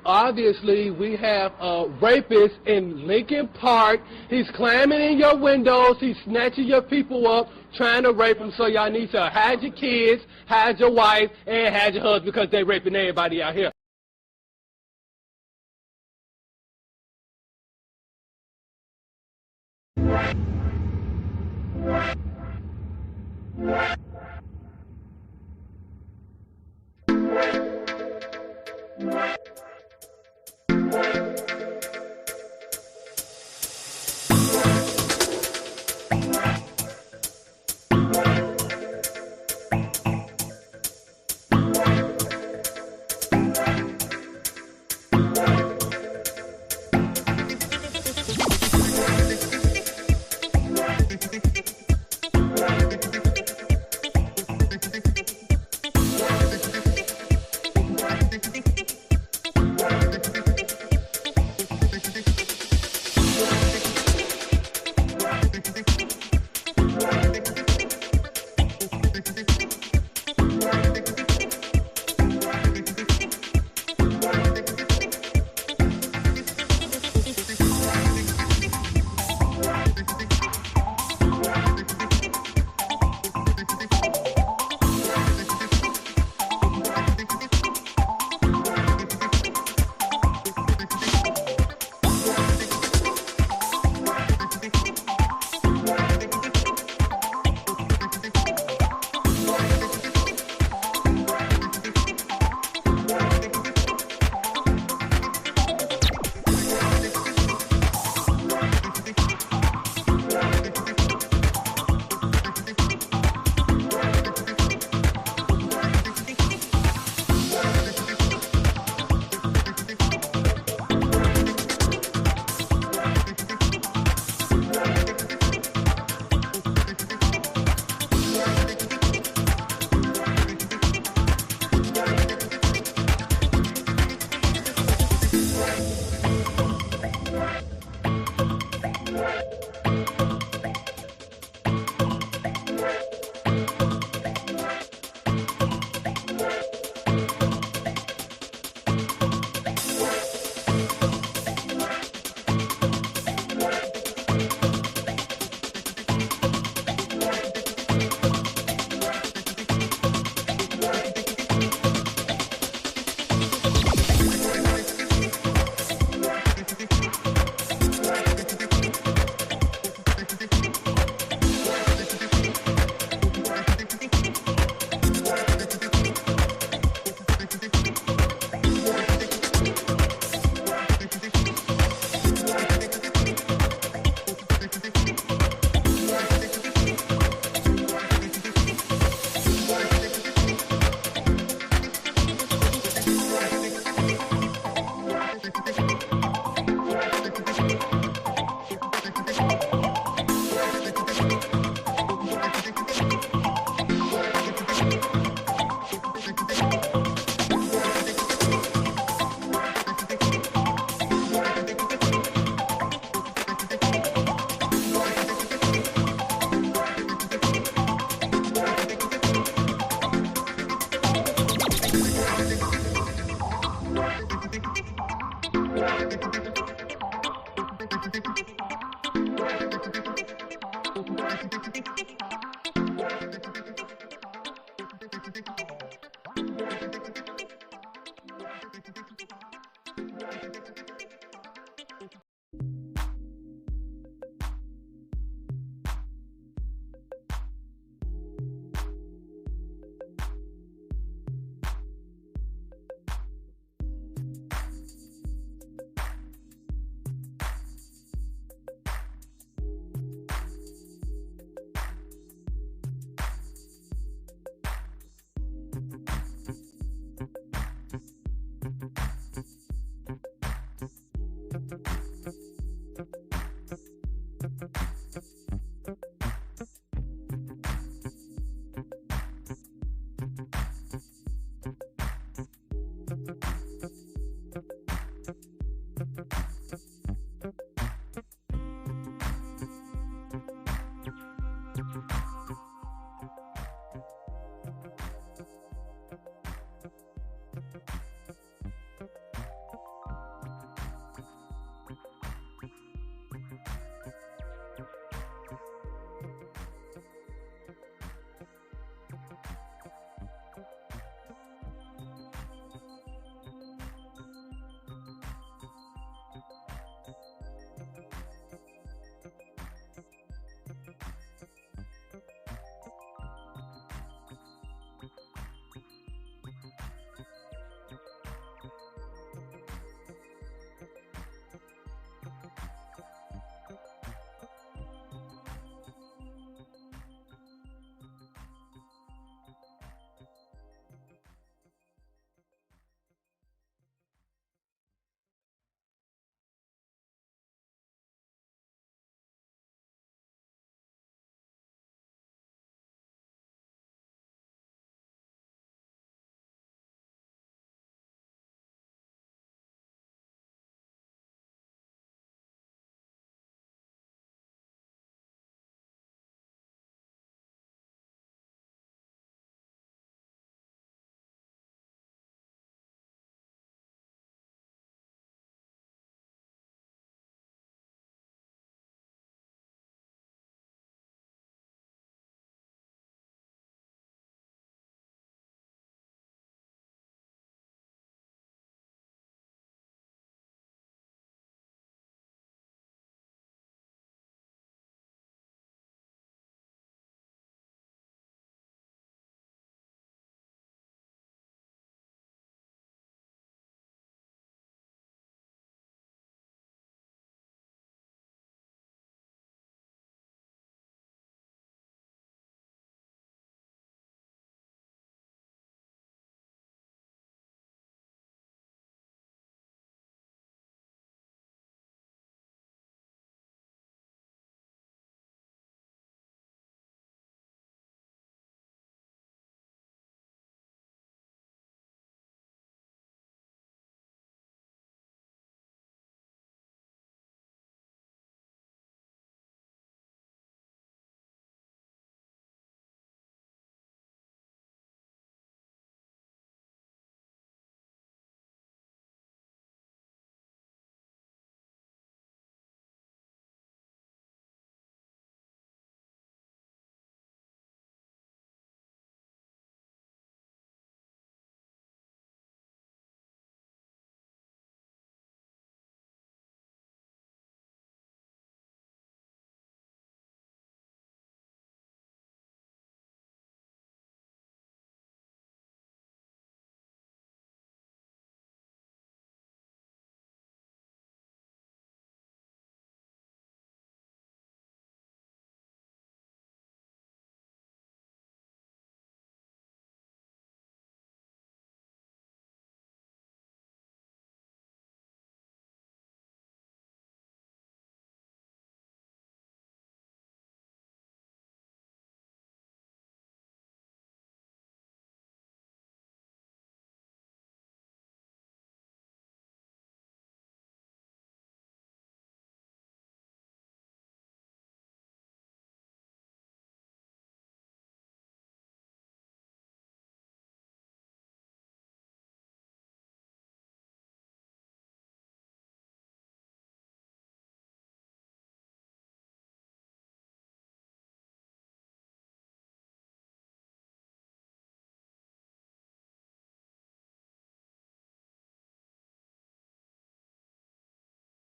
obviously, we have a rapist in Lincoln Park. He's climbing in your windows. He's snatching your people up, trying to rape them. So y'all need to hide your kids, hide your wife, and hide your husband because they raping everybody out here.